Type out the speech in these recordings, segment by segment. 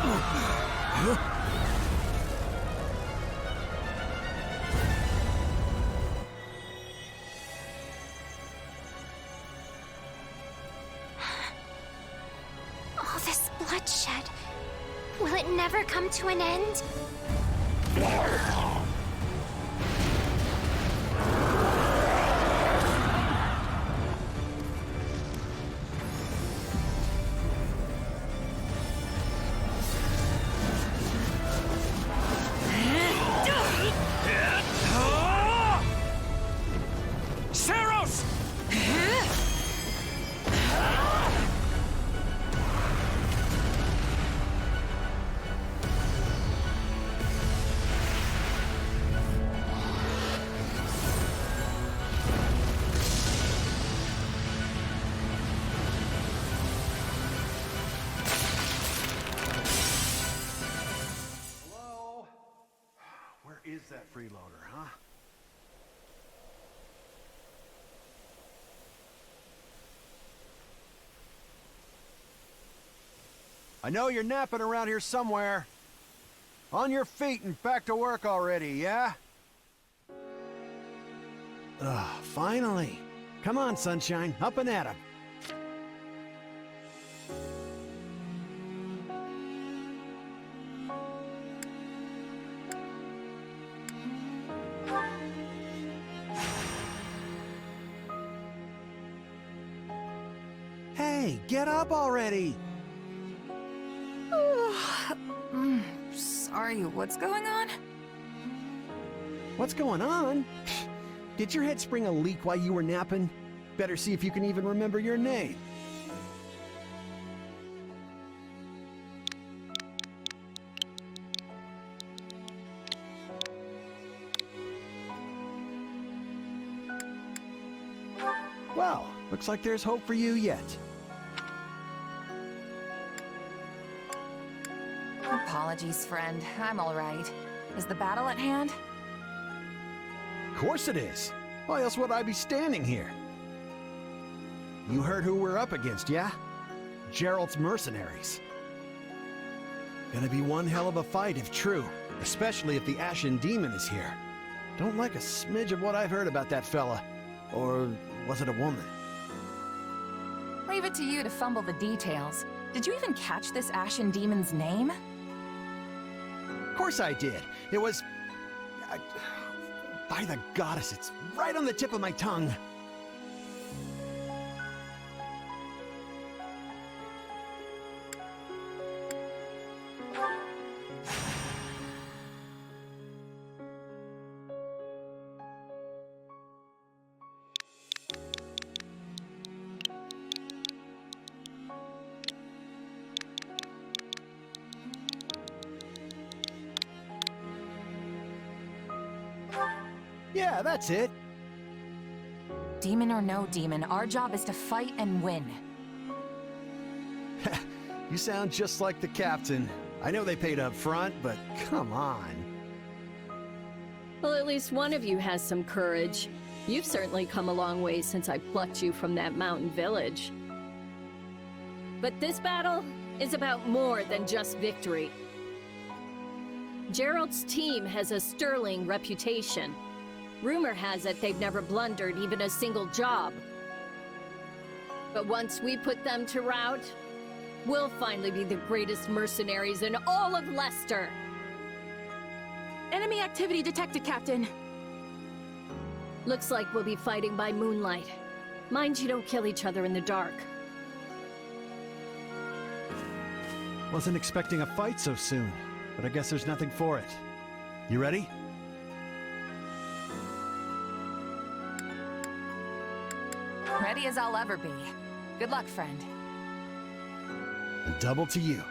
All this bloodshed. Will it never come to an end? Is that freeloader, huh? I know you're napping around here somewhere. On your feet and back to work already, yeah? Finally. Come on, Sunshine, up and at 'em. Hey, get up already! Sorry, what's going on? What's going on? Did your head spring a leak while you were napping? Better see if you can even remember your name. Well, looks like there's hope for you yet. Apologies, friend. I'm all right. Is the battle at hand? Of course it is. Why else would I be standing here? You heard who we're up against, yeah? Gerald's mercenaries. Gonna be one hell of a fight if true, especially if the Ashen Demon is here. Don't like a smidge of what I've heard about that fella. Or was it a woman? Leave it to you to fumble the details. Did you even catch this Ashen Demon's name? Of course I did. It was... by the goddess, it's right on the tip of my tongue. Yeah, that's it. Demon or no demon, our job is to fight and win. You sound just like the captain. I know they paid up front, but come on. Well, at least one of you has some courage. You've certainly come a long way since I plucked you from that mountain village. But this battle is about more than just victory. Gerald's team has a sterling reputation. Rumor has it they've never blundered even a single job. But once we put them to rout, we'll finally be the greatest mercenaries in all of Leicester. Enemy activity detected, Captain. Looks like we'll be fighting by moonlight. Mind you don't kill each other in the dark. Wasn't expecting a fight so soon, but I guess there's nothing for it. You ready? Ready as I'll ever be. Good luck, friend. And double to you.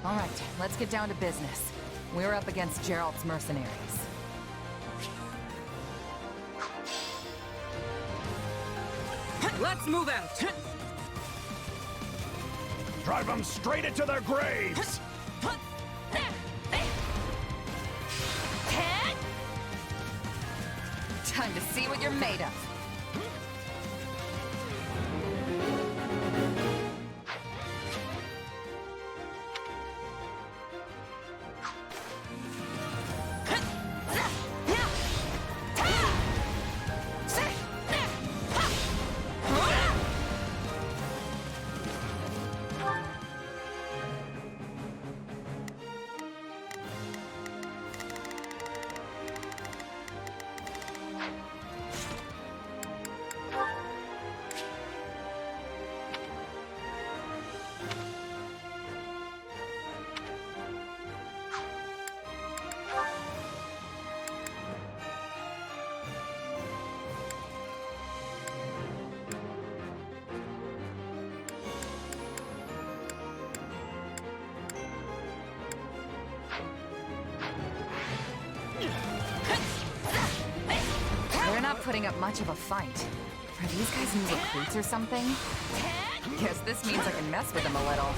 All right, let's get down to business. We're up against Gerald's mercenaries. Let's move out! Drive them straight into their graves! Time to see what you're made of. putting up much of a fight. Are these guys new recruits or something? Guess this means I can mess with them a little.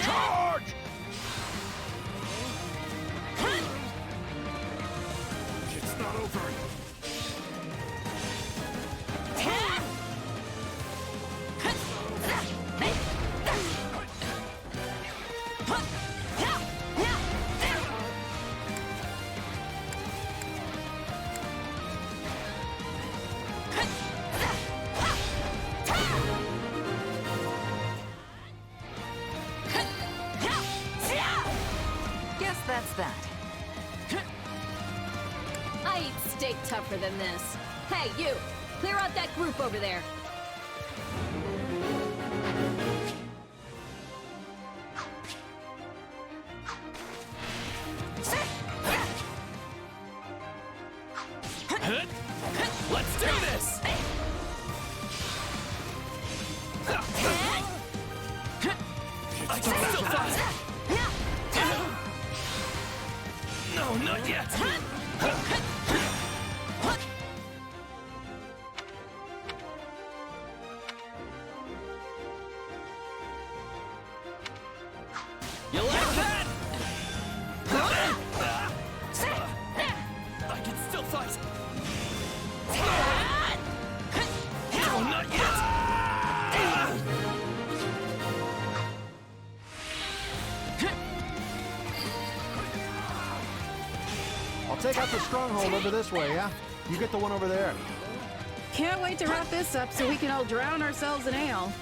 Charge! It's not over. Guess that's that. I eat steak tougher than this. Hey, you! Clear out that group over there. Let's do this! I can still fight! No, not yet! You like that? I can still fight! No, not yet! I'll take out the stronghold over this way, yeah? You get the one over there. Can't wait to wrap this up so we can all drown ourselves in ale.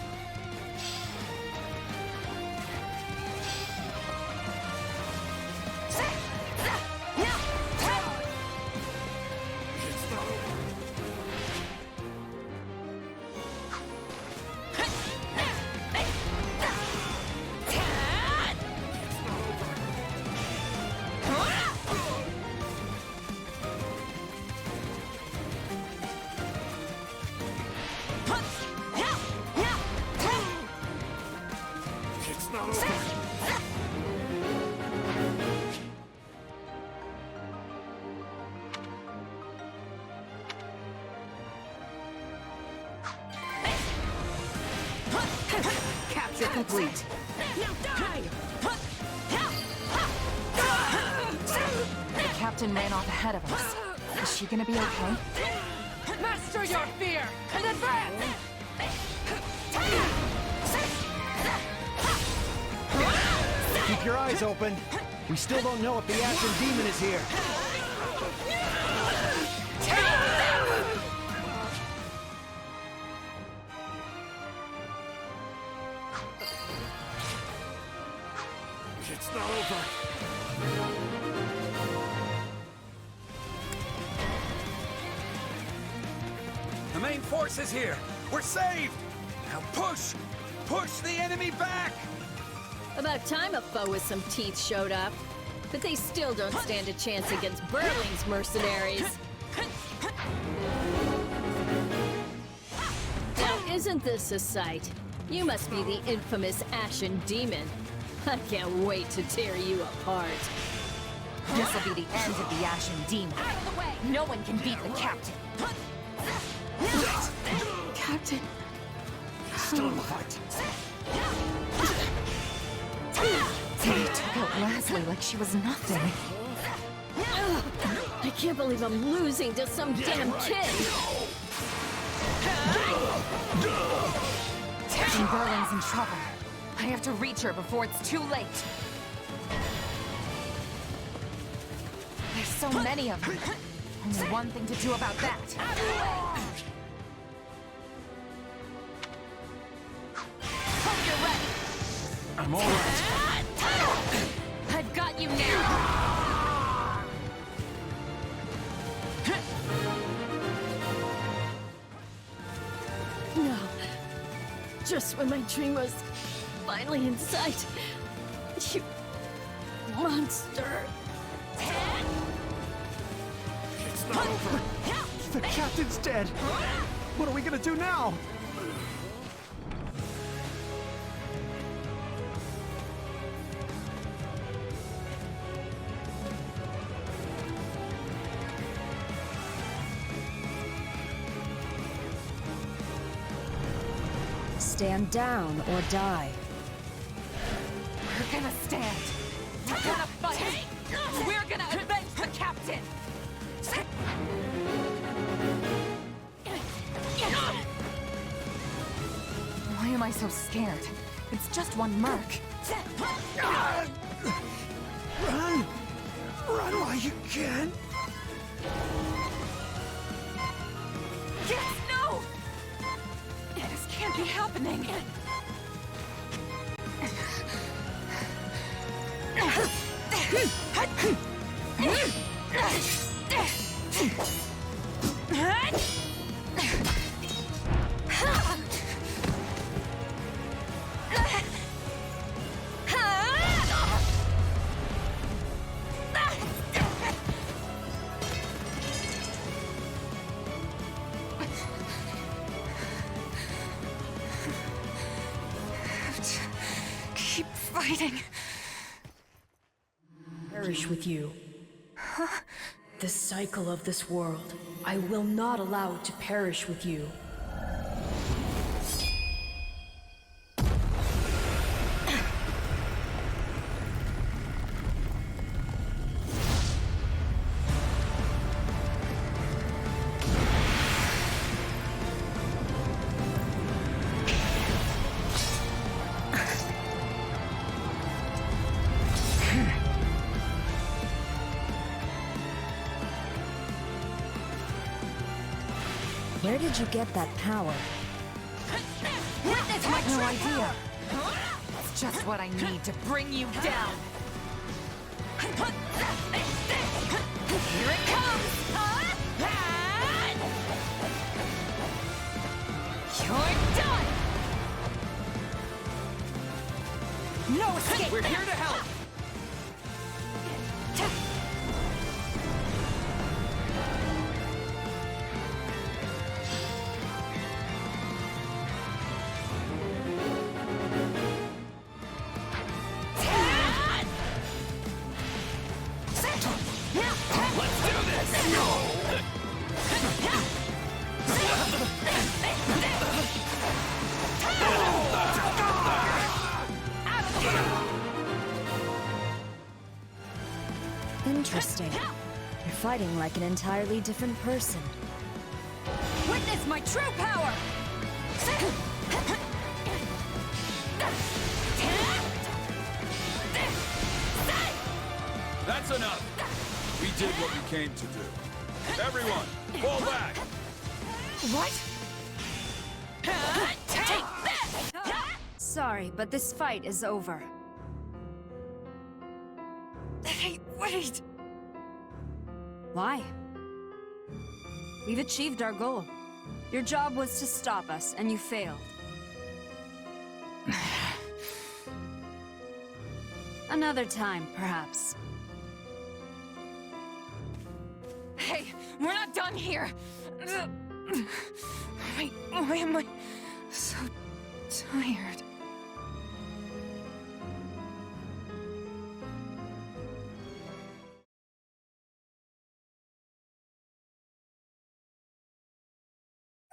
Capture complete. Now die! The captain ran off ahead of us. Is she gonna be okay? Master your fear and advance! Keep your eyes open. We still don't know if the Ashen Demon is here. It's not over. The main force is here. We're saved. Now push! Push the enemy back! About time a foe with some teeth showed up. But they still don't stand a chance against Berling's mercenaries. Now, isn't this a sight? You must be the infamous Ashen Demon. I can't wait to tear you apart. This'll be the end of the Ashen Demon. No one can beat the captain. Captain, Still in the fight. They took out Leslie like she was nothing. I can't believe I'm losing to some damn kid. And Berling's in trouble. I have to reach her before it's too late. There's so many of them. Only one thing to do about that. Hope you're ready. I'm all right. I've got you now. No. Just when my dream was finally in sight. You monster. It's not over. The captain's dead. What are we gonna do now? stand down or die. We're gonna stand. We're gonna fight. We're gonna avenge the captain. Why am I so scared? It's just one merc. Run! Run while you can! Yes, no! This can't be happening. Keep fighting. Perish with you. The cycle of this world, I will not allow it to perish with you. Where did you get that power? I have no idea. It's just what I need to bring you down. Here it comes! You're done! No escape! We're here to help! Let's do this! Interesting. You're fighting like an entirely different person. Witness my true power! That's enough! We did what we came to do. Everyone, fall back! What? Take this! Sorry, but this fight is over. Hey, wait! Why? We've achieved our goal. Your job was to stop us, and you failed. Another time, perhaps. Hey, we're not done here! Why am I so tired?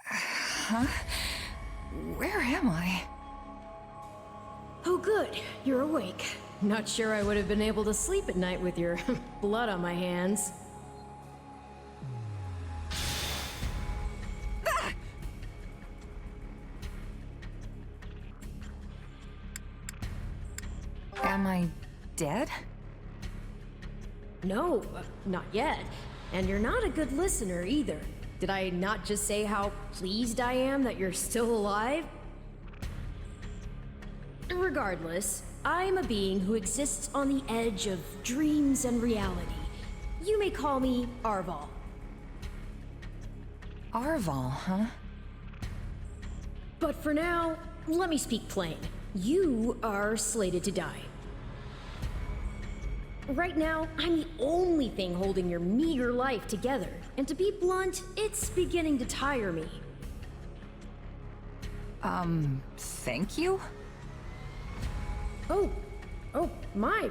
Huh? Where am I? Oh good, you're awake. Not sure I would have been able to sleep at night with your blood on my hands. Am I dead? No, not yet. And you're not a good listener either. Did I not just say how pleased I am that you're still alive? Regardless, I'm a being who exists on the edge of dreams and reality. You may call me Arval. Arval, huh? But for now, let me speak plain. You are slated to die. Right now, I'm the only thing holding your meager life together. And to be blunt, it's beginning to tire me. Thank you? Oh, my.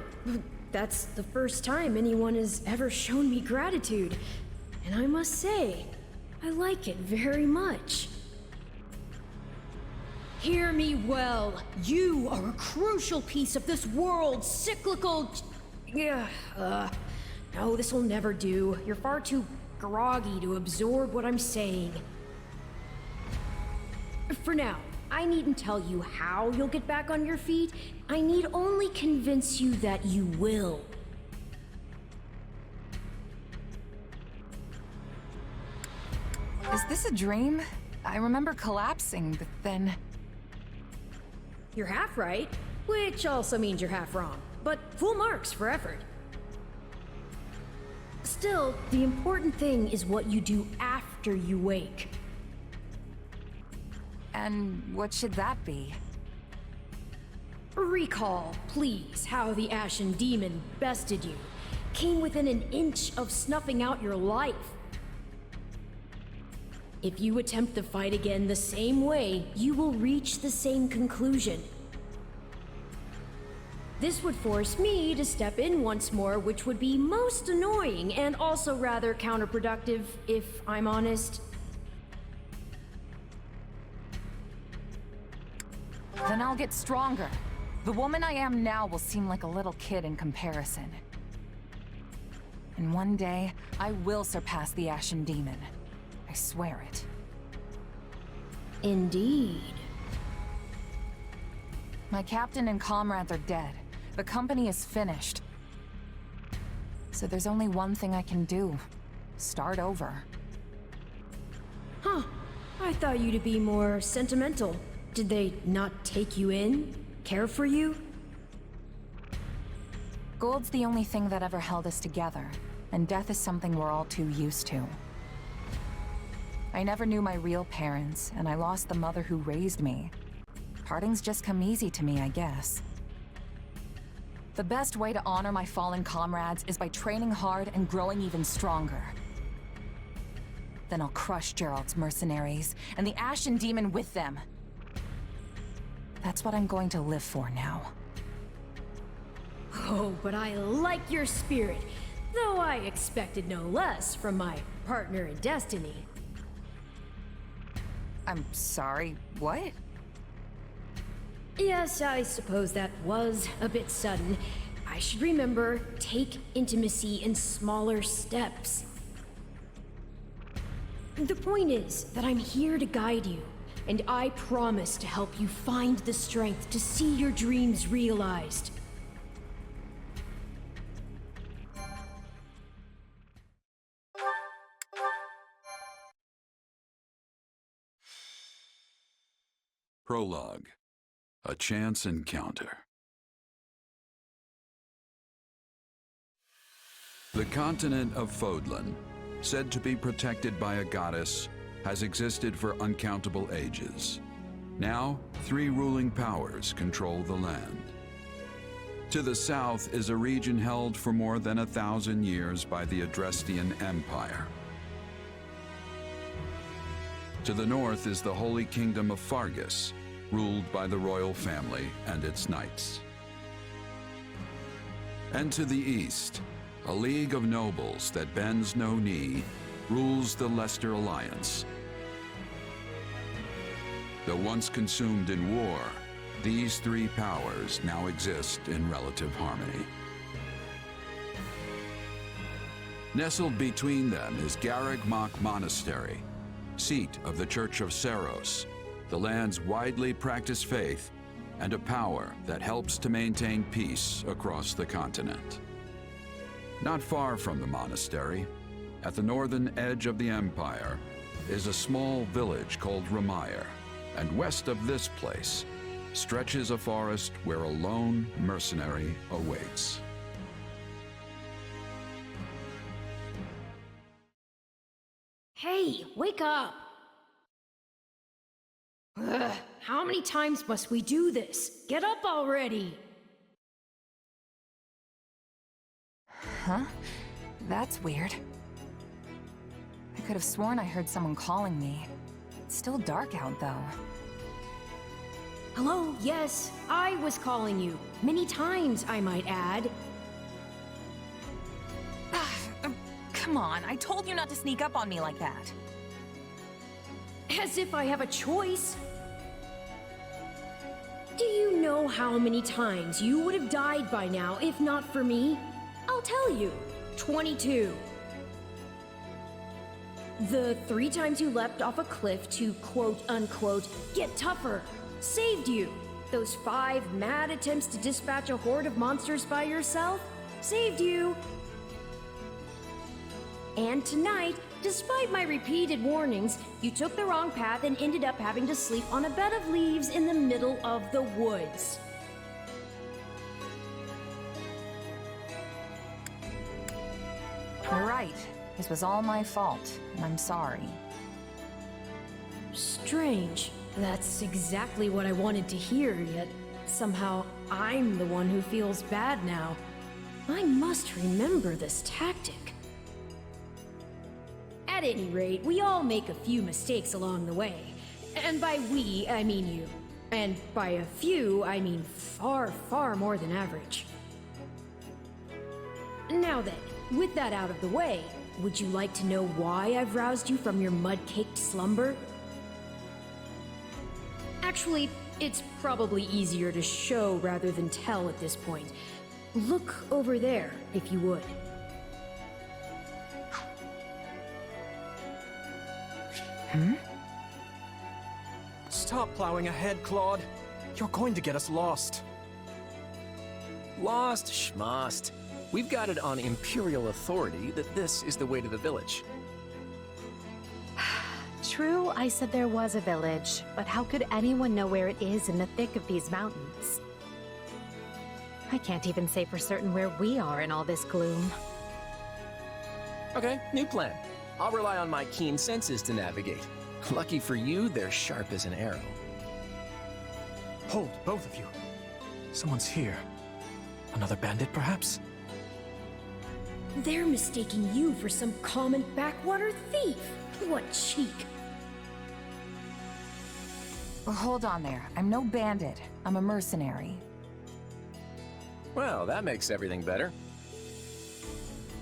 That's the first time anyone has ever shown me gratitude. And I must say, I like it very much. Hear me well. You are a crucial piece of this world's cyclical... No, this will never do. You're far too groggy to absorb what I'm saying. For now, I needn't tell you how you'll get back on your feet. I need only convince you that you will. Is this a dream? I remember collapsing, but then... You're half right, which also means you're half wrong. But full marks for effort. Still, the important thing is what you do after you wake. And what should that be? Recall, please, how the Ashen Demon bested you. Came within an inch of snuffing out your life. If you attempt the fight again the same way, you will reach the same conclusion. This would force me to step in once more, which would be most annoying and also rather counterproductive, if I'm honest. Then I'll get stronger. The woman I am now will seem like a little kid in comparison. And one day, I will surpass the Ashen Demon. I swear it. Indeed. My captain and comrades are dead. The company is finished. So there's only one thing I can do. Start over. Huh. I thought you to be more sentimental. Did they not take you in? Care for you? Gold's the only thing that ever held us together, and death is something we're all too used to. I never knew my real parents, and I lost the mother who raised me. Partings just come easy to me, I guess. The best way to honor my fallen comrades is by training hard and growing even stronger. Then I'll crush Gerald's mercenaries, and the Ashen Demon with them. That's what I'm going to live for now. Oh, but I like your spirit, though I expected no less from my partner in destiny. I'm sorry, what? Yes, I suppose that was a bit sudden. I should remember, take intimacy in smaller steps. The point is that I'm here to guide you, and I promise to help you find the strength to see your dreams realized. Prologue. A chance encounter. The continent of Fodlan, said to be protected by a goddess, has existed for uncountable ages. Now, 3 ruling powers control the land. To the south is a region held for more than 1,000 years by the Adrestian Empire. To the north is the Holy Kingdom of Fargus, ruled by the royal family and its knights. And to the east, a league of nobles that bends no knee, rules the Leicester Alliance. Though once consumed in war, these 3 powers now exist in relative harmony. Nestled between them is Garreg-Mach Monastery, seat of the Church of Seros, the land's widely practiced faith, and a power that helps to maintain peace across the continent. Not far from the monastery, at the northern edge of the empire, is a small village called Ramire, and west of this place stretches a forest where a lone mercenary awaits. Hey, wake up! Ugh, how many times must we do this? Get up already! Huh? That's weird. I could have sworn I heard someone calling me. It's still dark out, though. Hello, yes, I was calling you. Many times, I might add. Come on, I told you not to sneak up on me like that. As if I have a choice. Do you know how many times you would have died by now if not for me? I'll tell you. 22. The 3 times you leapt off a cliff to quote-unquote get tougher saved you. Those 5 mad attempts to dispatch a horde of monsters by yourself saved you. And tonight, despite my repeated warnings, you took the wrong path and ended up having to sleep on a bed of leaves in the middle of the woods. You're right. This was all my fault, and I'm sorry. Strange. That's exactly what I wanted to hear, yet somehow I'm the one who feels bad now. I must remember this tactic. At any rate, we all make a few mistakes along the way. And by we, I mean you. And by a few, I mean far, far more than average. Now then, with that out of the way, would you like to know why I've roused you from your mud-caked slumber? Actually, it's probably easier to show rather than tell at this point. Look over there, if you would. Stop plowing ahead, Claude. You're going to get us lost. Lost schmost. We've got it on Imperial authority that this is the way to the village. True, I said there was a village, but how could anyone know where it is in the thick of these mountains? I can't even say for certain where we are in all this gloom. Okay, new plan. I'll rely on my keen senses to navigate. Lucky for you, they're sharp as an arrow. Hold, both of you. Someone's here. Another bandit, perhaps? They're mistaking you for some common backwater thief. What cheek. Well, hold on there. I'm no bandit. I'm a mercenary. Well, that makes everything better.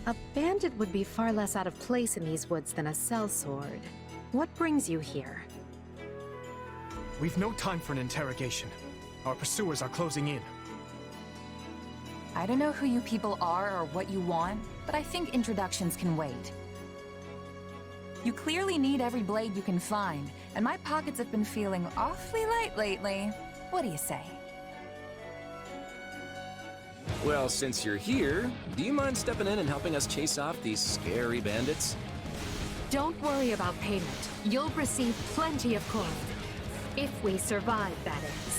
A bandit would be far less out of place in these woods than a sellsword. What brings you here? We've no time for an interrogation. Our pursuers are closing in. I don't know who you people are or what you want, but I think introductions can wait. You clearly need every blade you can find, and my pockets have been feeling awfully light lately. What do you say? Well, since you're here, do you mind stepping in and helping us chase off these scary bandits? Don't worry about payment. You'll receive plenty of coin. If we survive, that is.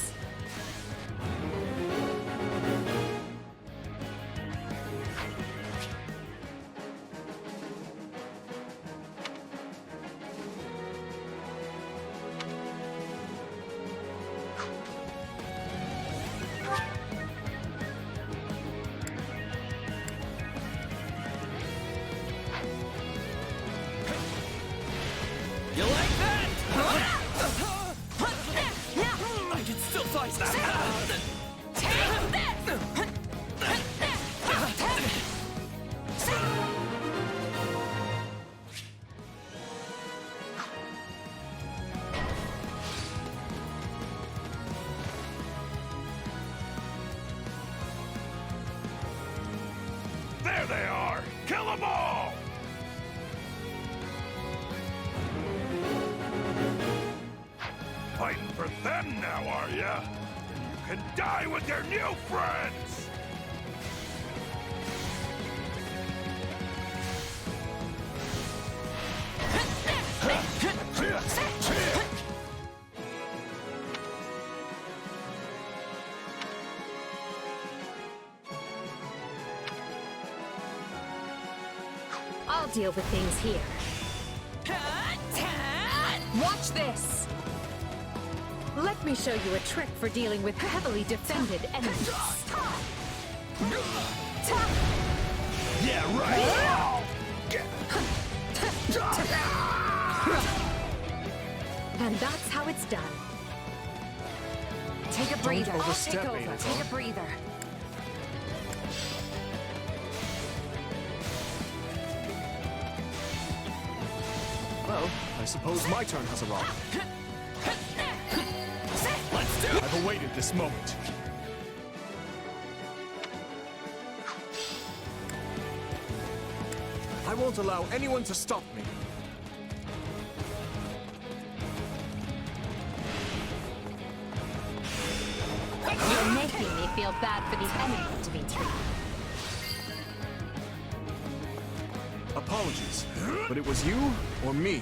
You like that? I can still fight that. There they are! Kill them all! Fighting for them now, are ya? You can die with your new friends! I'll deal with things here. Watch this! Let me show you a trick for dealing with heavily defended enemies. Yeah, right! And that's how it's done. Take a breather. I'll take overstep, over. Ada. Take a breather. Well, I suppose my turn has arrived. Let's do I've awaited this moment. I won't allow anyone to stop me. You're making me feel bad for the enemy, Dimitri. Apologies, but it was you or me.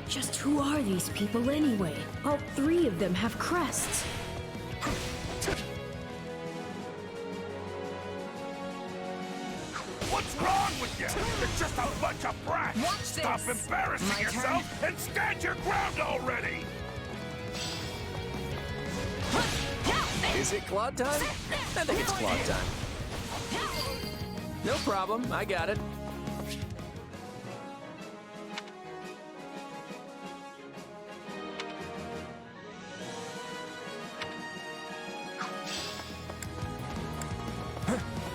Just who are these people anyway? All three of them have crests. What's wrong with you? You're just a bunch of brats! Watch Stop this. embarrassing My yourself and stand your ground already! Is it Claude time? I think it's Claude time. No problem, I got it.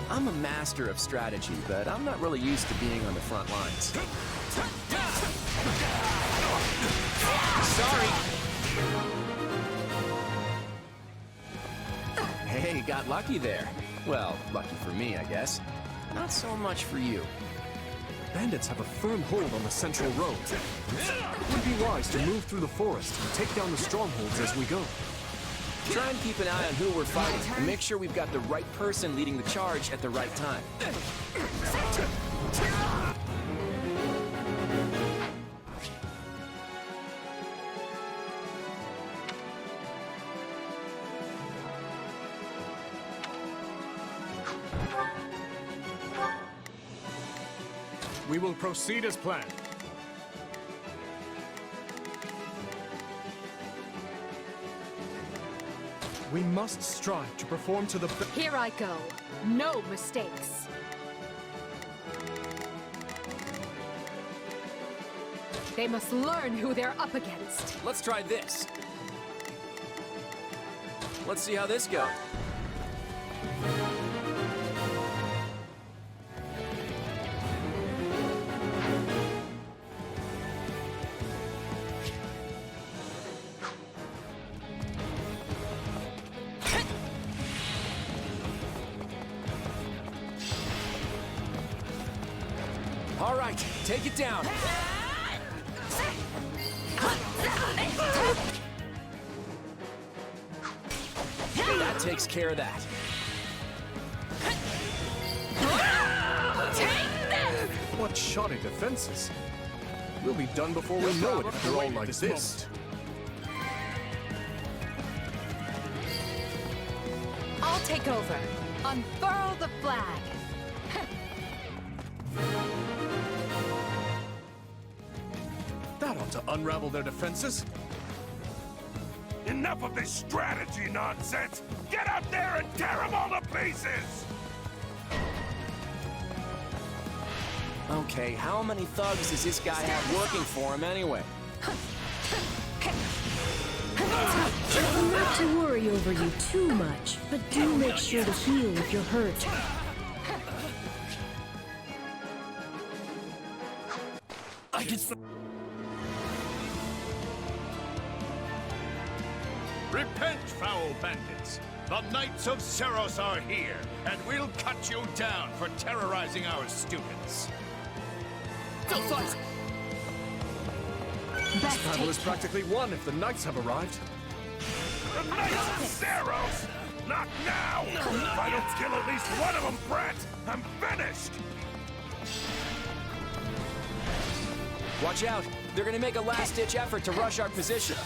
I'm a master of strategy, but I'm not really used to being on the front lines. Sorry! Hey, got lucky there. Well, lucky for me, I guess. Not so much for you. Bandits have a firm hold on the central road. It would be wise to move through the forest and take down the strongholds as we go. Try and keep an eye on who we're fighting, and make sure we've got the right person leading the charge at the right time. We will proceed as planned. We must strive to perform to the best. Here I go. No mistakes. They must learn who they're up against. Let's try this. Let's see how this goes. All right, take it down. That takes care of that. What shoddy defenses. We'll be done before we know it if they're all like this. I'll take over. Unfurl the flag. That ought to unravel their defenses. Enough of this strategy nonsense! Get out there and tear them all to pieces! Okay, how many thugs does this guy have working for him anyway? Not to worry over you too much, but do make sure to heal if you're hurt. I just... Repent, foul bandits! The Knights of Seros are here, and we'll cut you down for terrorizing our students. Go for it! This battle is practically won if the knights have arrived. The Knights of Seros! Not now! If I don't kill at least one of them, Brett, I'm finished! Watch out! They're gonna make a last-ditch effort to rush our position.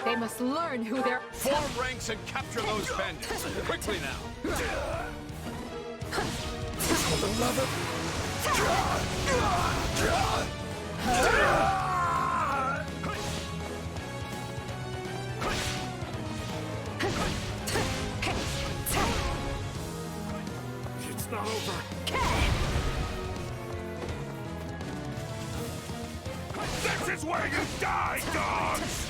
They must learn who they're... Form ranks and capture those bandits! Quickly now! For the love of... not over. This is where you die, dogs!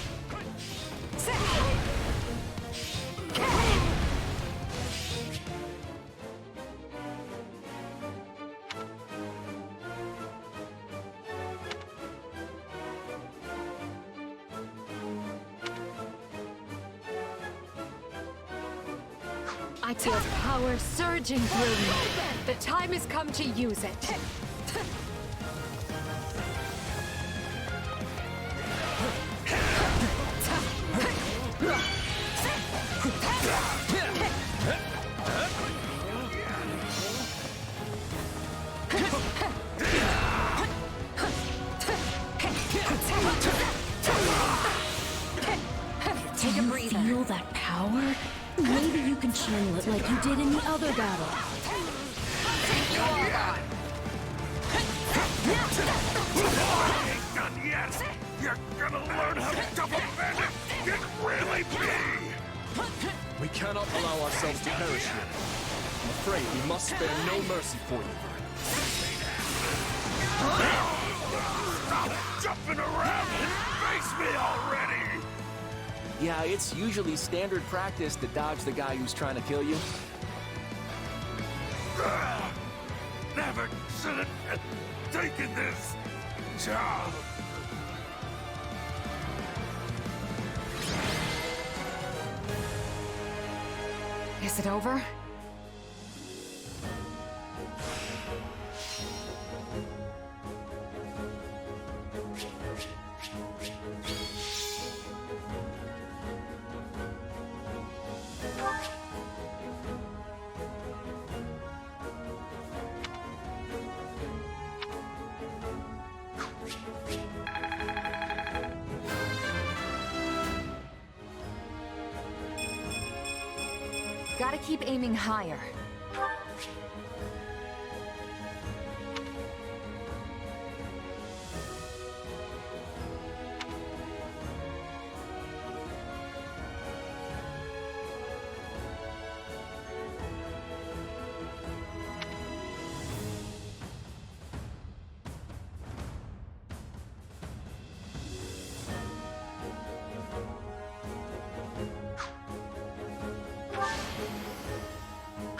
I feel power surging through me. The time has come to use it. Take a breather. Feel that power? Maybe you can channel it like you did in the other battle. Ain't done yet! You're gonna learn how to double bandit! Get really big! We cannot allow ourselves to perish here. I'm afraid we must spare no mercy for you. Stop jumping around and face me already! Yeah, it's usually standard practice to dodge the guy who's trying to kill you. Never should have taken this job. Is it over? Gotta keep aiming higher.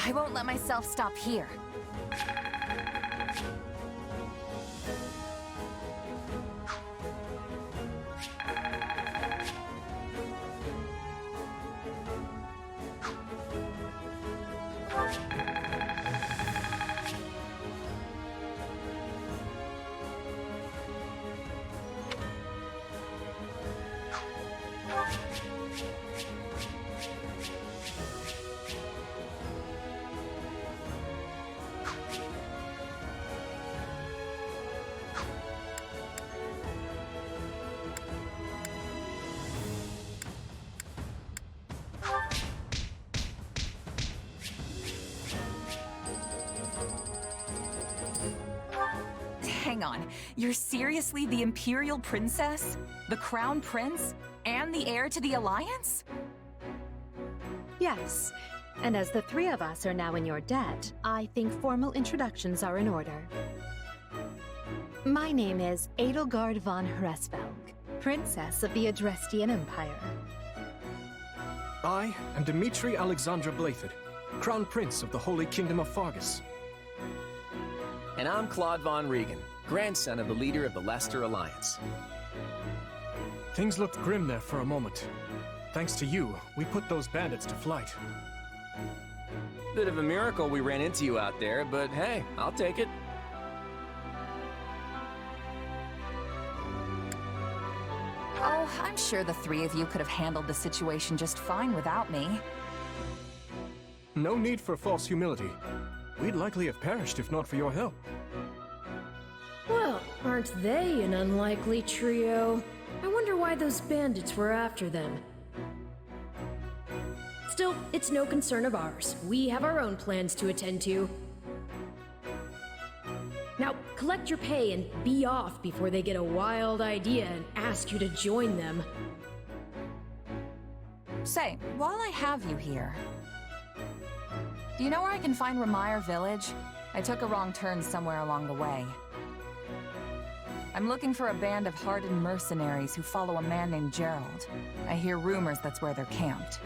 I won't let myself stop here. Hang on, you're seriously the Imperial Princess? The Crown Prince? And the heir to the Alliance? Yes. And as the three of us are now in your debt, I think formal introductions are in order. My name is Edelgard von Hresvelg, Princess of the Adrestian Empire. I am Dmitri Alexandra Blathid, Crown Prince of the Holy Kingdom of Fargus. And I'm Claude von Regan, grandson of the leader of the Leicester Alliance. Things looked grim there for a moment. Thanks to you, we put those bandits to flight. Bit of a miracle we ran into you out there, but hey, I'll take it. Oh, I'm sure the three of you could have handled the situation just fine without me. No need for false humility. We'd likely have perished if not for your help. Well, aren't they an unlikely trio? I wonder why those bandits were after them. Still, it's no concern of ours. We have our own plans to attend to. Now, collect your pay and be off before they get a wild idea and ask you to join them. Say, while I have you here, Do you know where I can find Ramire Village? I took a wrong turn somewhere along the way. I'm looking for a band of hardened mercenaries who follow a man named Gerald. I hear rumors that's where they're camped.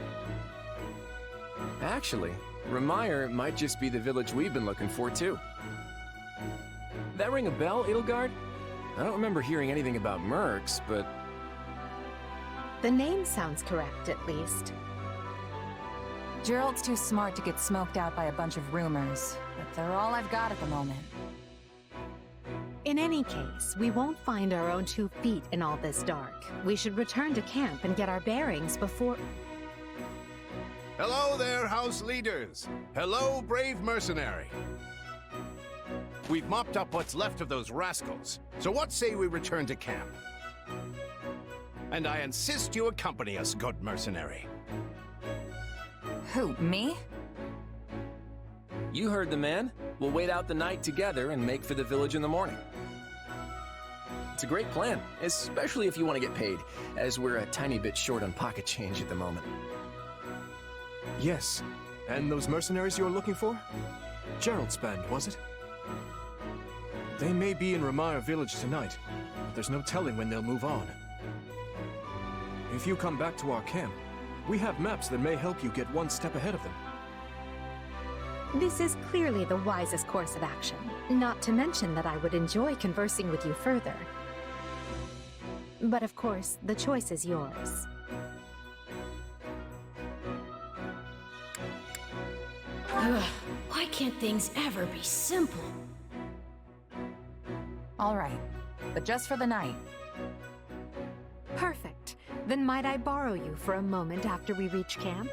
Actually, Ramire might just be the village we've been looking for, too. That ring a bell, Edelgard? I don't remember hearing anything about mercs, but... The name sounds correct, at least. Gerald's too smart to get smoked out by a bunch of rumors, but they're all I've got at the moment. In any case, we won't find our own 2 feet in all this dark. We should return to camp and get our bearings before... Hello there, house leaders. Hello, brave mercenary. We've mopped up what's left of those rascals, so what say we return to camp? And I insist you accompany us, good mercenary. Who, me? You heard the man. We'll wait out the night together and make for the village in the morning. It's a great plan, especially if you want to get paid, as we're a tiny bit short on pocket change at the moment. Yes. And those mercenaries you're looking for? Gerald's band, was it? They may be in Ramire Village tonight, but there's no telling when they'll move on. If you come back to our camp, we have maps that may help you get one step ahead of them. This is clearly the wisest course of action. Not to mention that I would enjoy conversing with you further. But of course, the choice is yours. Ugh, why can't things ever be simple? All right, but just for the night. Perfect. Then might I borrow you for a moment after we reach camp?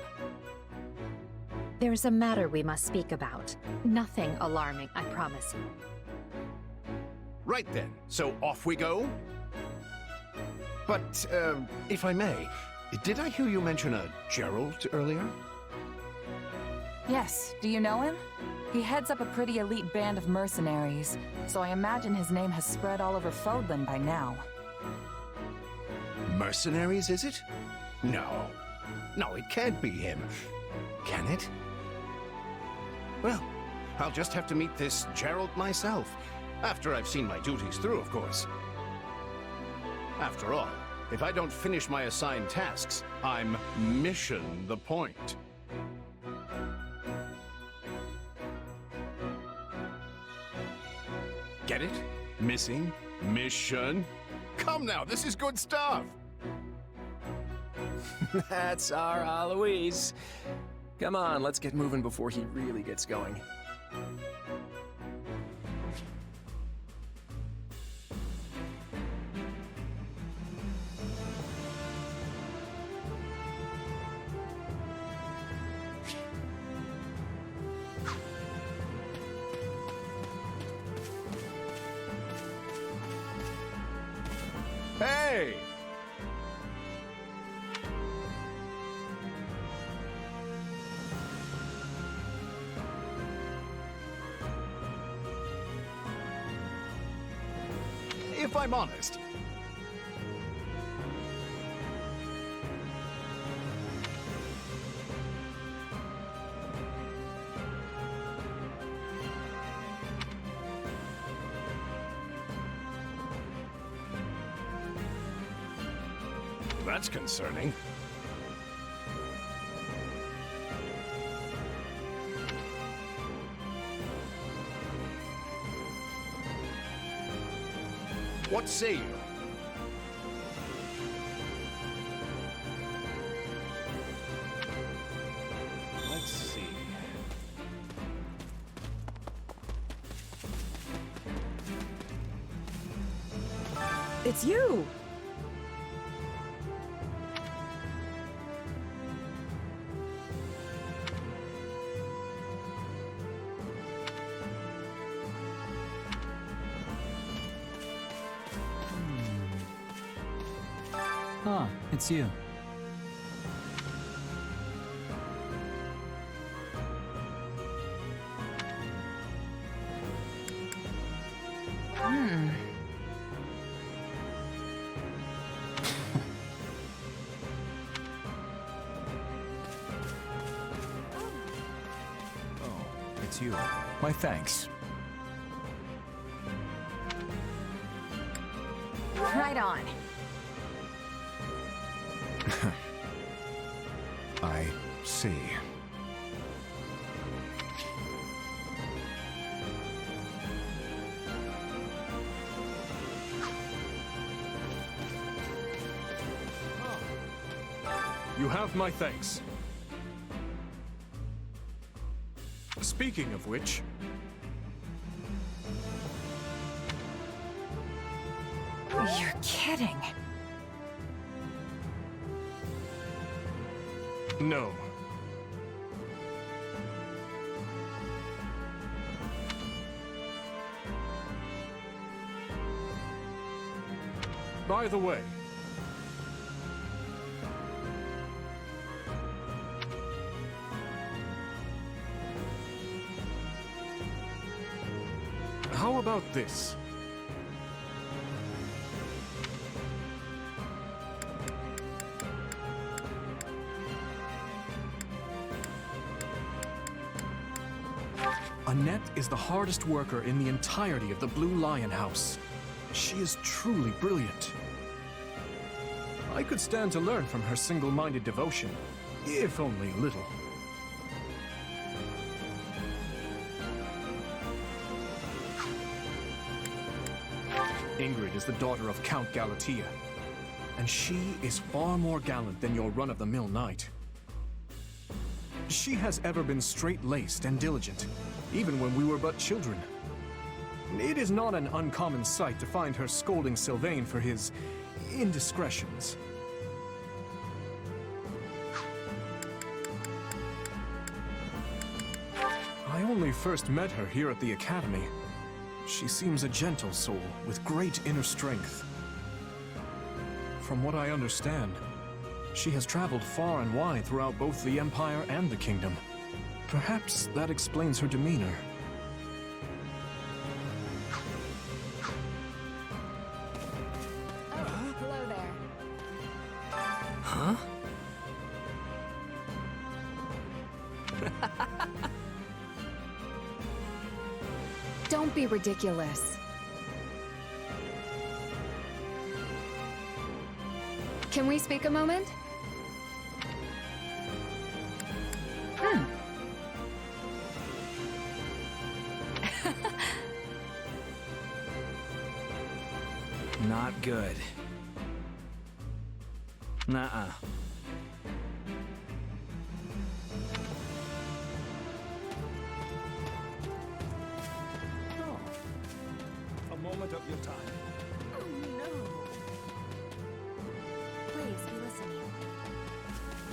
There's a matter we must speak about. Nothing alarming, I promise you. Right then, so off we go? But, if I may, did I hear you mention a Gerald earlier? Yes, do you know him? He heads up a pretty elite band of mercenaries, so I imagine his name has spread all over Fodlan by now. Mercenaries, is it? No. No, it can't be him. Can it? Well, I'll just have to meet this Gerald myself, after I've seen my duties through, of course. After all, if I don't finish my assigned tasks, I'm mission the point. Get it? Missing? Mission? Come now, this is good stuff! That's our Aloise. Come on, let's get moving before he really gets going. Hey! If I'm honest, that's concerning. What say you? Let's see. It's you! Ah, it's you. That's you. My thanks. Right on. I see. You have my thanks. Speaking of which... You're kidding. No. By the way, how about this? Annette is the hardest worker in the entirety of the Blue Lion House. She is truly brilliant. I could stand to learn from her single-minded devotion, if only a little. Ingrid is the daughter of Count Galatea, and she is far more gallant than your run-of-the-mill knight. She has ever been straight-laced and diligent, even when we were but children. It is not an uncommon sight to find her scolding Sylvain for his indiscretions. I only first met her here at the Academy. She seems a gentle soul with great inner strength. From what I understand, she has traveled far and wide throughout both the Empire and the Kingdom. Perhaps that explains her demeanor. Oh, hello there. Huh? Don't be ridiculous. Can we speak a moment? Not good. Nuh-uh. A moment of your time. Oh no. Please be listening.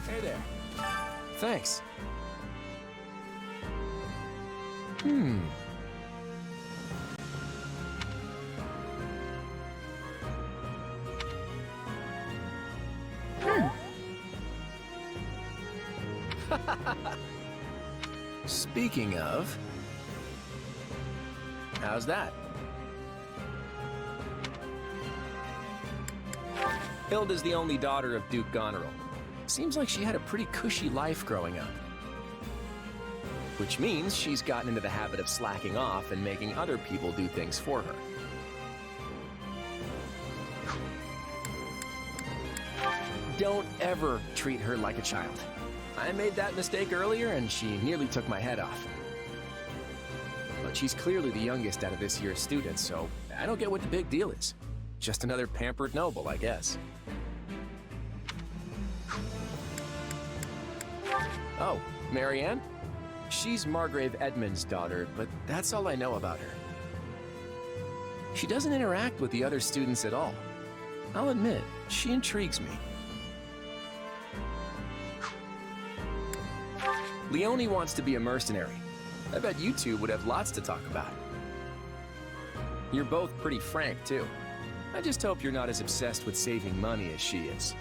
Hey there. Thanks. Speaking of, how's that? Hilda's the only daughter of Duke Goneril. Seems like she had a pretty cushy life growing up. Which means she's gotten into the habit of slacking off and making other people do things for her. Don't ever treat her like a child. I made that mistake earlier and she nearly took my head off. But she's clearly the youngest out of this year's students, so I don't get what the big deal is. Just another pampered noble, I guess. Oh, Marianne? She's Margrave Edmund's daughter, but that's all I know about her. She doesn't interact with the other students at all. I'll admit, she intrigues me. Leone wants to be a mercenary. I bet you two would have lots to talk about. You're both pretty frank, too. I just hope you're not as obsessed with saving money as she is.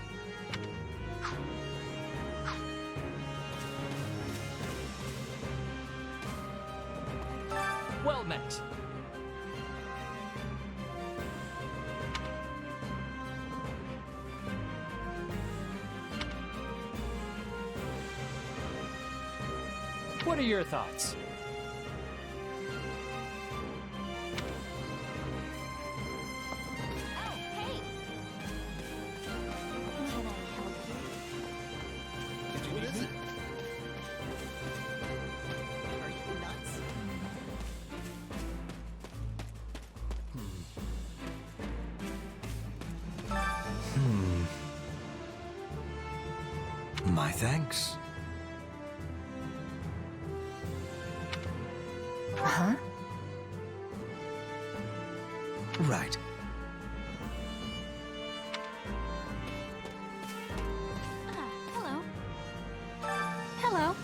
Well met. What are your thoughts? My thanks. Huh? Right. Hello. Hello.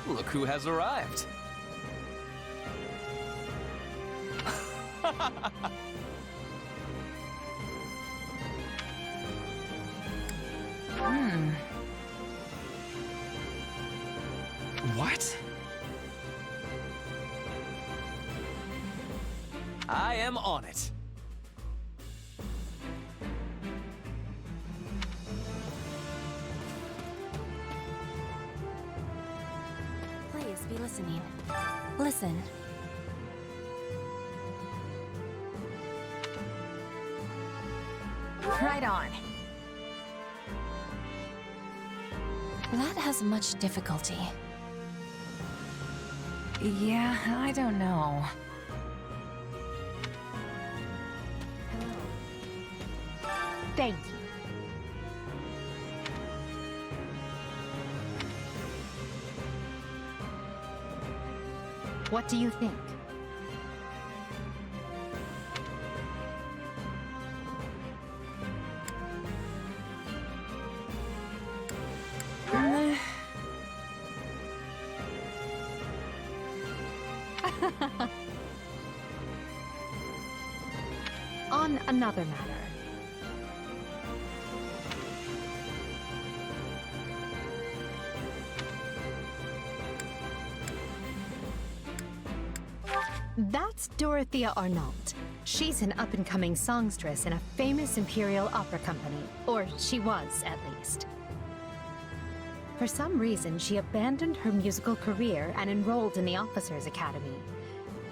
Look who has arrived. What? I am on it. Please be listening. Listen. Right on. That has much difficulty. Yeah, I don't know. Thank you. What do you think? On another matter. That's Dorothea Arnault. She's an up-and-coming songstress in a famous Imperial opera company. Or she was, at least. For some reason, she abandoned her musical career and enrolled in the Officers' Academy.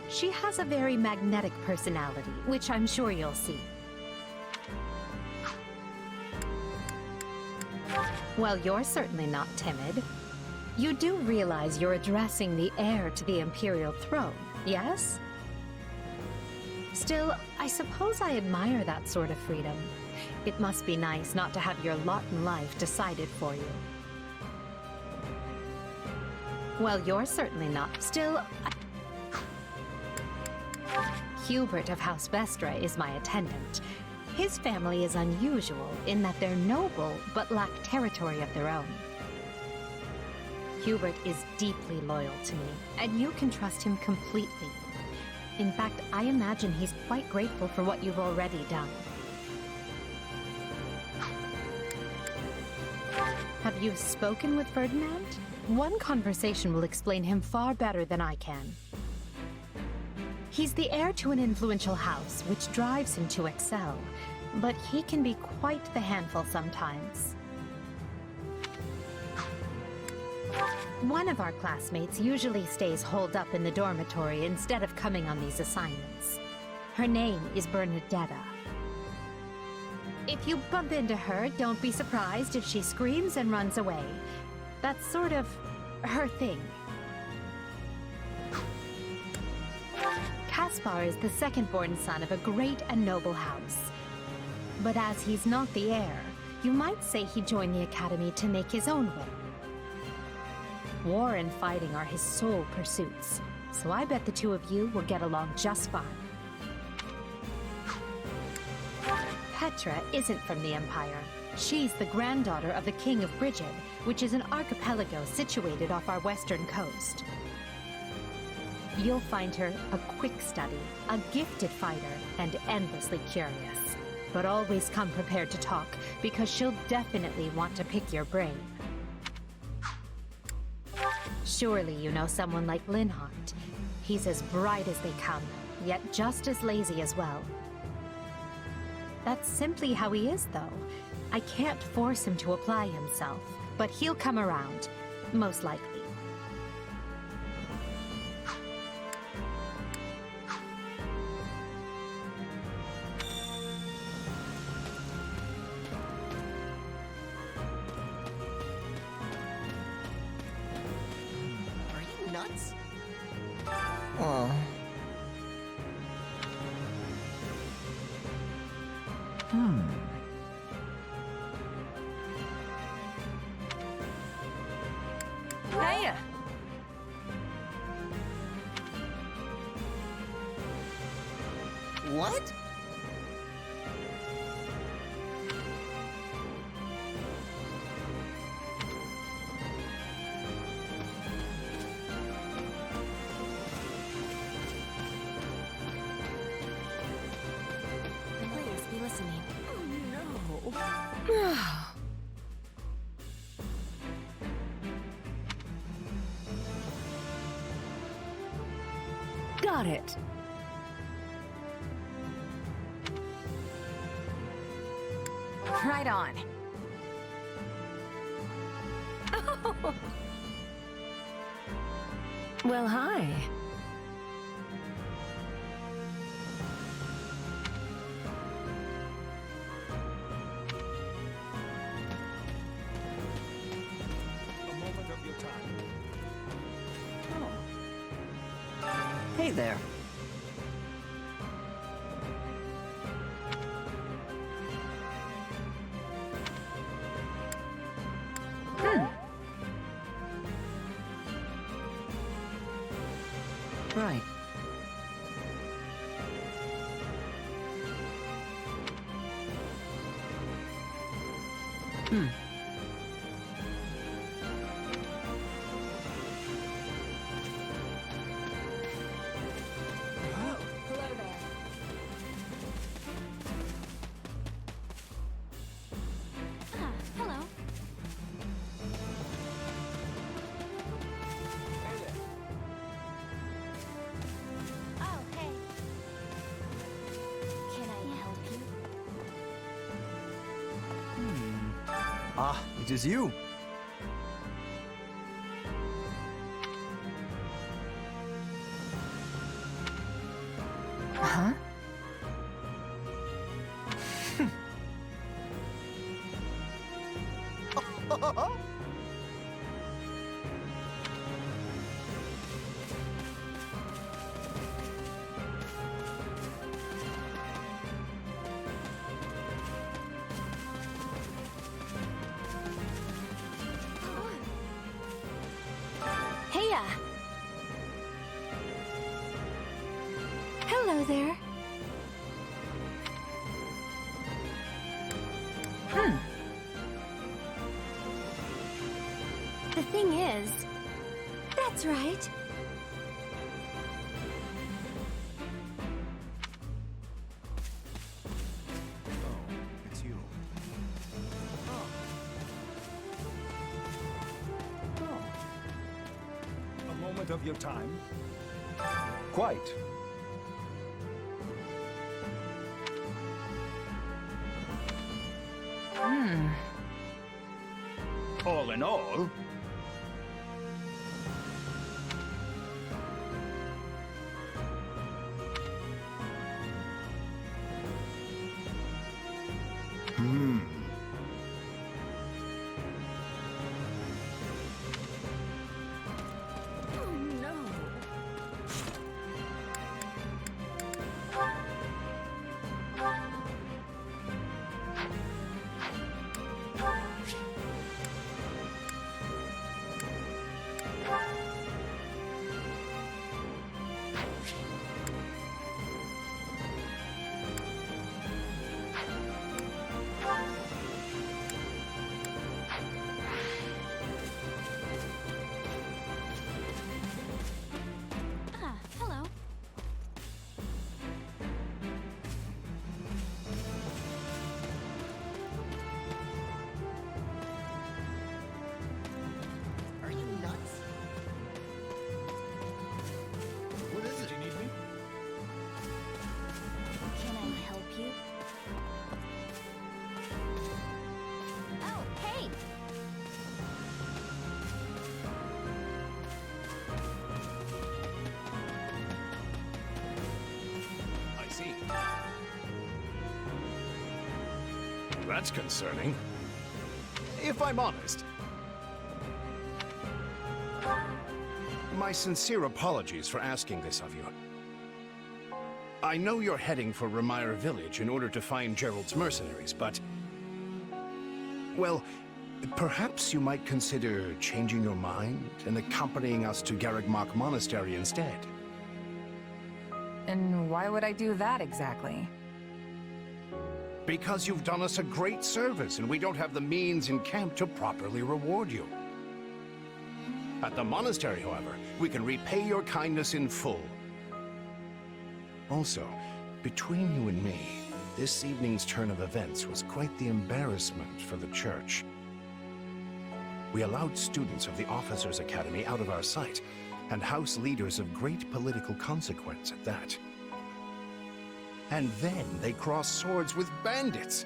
She has a very magnetic personality, which I'm sure you'll see. Well, you're certainly not timid. You do realize you're addressing the heir to the Imperial throne, yes? Still, I suppose I admire that sort of freedom. It must be nice not to have your lot in life decided for you. Well, you're certainly not. Still, Hubert of House Vestra is my attendant. His family is unusual in that they're noble but lack territory of their own. Hubert is deeply loyal to me, and you can trust him completely. In fact, I imagine he's quite grateful for what you've already done. Have you spoken with Ferdinand? One conversation will explain him far better than I can. He's the heir to an influential house, which drives him to excel, but he can be quite the handful sometimes. One of our classmates usually stays holed up in the dormitory instead of coming on these assignments. Her name is Bernadetta. If you bump into her, don't be surprised if she screams and runs away. That's sort of her thing. Caspar is the second-born son of a great and noble house. But as he's not the heir, you might say he joined the academy to make his own way. War and fighting are his sole pursuits, so I bet the two of you will get along just fine. Petra isn't from the Empire. She's the granddaughter of the King of Brigid, which is an archipelago situated off our western coast. You'll find her a quick study, a gifted fighter, and endlessly curious. But always come prepared to talk, because she'll definitely want to pick your brain. Surely you know someone like Linhardt. He's as bright as they come, yet just as lazy as well. That's simply how he is, though. I can't force him to apply himself, but he'll come around, most likely. nuts? Oh. Hey! What? Please be listening. Got it. Right on. Well, hi. A moment of your time. Hey there. Right. Hello there. Ah, hello. Oh, hey. Can I help you? Ah, it is you. Huh? Heya! Hello there. The thing is... That's right. It's you. A moment of your time. Quite. All in all, Ah, hello. Are you nuts? What is it? you need me? Can I help you? Oh, hey! I see. That's concerning. If I'm honest. My sincere apologies for asking this of you. I know you're heading for Ramire Village in order to find Gerald's mercenaries, but... well, perhaps you might consider changing your mind and accompanying us to Garreg Monastery instead. And why would I do that exactly? Because you've done us a great service, and we don't have the means in camp to properly reward you. At the monastery, however, we can repay your kindness in full. Also, between you and me, this evening's turn of events was quite the embarrassment for the church. We allowed students of the Officers' Academy out of our sight, and house leaders of great political consequence at that. And then they crossed swords with bandits.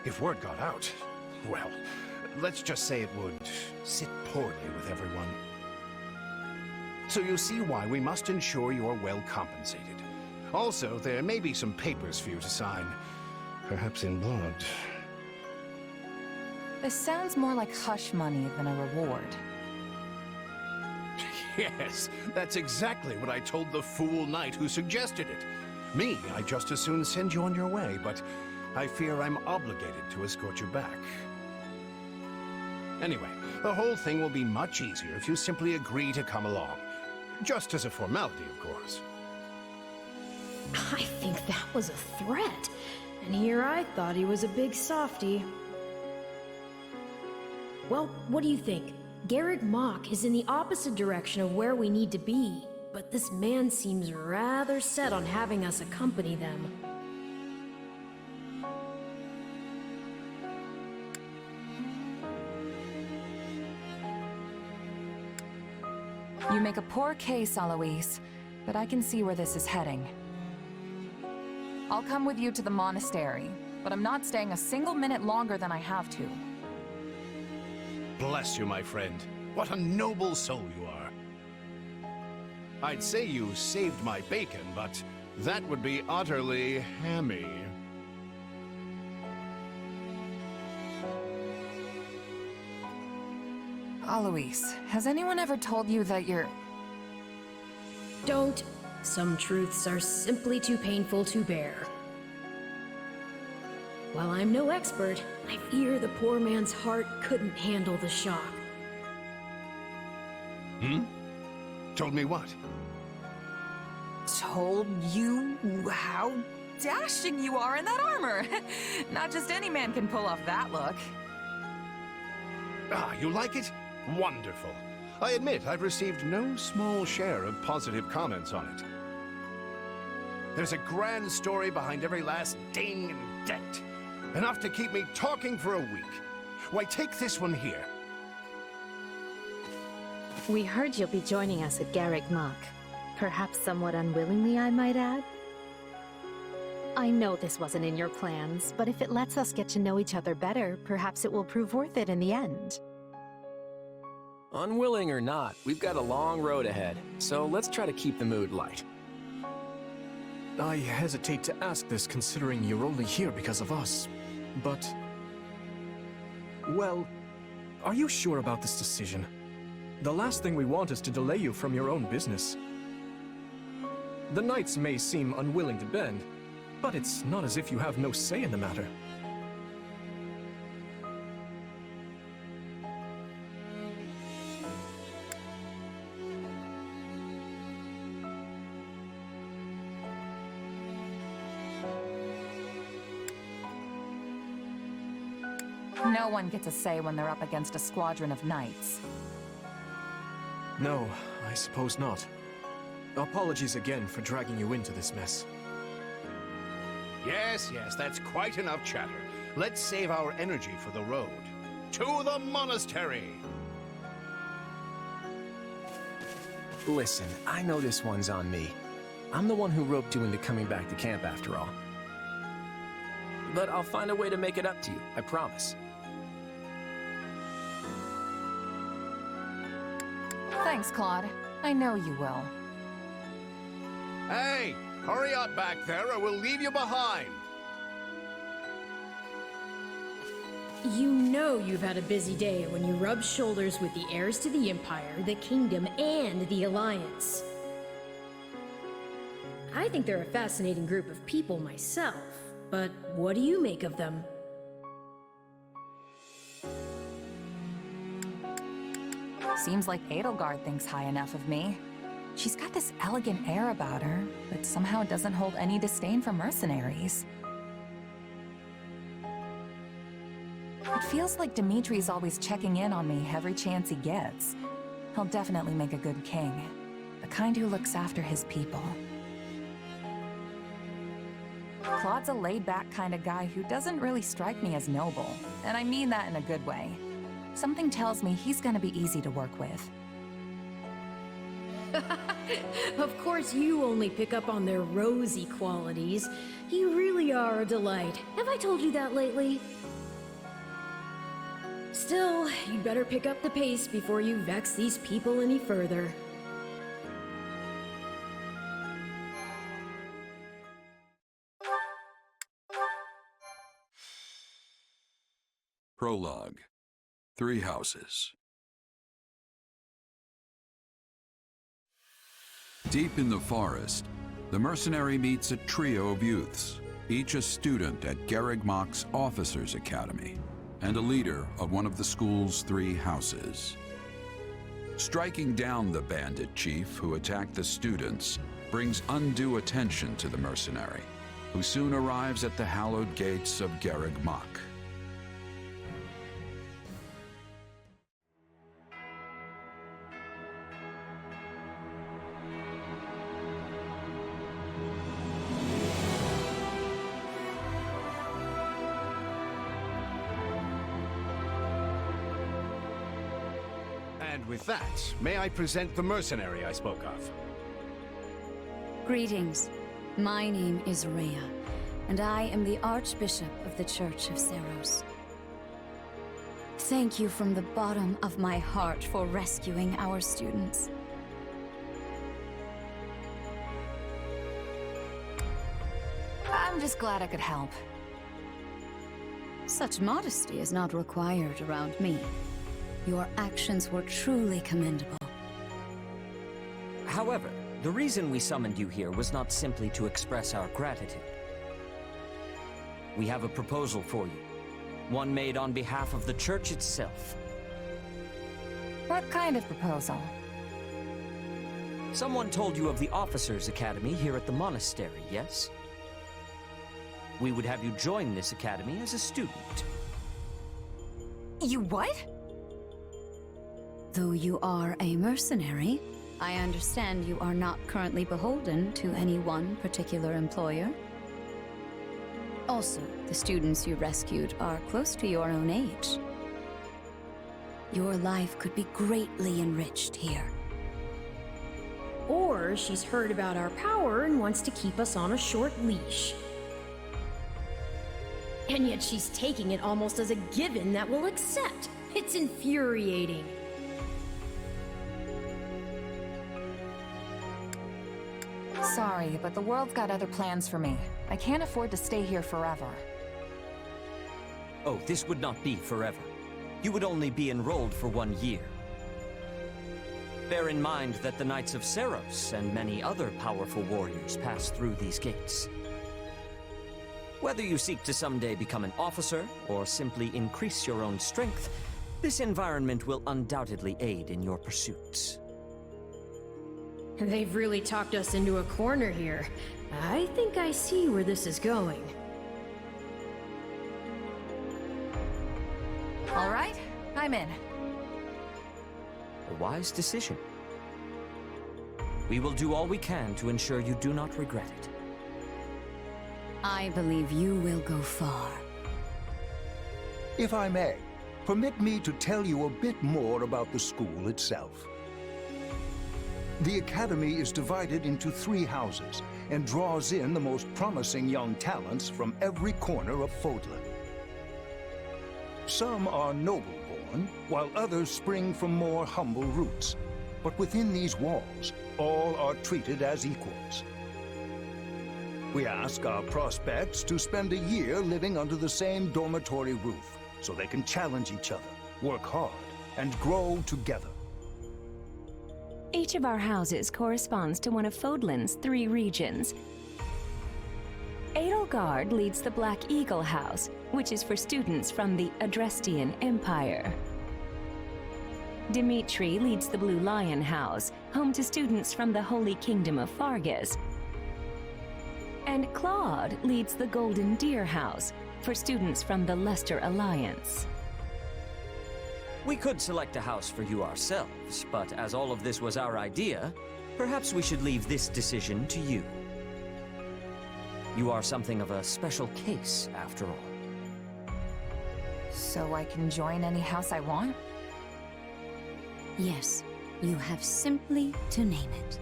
If word got out, well, let's just say it would sit poorly with everyone. So you see why we must ensure you're well compensated. Also, there may be some papers for you to sign, perhaps in blood. This sounds more like hush money than a reward. Yes, that's exactly what I told the fool knight who suggested it. Me, I'd just as soon send you on your way, but I fear I'm obligated to escort you back. Anyway, the whole thing will be much easier if you simply agree to come along. Just as a formality, of course. I think that was a threat. And here I thought he was a big softy. Well, what do you think? Garreg Mach is in the opposite direction of where we need to be, but this man seems rather set on having us accompany them. You make a poor case, Alois, but I can see where this is heading. I'll come with you to the monastery, but I'm not staying a single minute longer than I have to. Bless you, my friend. What a noble soul you are. I'd say you saved my bacon, but that would be utterly hammy. Alois, has anyone ever told you that you're... Don't. Some truths are simply too painful to bear. While I'm no expert, I fear the poor man's heart couldn't handle the shock. Told me what? Told you how dashing you are in that armor. Not just any man can pull off that look. Ah, you like it? Wonderful. I admit I've received no small share of positive comments on it. There's a grand story behind every last ding and dent. Enough to keep me talking for a week. Why, take this one here. We heard you'll be joining us at Garreg Mach. Perhaps somewhat unwillingly, I might add. I know this wasn't in your plans, but if it lets us get to know each other better, perhaps it will prove worth it in the end. Unwilling or not, we've got a long road ahead, so let's try to keep the mood light. I hesitate to ask this considering you're only here because of us, but... well, are you sure about this decision? The last thing we want is to delay you from your own business. The knights may seem unwilling to bend, but it's not as if you have no say in the matter. No one gets a say when they're up against a squadron of knights. No, I suppose not. Apologies again for dragging you into this mess. Yes, that's quite enough chatter. Let's save our energy for the road. To the monastery! Listen, I know this one's on me. I'm the one who roped you into coming back to camp after all. But I'll find a way to make it up to you, I promise. Thanks, Claude. I know you will. Hey, hurry up back there or we'll leave you behind. you know you've had a busy day when you rub shoulders with the heirs to the Empire, the Kingdom, and the Alliance. I think they're a fascinating group of people myself, but what do you make of them? Seems like Edelgard thinks high enough of me. She's got this elegant air about her, but somehow doesn't hold any disdain for mercenaries. It feels like Dimitri's always checking in on me every chance he gets. He'll definitely make a good king. The kind who looks after his people. Claude's a laid-back kind of guy who doesn't really strike me as noble, and I mean that in a good way. Something tells me he's gonna be easy to work with. Of course you only pick up on their rosy qualities. You really are a delight. Have I told you that lately? Still, you'd better pick up the pace before you vex these people any further. Prologue. 3 houses. Deep in the forest, the mercenary meets a trio of youths, each a student at Garreg Mach's Officers' Academy, and a leader of one of the school's 3 houses. Striking down the bandit chief who attacked the students brings undue attention to the mercenary, who soon arrives at the hallowed gates of Garreg Mach. And with that, may I present the mercenary I spoke of? Greetings. My name is Rhea, and I am the Archbishop of the Church of Seros. Thank you from the bottom of my heart for rescuing our students. I'm just glad I could help. Such modesty is not required around me. Your actions were truly commendable. However, the reason we summoned you here was not simply to express our gratitude. We have a proposal for you, one made on behalf of the church itself. What kind of proposal? Someone told you of the Officers' Academy here at the monastery, yes? We would have you join this academy as a student. You what? Though you are a mercenary, I understand you are not currently beholden to any one particular employer. Also, the students you rescued are close to your own age. Your life could be greatly enriched here. Or she's heard about our power and wants to keep us on a short leash. And yet she's taking it almost as a given that we'll accept. It's infuriating. Sorry, but the world's got other plans for me. I can't afford to stay here forever. Oh, this would not be forever. You would only be enrolled for 1 year. Bear in mind that the Knights of Seros and many other powerful warriors pass through these gates. Whether you seek to someday become an officer, or simply increase your own strength, this environment will undoubtedly aid in your pursuits. They've really talked us into a corner here. I think I see where this is going. All right, I'm in. A wise decision. We will do all we can to ensure you do not regret it. I believe you will go far. If I may, permit me to tell you a bit more about the school itself. The Academy is divided into 3 houses and draws in the most promising young talents from every corner of Fodlan. Some are noble-born, while others spring from more humble roots. But within these walls, all are treated as equals. We ask our prospects to spend a year living under the same dormitory roof, so they can challenge each other, work hard, and grow together. Each of our houses corresponds to one of Fodlan's 3 regions. Edelgard leads the Black Eagle House, which is for students from the Adrestian Empire. Dimitri leads the Blue Lion House, home to students from the Holy Kingdom of Fargus. And Claude leads the Golden Deer House, for students from the Leicester Alliance. We could select a house for you ourselves, but as all of this was our idea, perhaps we should leave this decision to you. You are something of a special case, after all. So I can join any house I want? Yes, you have simply to name it.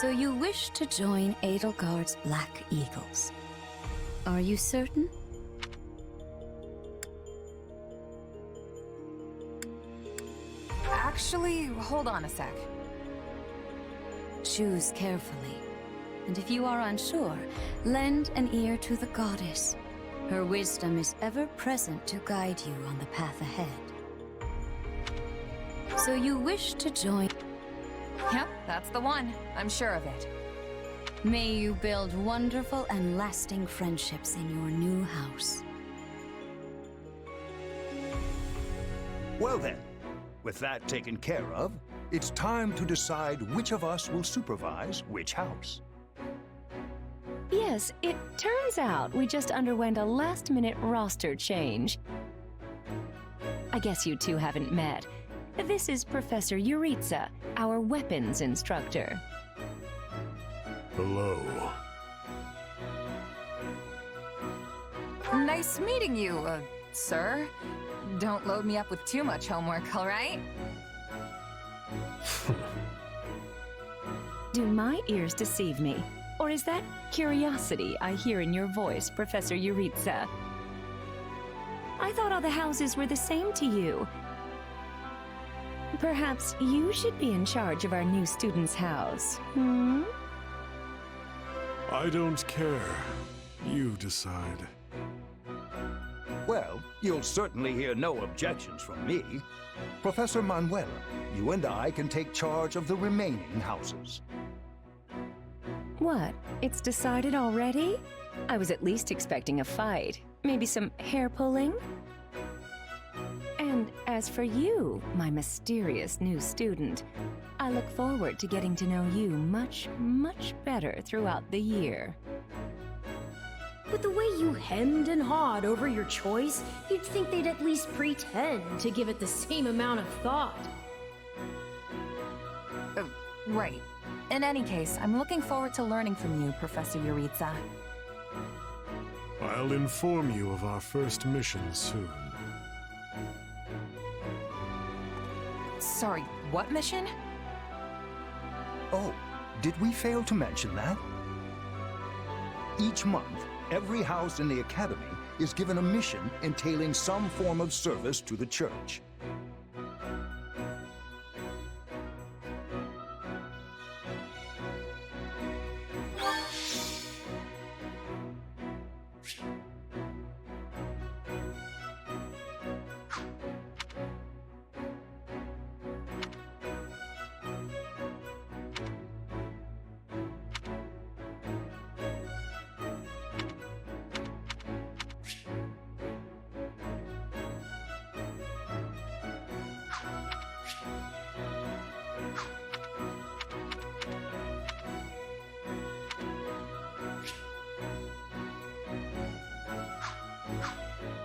So you wish to join Edelgard's Black Eagles. Are you certain? Actually, hold on a sec. Choose carefully. And if you are unsure, lend an ear to the goddess. Her wisdom is ever present to guide you on the path ahead. So you wish to join... Yep, that's the one. I'm sure of it. May you build wonderful and lasting friendships in your new house. Well then, with that taken care of, it's time to decide which of us will supervise which house. Yes, it turns out we just underwent a last-minute roster change. I guess you two haven't met. This is Professor Yuritsa, our weapons instructor. Hello. Nice meeting you, sir. Don't load me up with too much homework, all right? Do my ears deceive me? Or is that curiosity I hear in your voice, Professor Yuritsa? I thought all the houses were the same to you. Perhaps you should be in charge of our new student's house, hmm? I don't care. You decide. Well, you'll certainly hear no objections from me. Professor Manuela, you and I can take charge of the remaining houses. What? It's decided already? I was at least expecting a fight. Maybe some hair pulling? And as for you, my mysterious new student, I look forward to getting to know you much, much better throughout the year. But the way you hemmed and hawed over your choice, you'd think they'd at least pretend to give it the same amount of thought. Right. In any case, I'm looking forward to learning from you, Professor Yuritsa. I'll inform you of our first mission soon. Sorry, what mission? Oh, did we fail to mention that? Each month, every house in the Academy is given a mission entailing some form of service to the Church.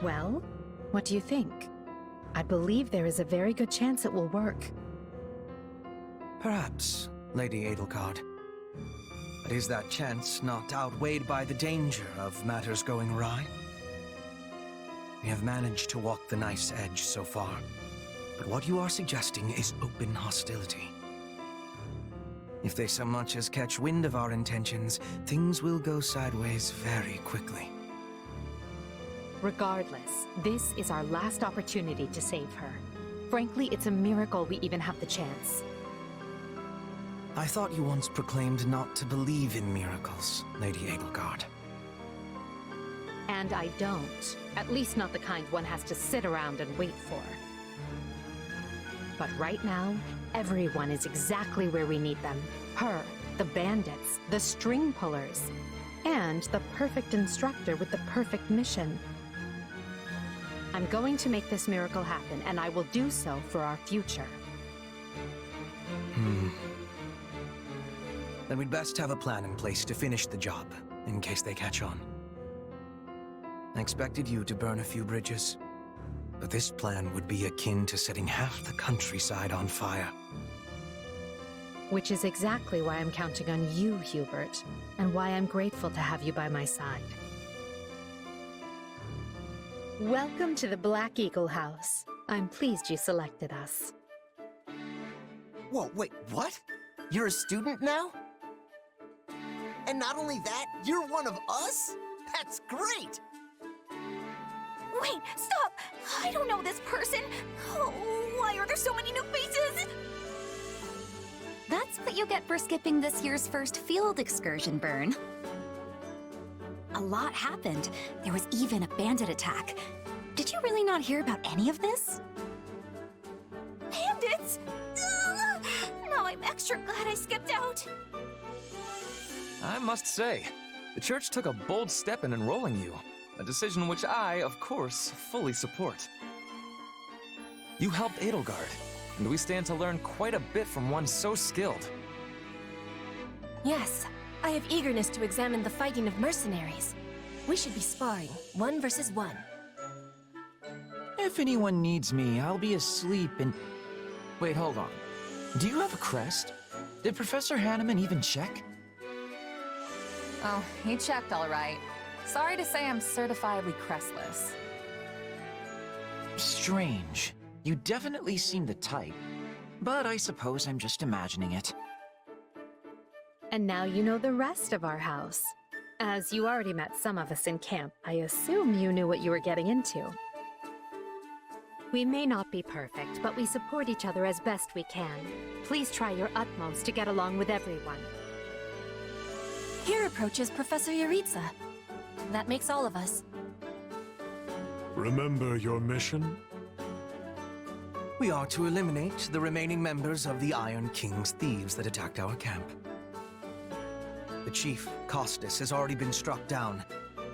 Well, what do you think? I believe there is a very good chance it will work. Perhaps, Lady Edelgard. But is that chance not outweighed by the danger of matters going awry? We have managed to walk the knife's edge so far, but what you are suggesting is open hostility. If they so much as catch wind of our intentions, things will go sideways very quickly. Regardless, this is our last opportunity to save her. Frankly, it's a miracle we even have the chance. I thought you once proclaimed not to believe in miracles, Lady Edelgard. And I don't. At least not the kind one has to sit around and wait for. But right now, everyone is exactly where we need them. Her, the bandits, the string pullers, and the perfect instructor with the perfect mission. I'm going to make this miracle happen, and I will do so for our future. Then we'd best have a plan in place to finish the job, in case they catch on. I expected you to burn a few bridges, but this plan would be akin to setting half the countryside on fire. Which is exactly why I'm counting on you, Hubert, and why I'm grateful to have you by my side. Welcome to the Black Eagle House. I'm pleased you selected us. Whoa, wait, what? You're a student now? And not only that, you're one of us? That's great! Wait, stop! I don't know this person! Oh, why are there so many new faces? That's what you get for skipping this year's first field excursion, Byrne. A lot happened. There was even a bandit attack. Did you really not hear about any of this? Bandits? Ugh! Now I'm extra glad I skipped out. I must say, the church took a bold step in enrolling you. A decision which I, of course, fully support. You helped Edelgard, and we stand to learn quite a bit from one so skilled. Yes, I have eagerness to examine the fighting of mercenaries. We should be sparring, 1 versus 1. If anyone needs me, I'll be asleep and... Wait, hold on. Do you have a crest? Did Professor Hanneman even check? Oh, he checked all right. Sorry to say I'm certifiably crestless. Strange. You definitely seem the type. But I suppose I'm just imagining it. And now you know the rest of our house. As you already met some of us in camp, I assume you knew what you were getting into. We may not be perfect, but we support each other as best we can. Please try your utmost to get along with everyone. Here approaches Professor Yaritza. That makes all of us. Remember your mission? We are to eliminate the remaining members of the Iron King's thieves that attacked our camp. The chief, Costas, has already been struck down,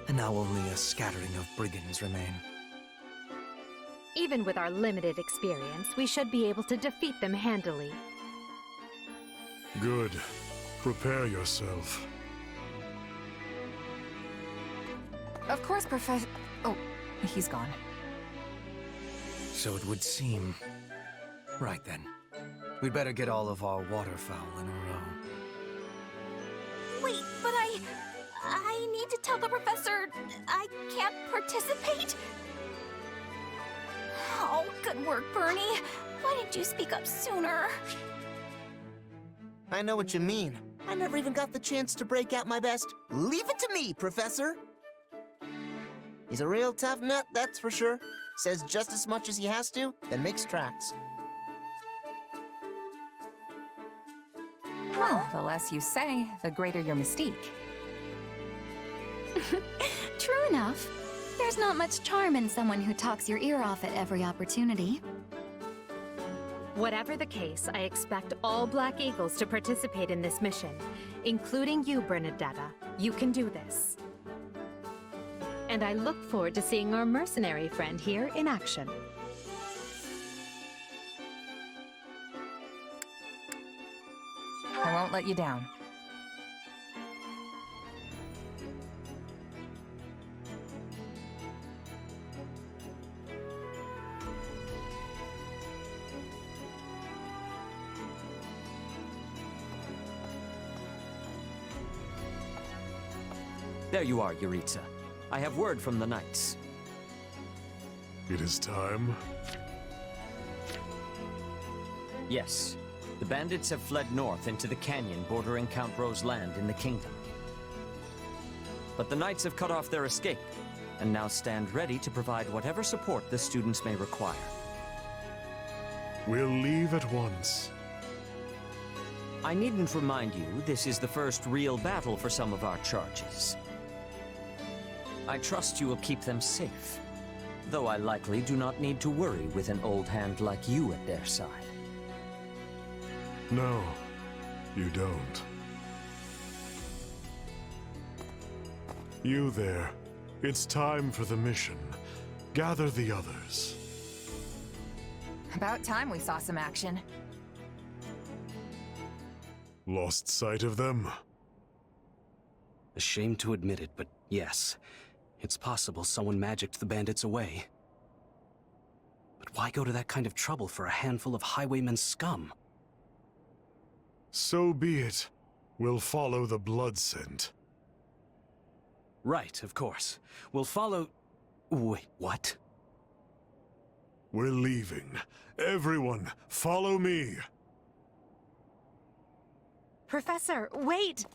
and now only a scattering of brigands remain. Even with our limited experience, we should be able to defeat them handily. Good. Prepare yourself. Of course, Professor... Oh, he's gone. So it would seem. Right then. We'd better get all of our waterfowl in a row. Wait, but I need to tell the professor I can't participate? Oh, good work, Bernie. Why didn't you speak up sooner? I know what you mean. I never even got the chance to break out my best. Leave it to me, Professor! He's a real tough nut, that's for sure. Says just as much as he has to, then makes tracks. Well, the less you say, the greater your mystique. True enough. There's not much charm in someone who talks your ear off at every opportunity. Whatever the case, I expect all Black Eagles to participate in this mission, including you, Bernadetta. You can do this. And I look forward to seeing our mercenary friend here in action. I won't let you down. There you are, Yaritza. I have word from the knights. It is time. Yes. The bandits have fled north into the canyon bordering Count Ro's land in the kingdom. But the knights have cut off their escape, and now stand ready to provide whatever support the students may require. We'll leave at once. I needn't remind you, this is the first real battle for some of our charges. I trust you will keep them safe, though I likely do not need to worry with an old hand like you at their side. No, you don't. You there. It's time for the mission. Gather the others. About time we saw some action. Lost sight of them? Ashamed to admit it, but yes. It's possible someone magicked the bandits away. But why go to that kind of trouble for a handful of highwaymen scum? So be it. We'll follow the blood scent. Right, of course. We'll follow... Wait, what? We're leaving. Everyone, follow me! Professor, wait!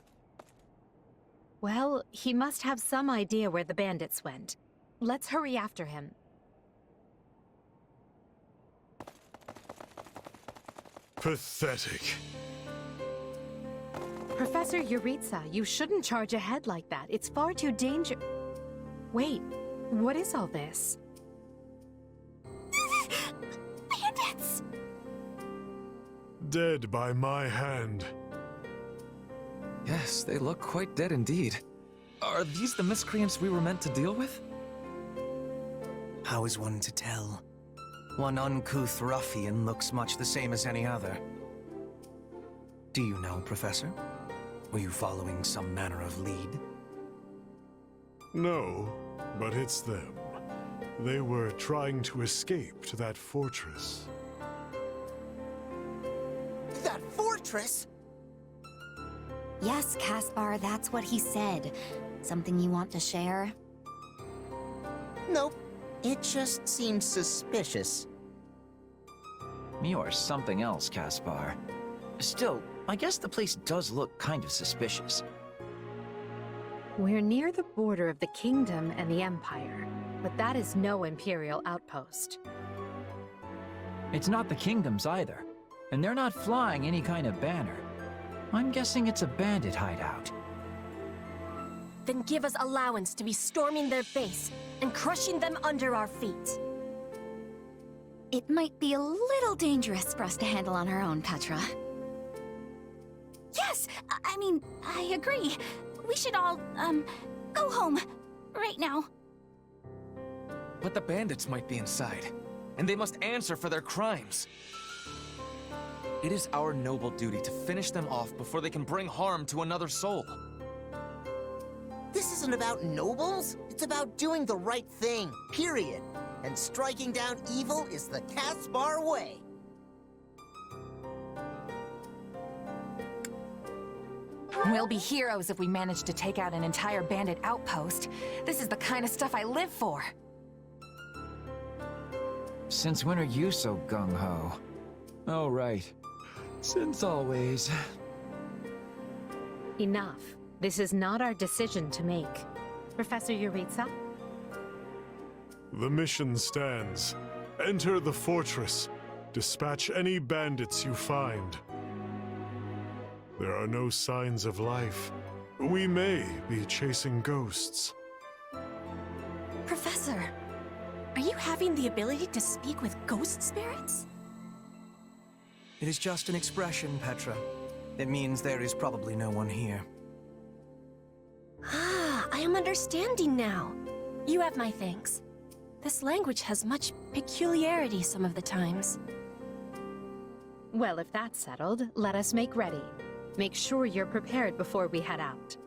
Well, he must have some idea where the bandits went. Let's hurry after him. Pathetic. Professor Yuritsa, you shouldn't charge ahead like that. It's far too dangerous. Wait, what is all this? Bandits! Dead by my hand. Yes, they look quite dead indeed. Are these the miscreants we were meant to deal with? How is one to tell? One uncouth ruffian looks much the same as any other. Do you know, Professor? Were you following some manner of lead? No, but it's them. They were trying to escape to that fortress. That fortress? Yes, Caspar, that's what he said. Something you want to share? Nope. It just seems suspicious. You are something else, Caspar. Still, I guess the place does look kind of suspicious. We're near the border of the kingdom and the empire, but that is no imperial outpost. It's not the kingdoms either, and they're not flying any kind of banner. I'm guessing it's a bandit hideout. Then give us allowance to be storming their base and crushing them under our feet. It might be a little dangerous for us to handle on our own, Petra. Yes! I mean, I agree. We should all, go home. Right now. But the bandits might be inside, and they must answer for their crimes. It is our noble duty to finish them off before they can bring harm to another soul. This isn't about nobles. It's about doing the right thing, period. And striking down evil is the Caspar way. We'll be heroes if we manage to take out an entire bandit outpost. This is the kind of stuff I live for. Since when are you so gung-ho? Oh, right. Since always. Enough. This is not our decision to make. Professor Yuritsa? The mission stands. Enter the fortress. Dispatch any bandits you find. There are no signs of life. We may be chasing ghosts. Professor, are you having the ability to speak with ghost spirits? It is just an expression, Petra. It means there is probably no one here. Ah, I am understanding now. You have my thanks. This language has much peculiarity some of the times. Well, if that's settled, let us make ready. Make sure you're prepared before we head out.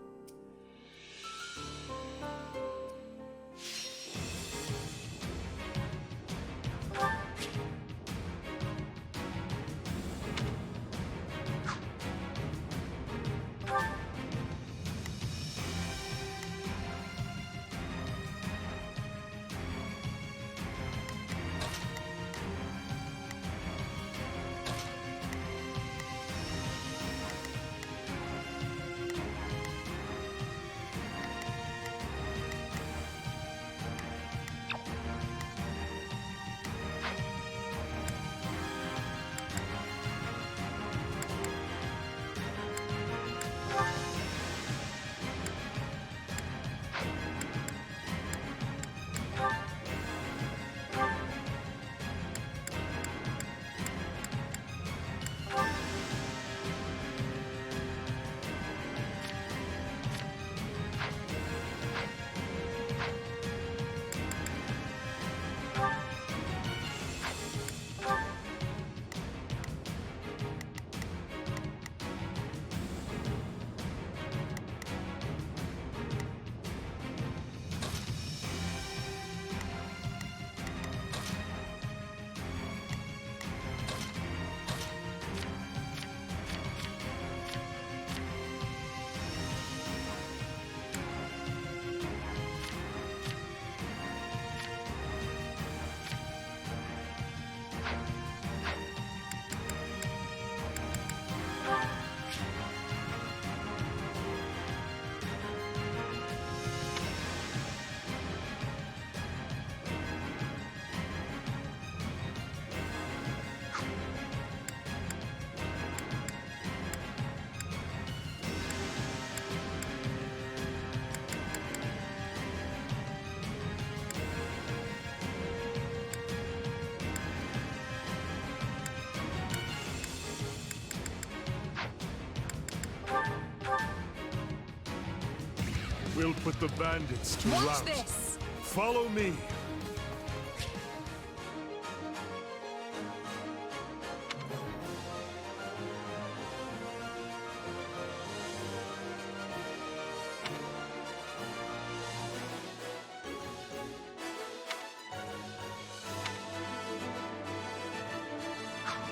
will put the bandits to Watch rout. this! Follow me.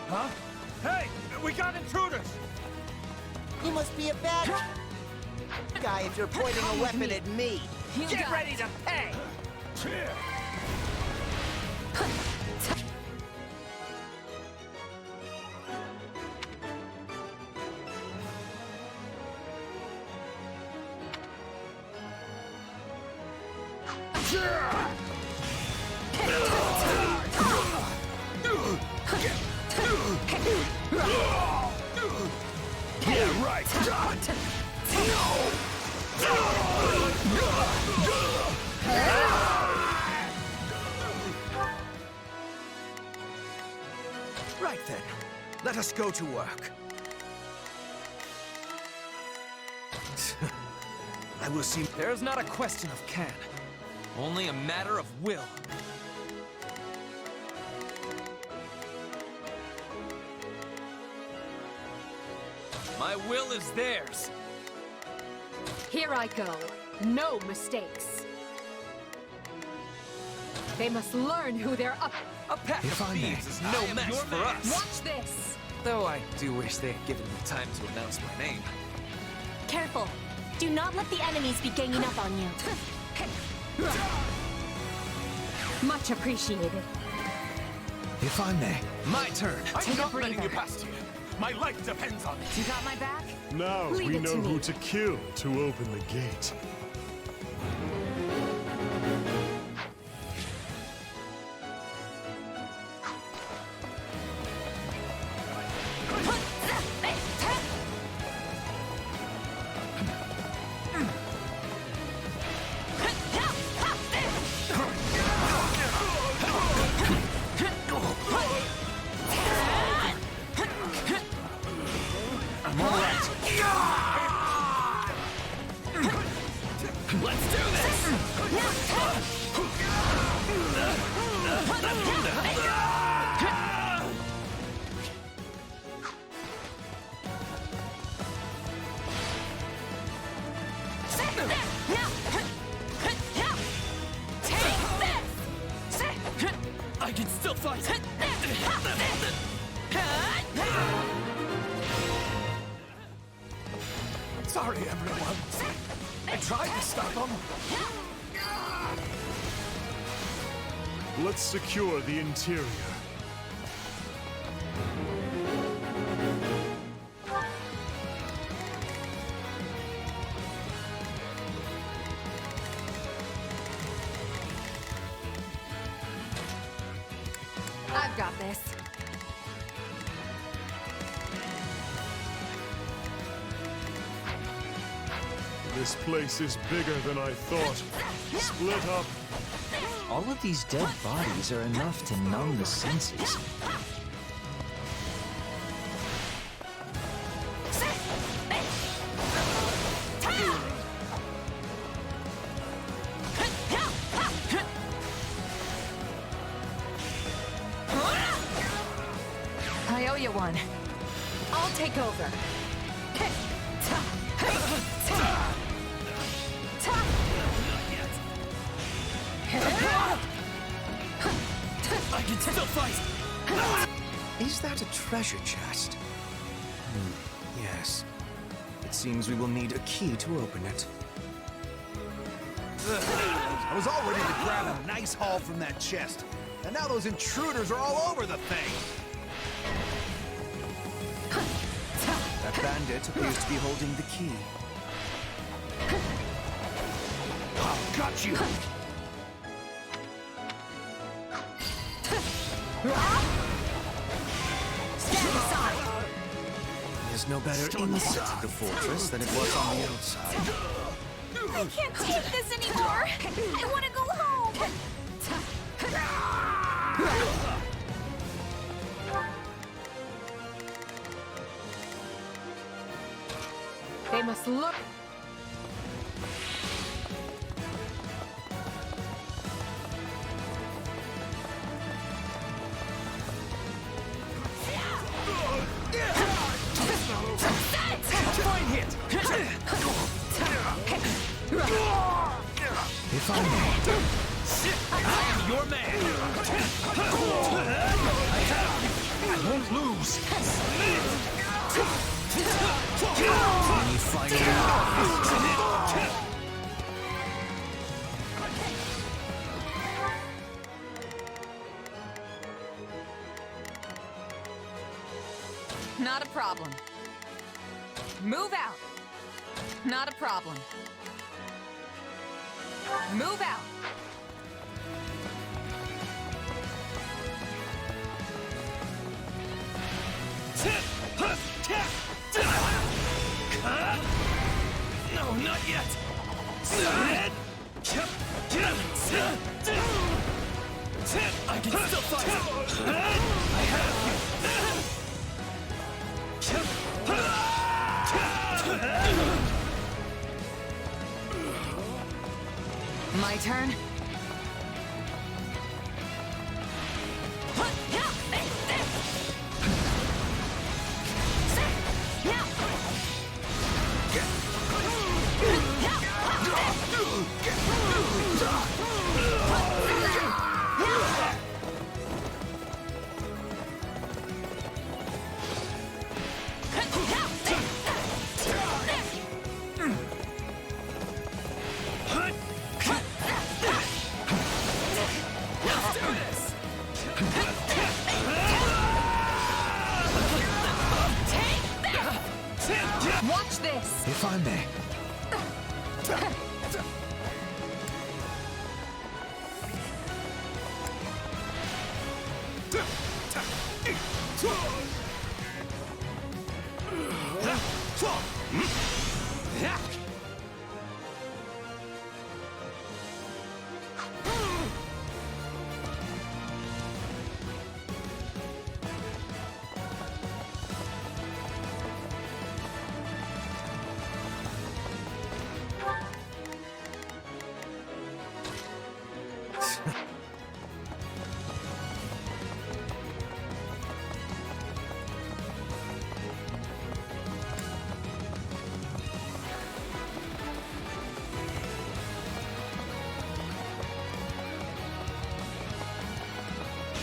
Huh? Hey! We got intruders! You must be a bad guy if you're pointing a weapon at me. Get ready to pay! Yeah, right. Right then, let us go to work. I will see. There's not a question of can, only a matter of will. My will is theirs. Here I go. No mistakes. They must learn who they're up. A pack of thieves is no match for us. Watch this. Though I do wish they had given me time to announce my name. Careful. Do not let the enemies be ganging up on you. Much appreciated. If I may. My turn. Take I'm a not letting breather. you past here. My life depends on it. You got my back? Now Leave we it know to me. who to kill to open the gate. I'm all right. Let's do this! I can still fight! Sorry, everyone. I tried to stop them. Let's secure the interior. I've got this. This place is bigger than I thought. Split up. All of these dead bodies are enough to numb the senses. I owe you one. I'll take over. I can still fight! Is that a treasure chest? Yes. It seems we will need a key to open it. I was all ready to grab a nice haul from that chest. And now those intruders are all over the thing. That bandit appears to be holding the key. I've got you! Stand aside. There's no better inside the fortress than it was on the outside. I can't take this anymore. I want to go home. They must look. If I may. I am your man. I won't lose. Any fighting. Not a problem. Move out. Not a problem. Move out. No, not yet. I can still fight. I have you. My turn. Watch this! If I may.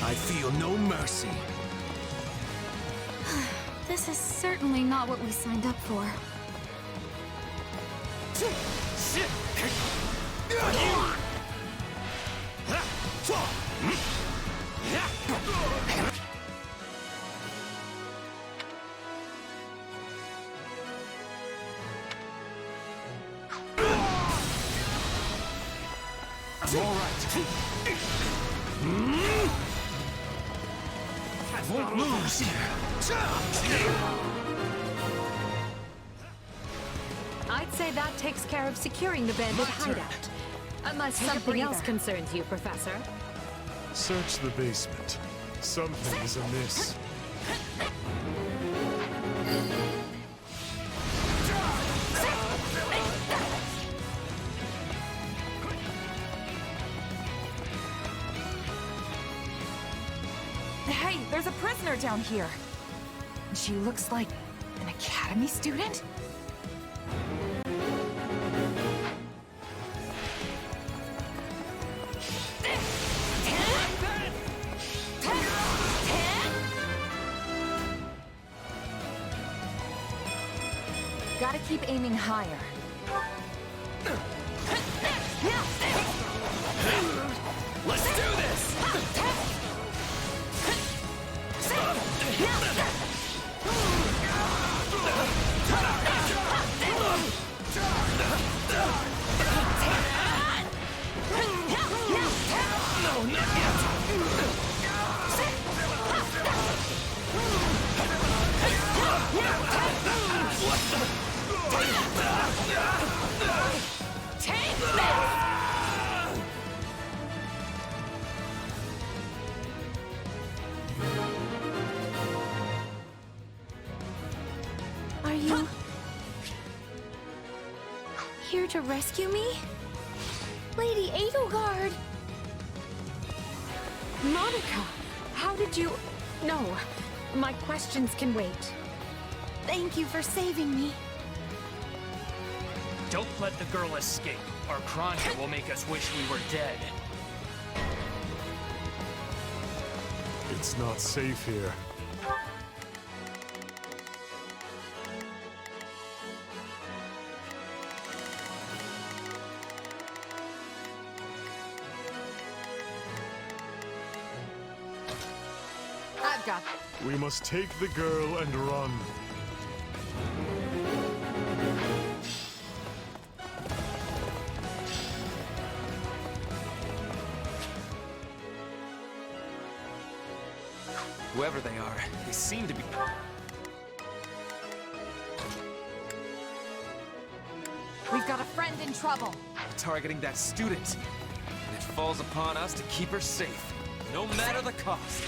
I feel no mercy. This is certainly not what we signed up for. I'm all right. I won't lose. I'd say that takes care of securing the bandit hideout. Unless something else concerns you, Professor. Search the basement. Something is amiss. Hey, there's a prisoner down here. She looks like an academy student? Gotta keep aiming higher. Let's do this! No, not yet! Take this! Are you here to rescue me? Lady Edelgard! Monica! How did you... No, my questions can wait. Thank you for saving me. Don't let the girl escape. Or Kranya will make us wish we were dead. It's not safe here. I've got We must take the girl and run. Whoever they are, they seem to be... We've got a friend in trouble. targeting that student. And it falls upon us to keep her safe, no matter the cost.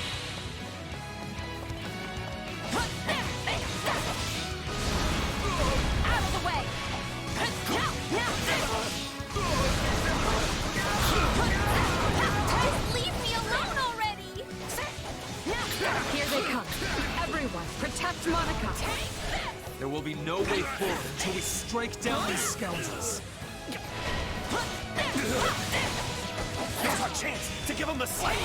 Out of the way! Just leave me alone already! Here they come. Everyone, protect Monica. There will be no way forward until we strike down these scoundrels. Here's our chance to give them the slap!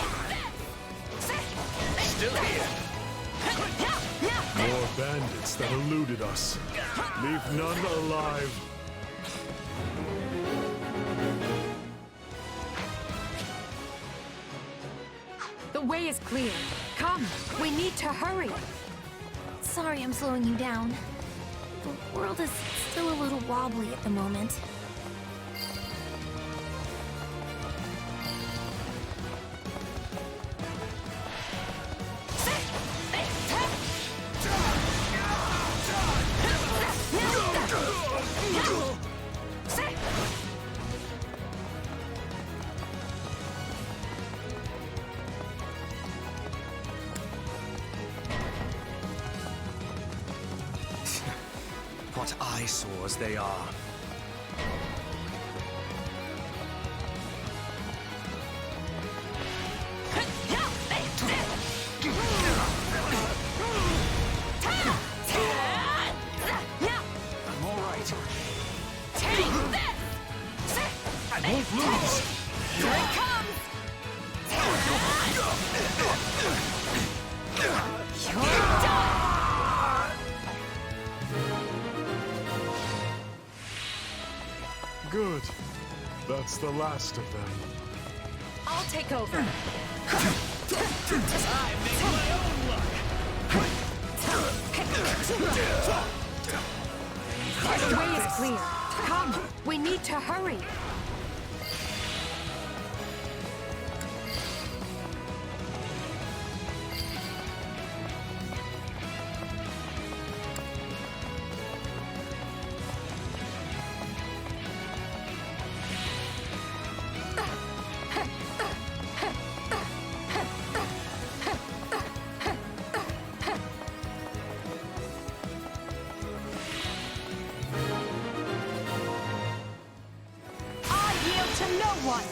Still here! More bandits that eluded us. Leave none alive. The way is clear. Come, we need to hurry. Sorry I'm slowing you down. The world is still a little wobbly at the moment. What eyesores they are. I'm all right. Take this! I won't lose! Here it comes! You're done! Good. That's the last of them. I'll take over. I make my own luck! The way is clear. Come, we need to hurry. To no one!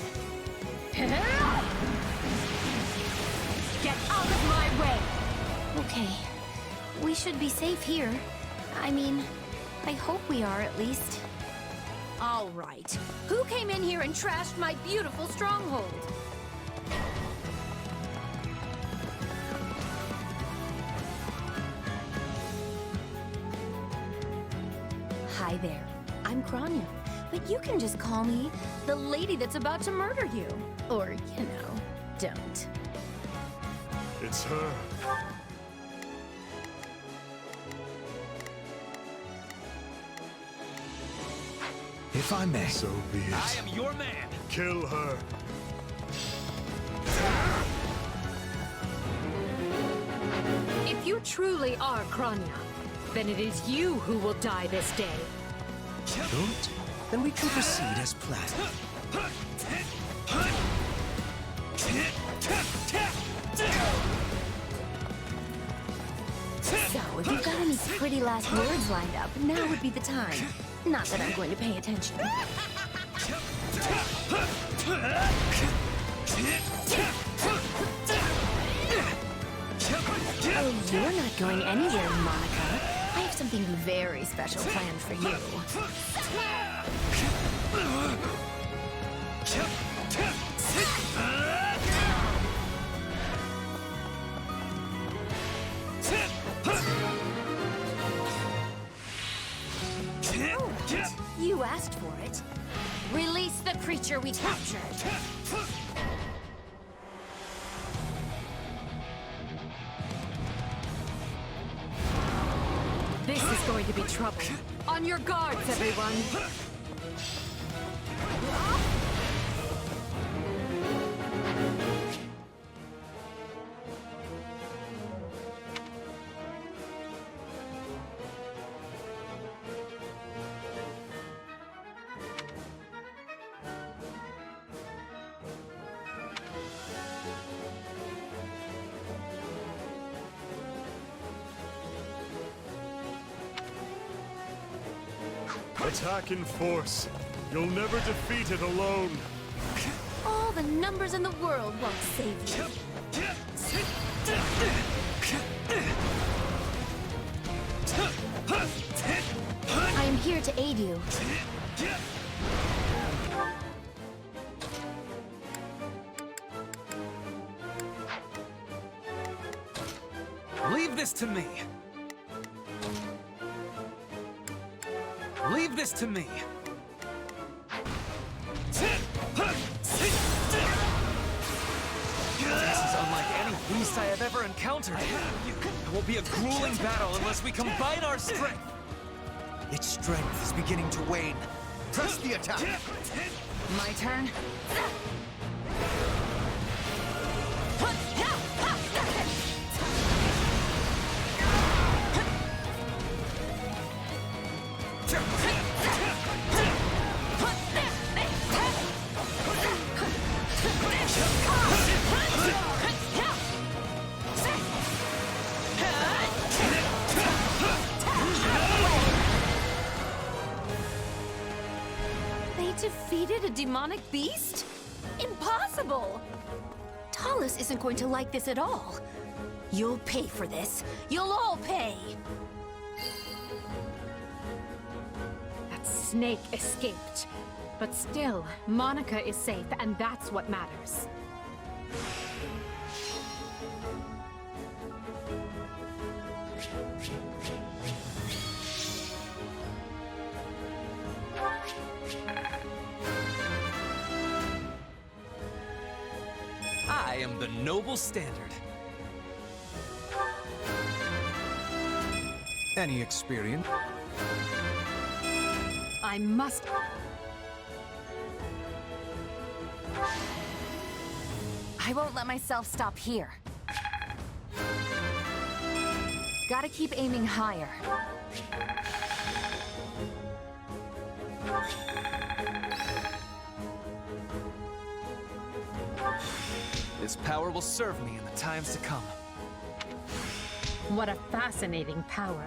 Get out of my way! Okay. We should be safe here. I mean, I hope we are at least. All right. Who came in here and trashed my beautiful stronghold? Hi there. I'm Kranya. But you can just call me the lady that's about to murder you. Or, you know, don't. It's her. If I may. So be it. I am your man! Kill her. If you truly are Kranya, then it is you who will die this day. Don't? Then we can proceed as planned. So, if you've got any pretty last words lined up, now would be the time. Not that I'm going to pay attention. Oh, you're not going anywhere, Monica. I have something very special planned for you. You asked for it. Release the creature we captured. This is going to be trouble. On your guards, everyone! Attack in force. You'll never defeat it alone. All the numbers in the world won't save you. I am here to aid you. Leave this to me. Leave this to me. This is unlike any beast I have ever encountered. It will be a grueling battle unless we combine our strength. Its strength is beginning to wane. Press the attack. My turn? Defeated a demonic beast? Impossible! Talus isn't going to like this at all. You'll pay for this. You'll all pay! That snake escaped. But still, Monica is safe, and that's what matters. I am the noble standard. Any experience? I must... I won't let myself stop here. Gotta keep aiming higher. This power will serve me in the times to come. What a fascinating power.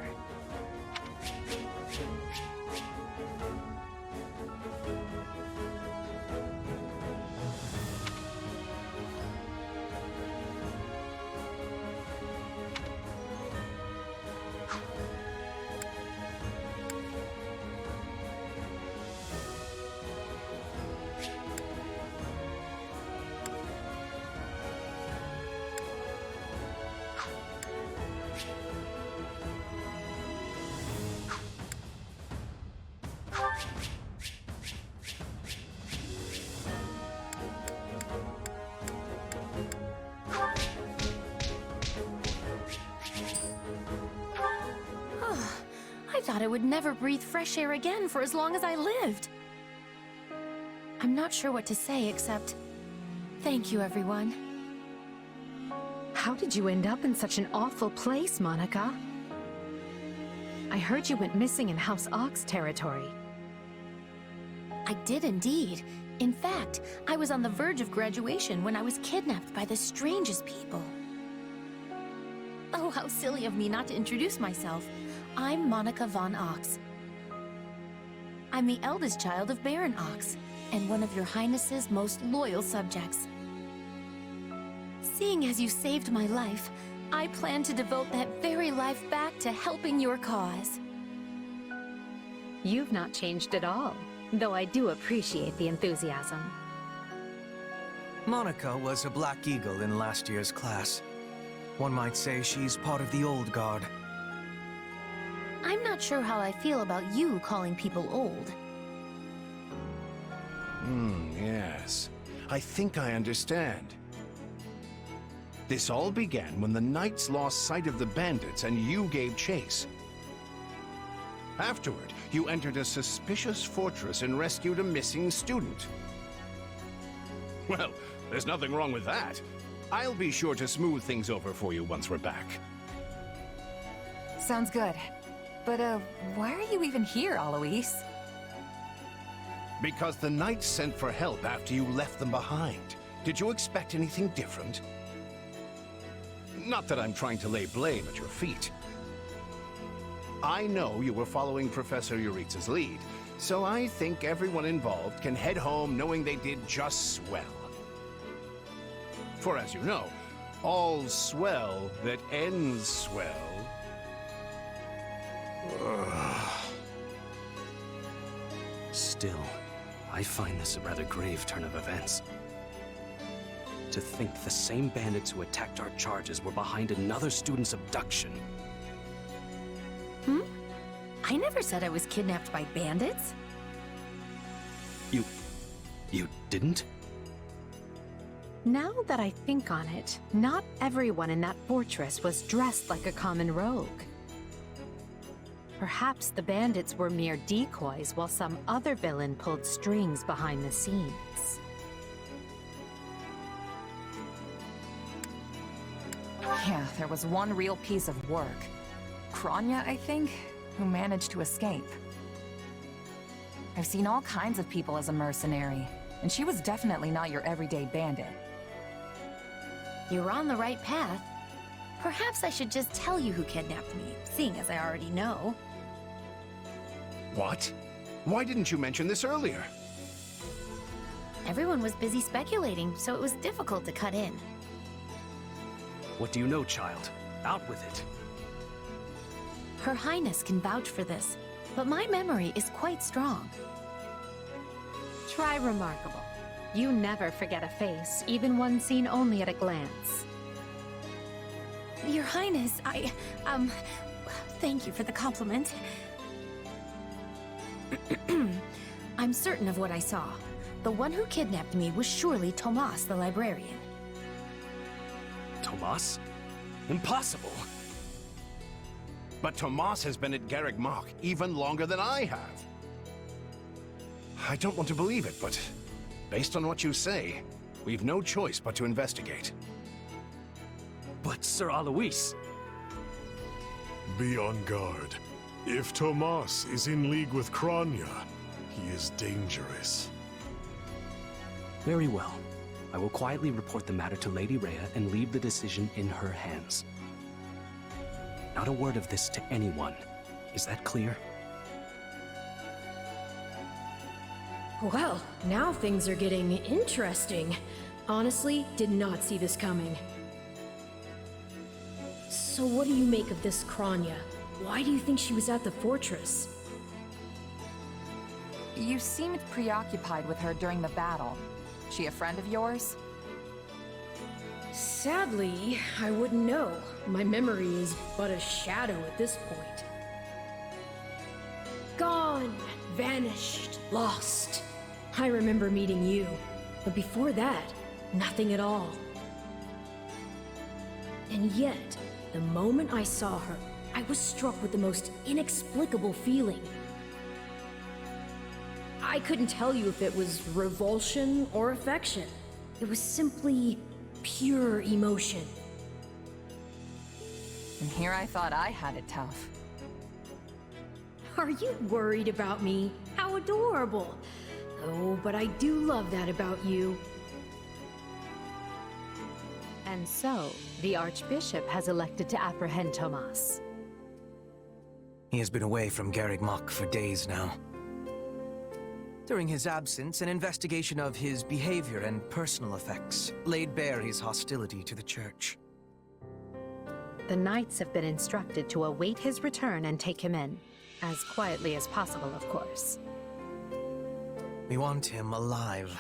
I thought I would never breathe fresh air again for as long as I lived. I'm not sure what to say except... thank you, everyone. How did you end up in such an awful place, Monica? I heard you went missing in House Ox territory. I did indeed. In fact, I was on the verge of graduation when I was kidnapped by the strangest people. Oh, how silly of me not to introduce myself. I'm Monica von Ox. I'm the eldest child of Baron Ox, and one of your Highness's most loyal subjects. Seeing as you saved my life, I plan to devote that very life back to helping your cause. You've not changed at all, though I do appreciate the enthusiasm. Monica was a Black Eagle in last year's class. One might say she's part of the old guard. I'm not sure how I feel about you calling people old. Yes. I think I understand. This all began when the Knights lost sight of the bandits and you gave chase. Afterward, you entered a suspicious fortress and rescued a missing student. Well, there's nothing wrong with that. I'll be sure to smooth things over for you once we're back. Sounds good. But, why are you even here, Alois? Because the Knights sent for help after you left them behind. Did you expect anything different? Not that I'm trying to lay blame at your feet. I know you were following Professor Yuritsa's lead, so I think everyone involved can head home knowing they did just swell. For as you know, all's swell that ends swell. Still, I find this a rather grave turn of events. To think the same bandits who attacked our charges were behind another student's abduction. I never said I was kidnapped by bandits. You didn't? Now that I think on it, not everyone in that fortress was dressed like a common rogue. Perhaps the bandits were mere decoys while some other villain pulled strings behind the scenes. Yeah, there was one real piece of work. Kronya, I think, who managed to escape. I've seen all kinds of people as a mercenary, and she was definitely not your everyday bandit. You're on the right path. Perhaps I should just tell you who kidnapped me, seeing as I already know. What? Why didn't you mention this earlier? Everyone was busy speculating, so it was difficult to cut in. What do you know, child? Out with it. Her Highness can vouch for this, but my memory is quite strong. Try remarkable. You never forget a face, even one seen only at a glance. Your Highness, thank you for the compliment. I'm certain of what I saw. The one who kidnapped me was surely Tomas the librarian. Tomas? Impossible! But Tomas has been at Garreg Mach even longer than I have. I don't want to believe it, but based on what you say, we've no choice but to investigate. But Sir Alois... Be on guard. If Tomas is in league with Kronya, he is dangerous. Very well. I will quietly report the matter to Lady Rhea and leave the decision in her hands. Not a word of this to anyone. Is that clear? Well, now things are getting interesting. Honestly, did not see this coming. So what do you make of this Kronya? Why do you think she was at the fortress? You seemed preoccupied with her during the battle. She a friend of yours? Sadly, I wouldn't know. My memory is but a shadow at this point. Gone, vanished, lost. I remember meeting you, but before that, nothing at all. And yet, the moment I saw her, I was struck with the most inexplicable feeling. I couldn't tell you if it was revulsion or affection. It was simply pure emotion. And here I thought I had it tough. Are you worried about me? How adorable. Oh, but I do love that about you. And so, the Archbishop has elected to apprehend Tomas. He has been away from Garreg Mach for days now. During his absence, an investigation of his behavior and personal effects laid bare his hostility to the Church. The Knights have been instructed to await his return and take him in. As quietly as possible, of course. We want him alive,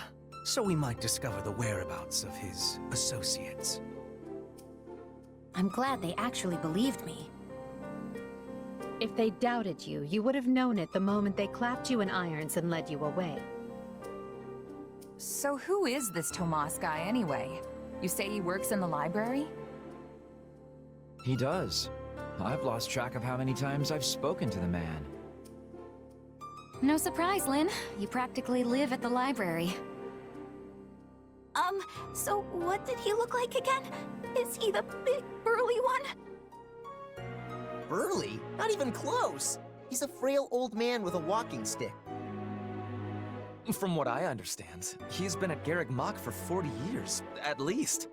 so we might discover the whereabouts of his associates. I'm glad they actually believed me. If they doubted you, you would have known it the moment they clapped you in irons and led you away. So who is this Tomas guy anyway? You say he works in the library? He does. I've lost track of how many times I've spoken to the man. No surprise, Lynn. You practically live at the library. So what did he look like again? Is he the big, burly one? Burly? Not even close. He's a frail old man with a walking stick. From what I understand, he's been at Garreg Mach for 40 years, at least.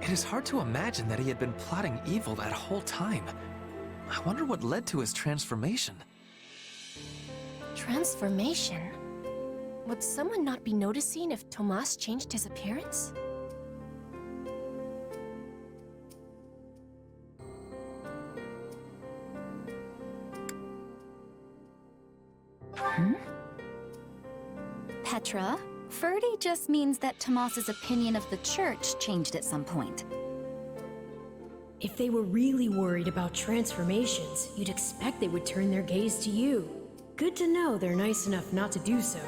It is hard to imagine that he had been plotting evil that whole time. I wonder what led to his transformation. Transformation? Would someone not be noticing if Tomas changed his appearance? Petra, Ferdy just means that Tomas's opinion of the church changed at some point. If they were really worried about transformations, you'd expect they would turn their gaze to you. Good to know they're nice enough not to do so.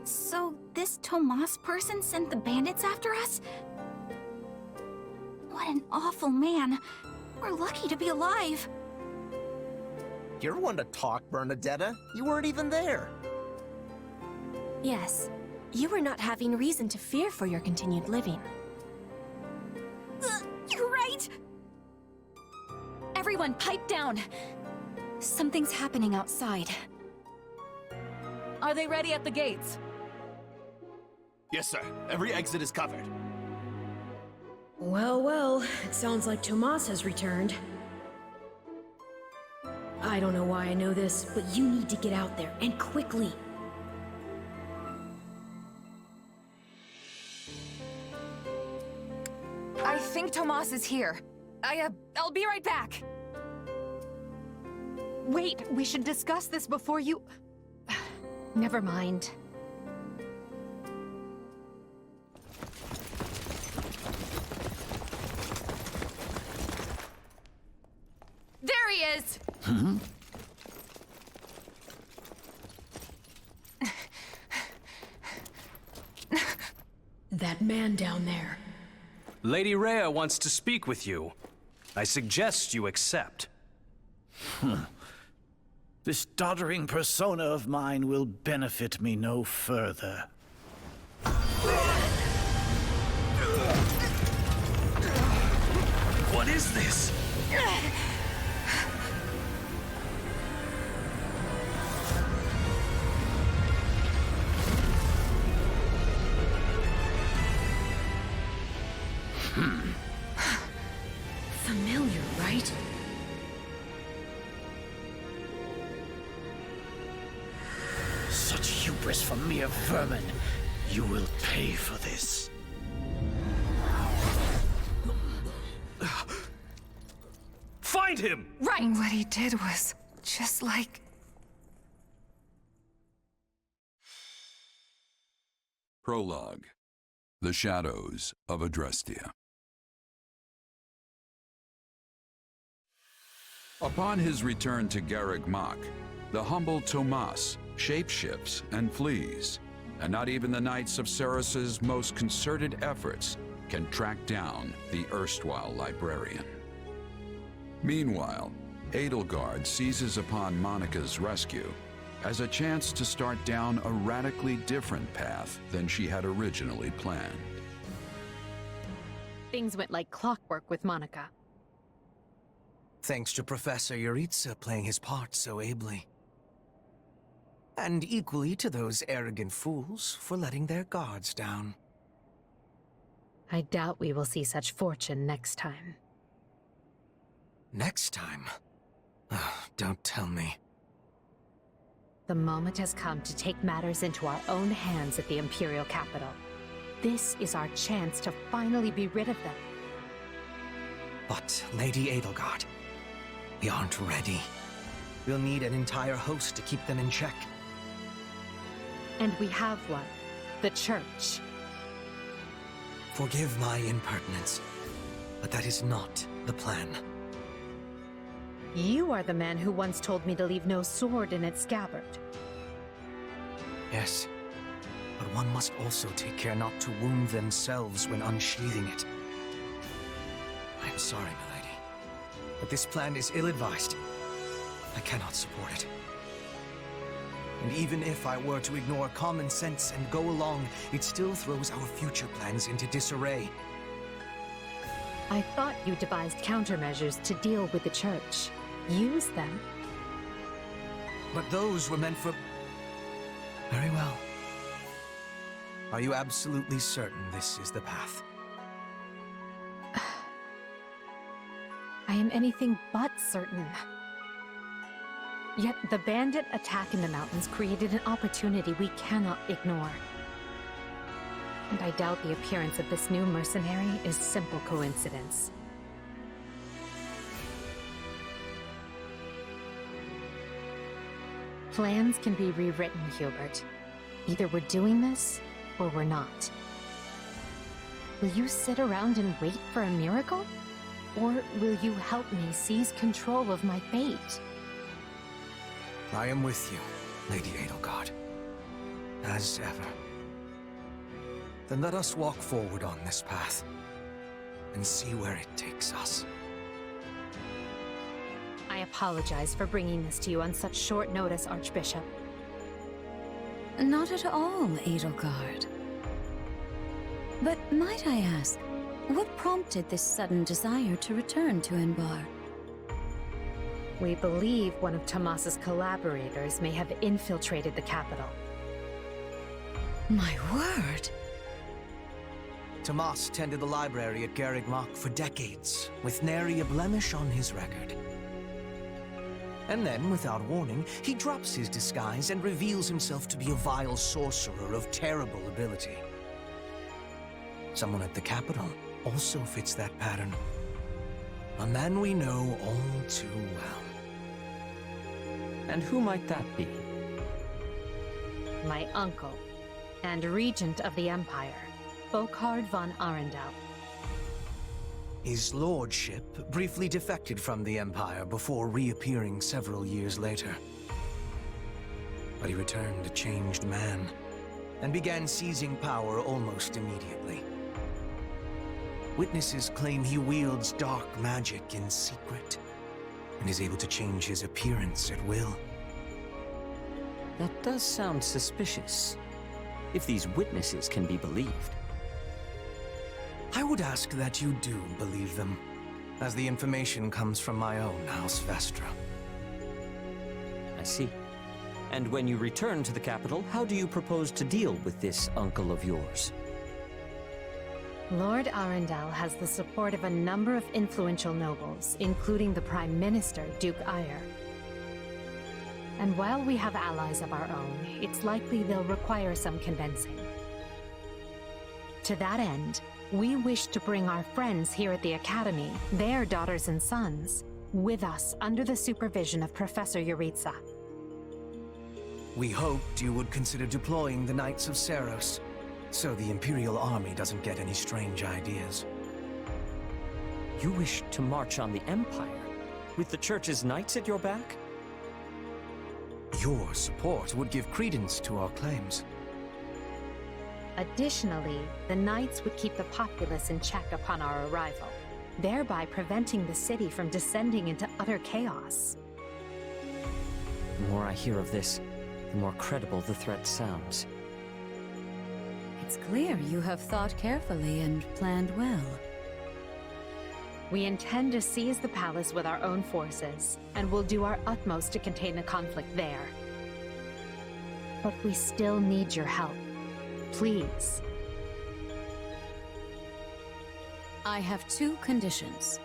So this Tomas person sent the bandits after us? What an awful man. We're lucky to be alive. You're one to talk, Bernadetta. You weren't even there. Yes, you were not having reason to fear for your continued living. You're right! Everyone, pipe down! Something's happening outside. Are they ready at the gates? Yes, sir. Every exit is covered. Well, well, it sounds like Tomas has returned. I don't know why I know this, but you need to get out there, and quickly. I think Tomas is here. I'll be right back. Wait, we should discuss this before you... Never mind. There he is! That man down there. Lady Rhea wants to speak with you. I suggest you accept. This doddering persona of mine will benefit me no further. What is this? Familiar, right? Such hubris from mere vermin. You will pay for this. Find him! Right! What he did was just like... Prologue. The Shadows of Adrestia. Upon his return to Garreg Mach, the humble Tomas shapeshifts and flees, and not even the Knights of Ceros's most concerted efforts can track down the erstwhile librarian. Meanwhile, Edelgard seizes upon Monica's rescue as a chance to start down a radically different path than she had originally planned. Things went like clockwork with Monica. Thanks to Professor Yuritsa playing his part so ably. And equally to those arrogant fools for letting their guards down. I doubt we will see such fortune next time. Next time? Don't tell me. The moment has come to take matters into our own hands at the Imperial capital. This is our chance to finally be rid of them. But, Lady Edelgard, we aren't ready. We'll need an entire host to keep them in check. And we have one. The Church. Forgive my impertinence, but that is not the plan. You are the man who once told me to leave no sword in its scabbard. Yes, but one must also take care not to wound themselves when unsheathing it. I am sorry, milady, but this plan is ill-advised. I cannot support it. And even if I were to ignore common sense and go along, it still throws our future plans into disarray. I thought you devised countermeasures to deal with the Church. Use them. But those were meant for... Very well. Are you absolutely certain this is the path? I am anything but certain. Yet the bandit attack in the mountains created an opportunity we cannot ignore. And I doubt the appearance of this new mercenary is simple coincidence. Plans can be rewritten, Hubert. Either we're doing this, or we're not. Will you sit around and wait for a miracle? Or will you help me seize control of my fate? I am with you, Lady Edelgard. As ever. Then let us walk forward on this path, and see where it takes us. I apologize for bringing this to you on such short notice, Archbishop. Not at all, Edelgard. But might I ask, what prompted this sudden desire to return to Enbar? We believe one of Tomas's collaborators may have infiltrated the capital. My word! Tomas tended the library at Garreg Mach for decades, with nary a blemish on his record. And then, without warning, he drops his disguise and reveals himself to be a vile sorcerer of terrible ability. Someone at the capital also fits that pattern. A man we know all too well. And who might that be? My uncle, and regent of the Empire, Volkard von Arundel. His lordship briefly defected from the Empire before reappearing several years later. But he returned a changed man, and began seizing power almost immediately. Witnesses claim he wields dark magic in secret, and is able to change his appearance at will. That does sound suspicious, if these witnesses can be believed. I would ask that you do believe them, as the information comes from my own House Vestra. I see. And when you return to the capital, how do you propose to deal with this uncle of yours? Lord Arundel has the support of a number of influential nobles, including the Prime Minister, Duke Ayer. And while we have allies of our own, it's likely they'll require some convincing. To that end, we wish to bring our friends here at the Academy, their daughters and sons, with us under the supervision of Professor Yuritsa. We hoped you would consider deploying the Knights of Seros, so the Imperial Army doesn't get any strange ideas. You wish to march on the Empire, with the Church's knights at your back? Your support would give credence to our claims. Additionally, the Knights would keep the populace in check upon our arrival, thereby preventing the city from descending into utter chaos. The more I hear of this, the more credible the threat sounds. It's clear you have thought carefully and planned well. We intend to seize the palace with our own forces, and will do our utmost to contain the conflict there. But we still need your help. Please. I have two conditions.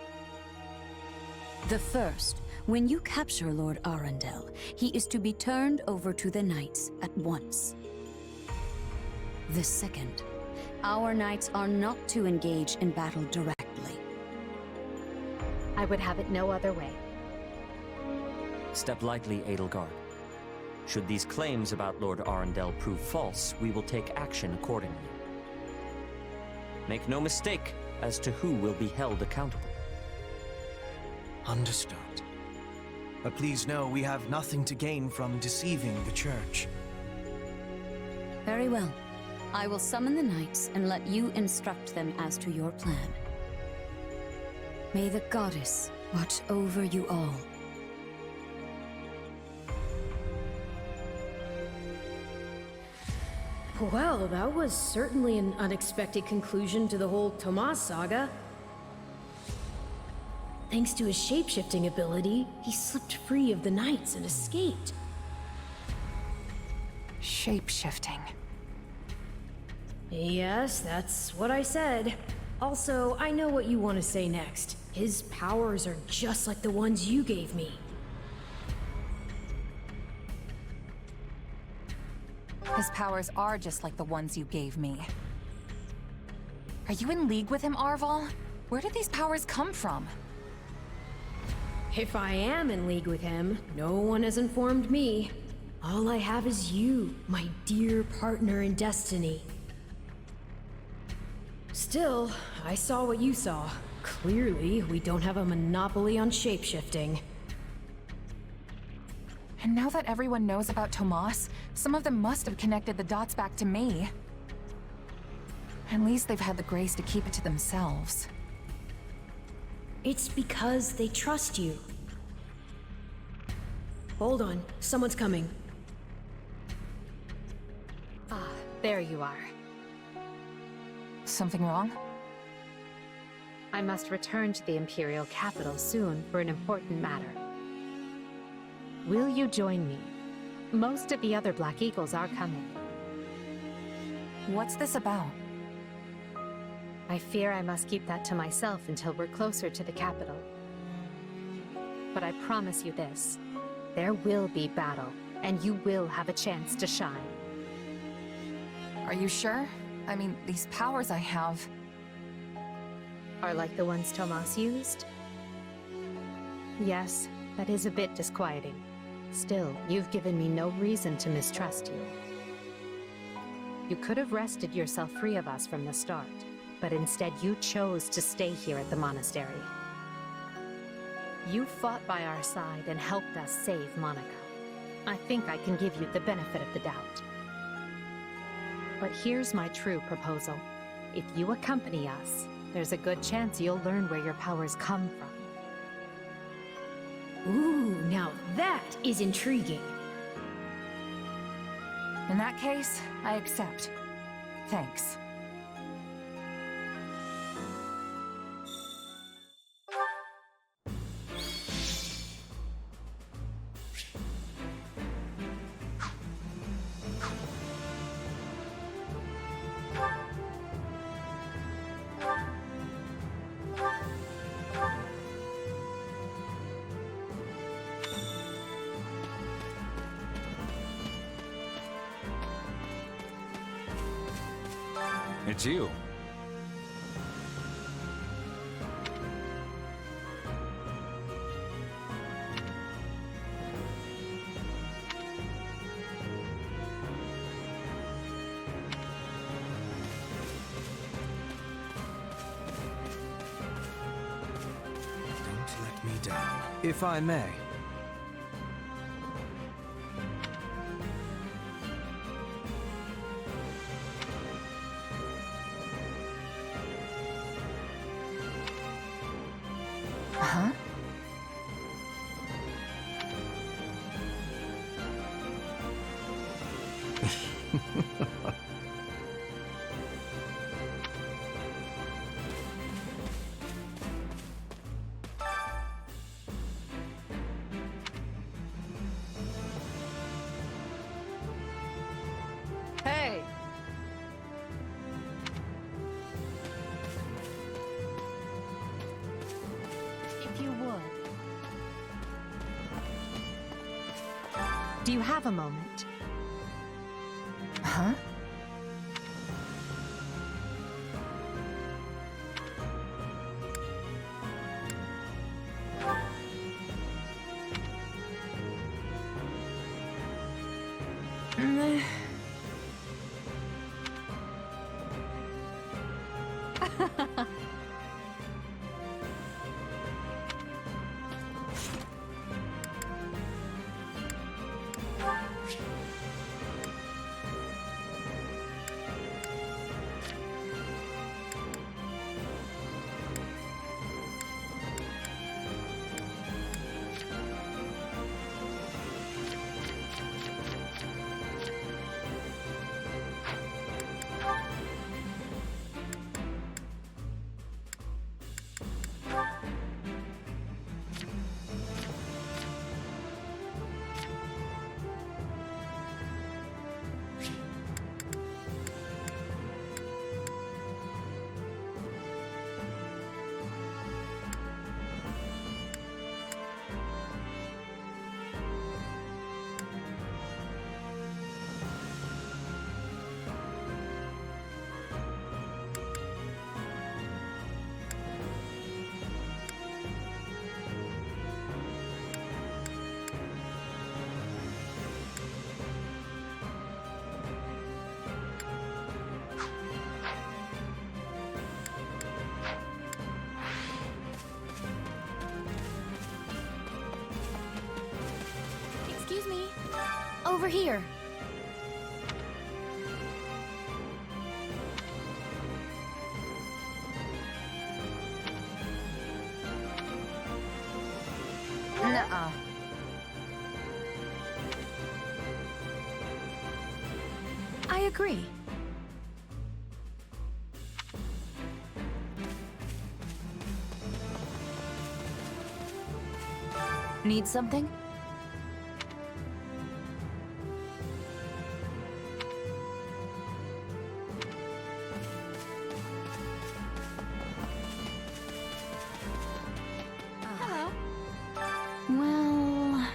The first, when you capture Lord Arundel, he is to be turned over to the Knights at once. The second, our Knights are not to engage in battle directly. I would have it no other way. Step lightly, Edelgard. Should these claims about Lord Arundel prove false, we will take action accordingly. Make no mistake as to who will be held accountable. Understood. But please know we have nothing to gain from deceiving the Church. Very well. I will summon the knights and let you instruct them as to your plan. May the goddess watch over you all. Well, that was certainly an unexpected conclusion to the whole Tomas saga. Thanks to his shape-shifting ability, he slipped free of the knights and escaped. Shape-shifting. Yes, that's what I said. Also, I know what you want to say next. His powers are just like the ones you gave me. His powers are just like the ones you gave me. Are you in league with him, Arval? Where did these powers come from? If I am in league with him, no one has informed me. All I have is you, my dear partner in destiny. Still, I saw what you saw. Clearly, we don't have a monopoly on shapeshifting. And now that everyone knows about Tomas, some of them must have connected the dots back to me. At least they've had the grace to keep it to themselves. It's because they trust you. Hold on, someone's coming. Ah, there you are. Something wrong? I must return to the Imperial capital soon for an important matter. Will you join me? Most of the other Black Eagles are coming. What's this about? I fear I must keep that to myself until we're closer to the capital. But I promise you this. There will be battle, and you will have a chance to shine. Are you sure? I mean, these powers I have... Are like the ones Tomas used? Yes, that is a bit disquieting. Still, you've given me no reason to mistrust you. You could have wrested yourself free of us from the start, but instead you chose to stay here at the monastery. You fought by our side and helped us save Monica. I think I can give you the benefit of the doubt. But here's my true proposal. If you accompany us, there's a good chance you'll learn where your powers come from. Ooh, now that is intriguing. In that case, I accept. Thanks. It's you. Don't let me down. If I may. Huh? Hey! If you would. Do you have a moment? Huh? Excuse me. Over here. Nuh-uh. I agree. Need something? Hello. Well...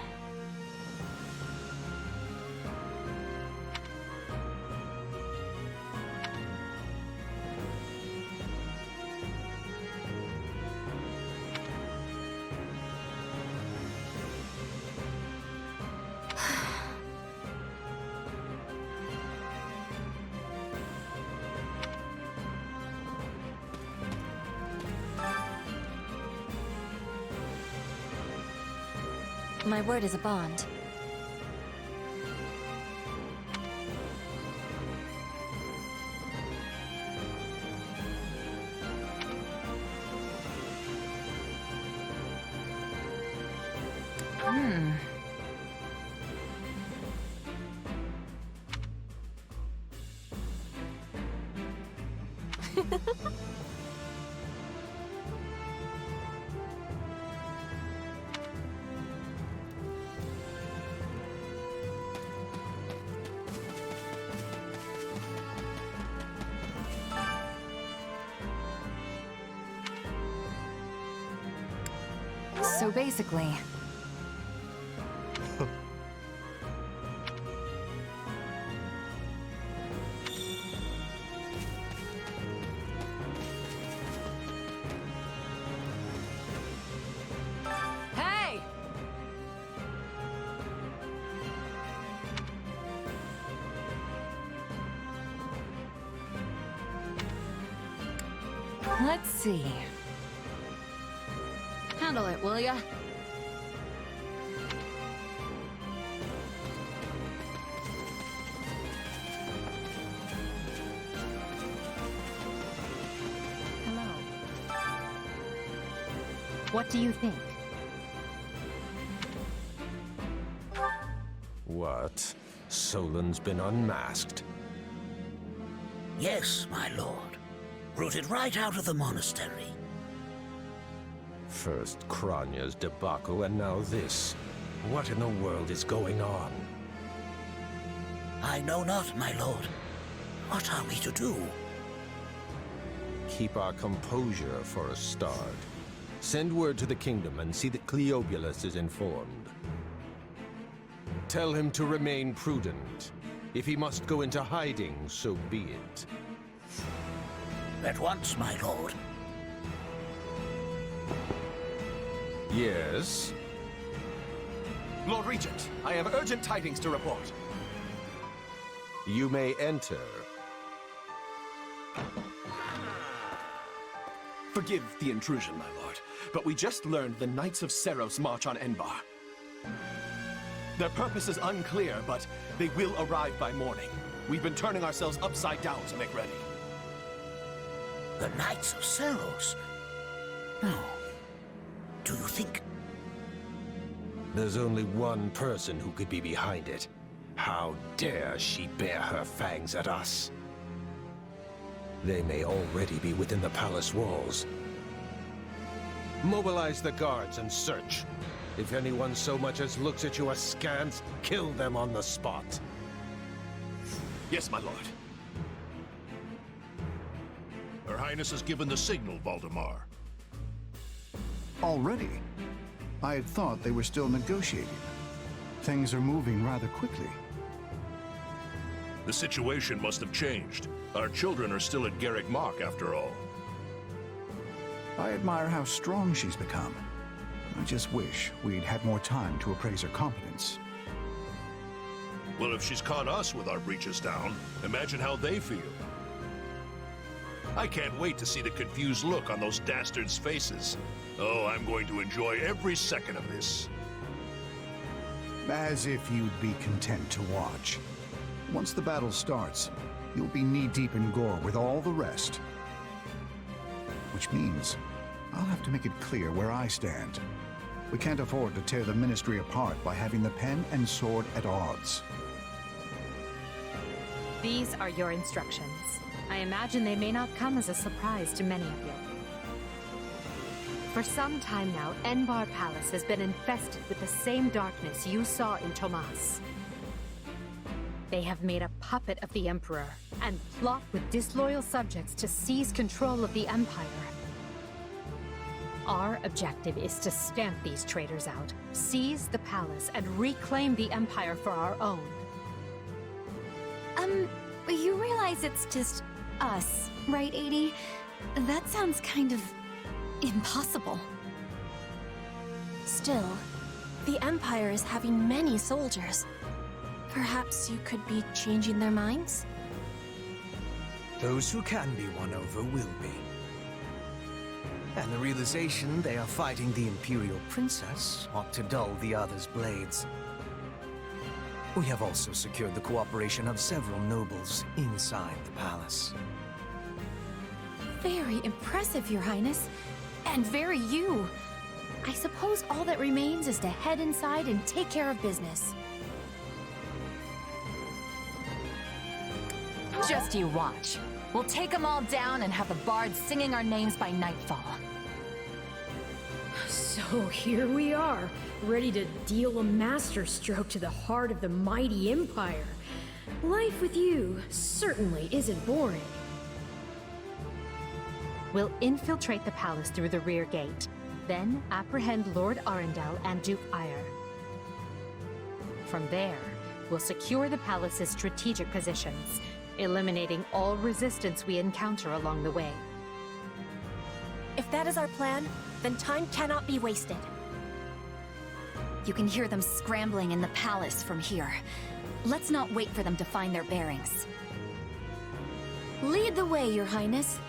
My word is a bond. So basically... Hey! Let's see. Handle it, will ya? Hello. What do you think? What? Solon's been unmasked? Yes, my lord. Rooted right out of the monastery. First Kranya's debacle, and now this. What in the world is going on? I know not, my lord. What are we to do? Keep our composure for a start. Send word to the kingdom and see that Cleobulus is informed. Tell him to remain prudent. If he must go into hiding, so be it. At once, my lord. Yes? Lord Regent, I have urgent tidings to report. You may enter. Forgive the intrusion, my lord, but we just learned the Knights of Seros march on Enbar. Their purpose is unclear, but they will arrive by morning. We've been turning ourselves upside down to make ready. The Knights of Seros? No. Do you think... There's only one person who could be behind it. How dare she bare her fangs at us? They may already be within the palace walls. Mobilize the guards and search. If anyone so much as looks at you askance, kill them on the spot. Yes, my lord. Her Highness has given the signal, Valdemar. Already? I had thought they were still negotiating. Things are moving rather quickly. The situation must have changed. Our children are still at Garrick Mach, after all. I admire how strong she's become. I just wish we'd had more time to appraise her competence. Well, if she's caught us with our breeches down, imagine how they feel. I can't wait to see the confused look on those dastards' faces. Oh, I'm going to enjoy every second of this. As if you'd be content to watch. Once the battle starts, you'll be knee-deep in gore with all the rest. Which means I'll have to make it clear where I stand. We can't afford to tear the Ministry apart by having the pen and sword at odds. These are your instructions. I imagine they may not come as a surprise to many of you. For some time now, Enbar Palace has been infested with the same darkness you saw in Tomas. They have made a puppet of the Emperor and plot with disloyal subjects to seize control of the Empire. Our objective is to stamp these traitors out, seize the palace, and reclaim the Empire for our own. You realize it's just us, right, 80? That sounds kind of impossible. Still, the Empire is having many soldiers. Perhaps you could be changing their minds? Those who can be won over will be. And the realization they are fighting the Imperial Princess ought to dull the others' blades. We have also secured the cooperation of several nobles inside the palace. Very impressive, Your Highness. And very you. I suppose all that remains is to head inside and take care of business. Just you watch. We'll take them all down and have the bards singing our names by nightfall. So here we are, ready to deal a masterstroke to the heart of the mighty Empire. Life with you certainly isn't boring. We'll infiltrate the palace through the rear gate, then apprehend Lord Arundel and Duke Ire. From there, we'll secure the palace's strategic positions, eliminating all resistance we encounter along the way. If that is our plan, then time cannot be wasted. You can hear them scrambling in the palace from here. Let's not wait for them to find their bearings. Lead the way, Your Highness.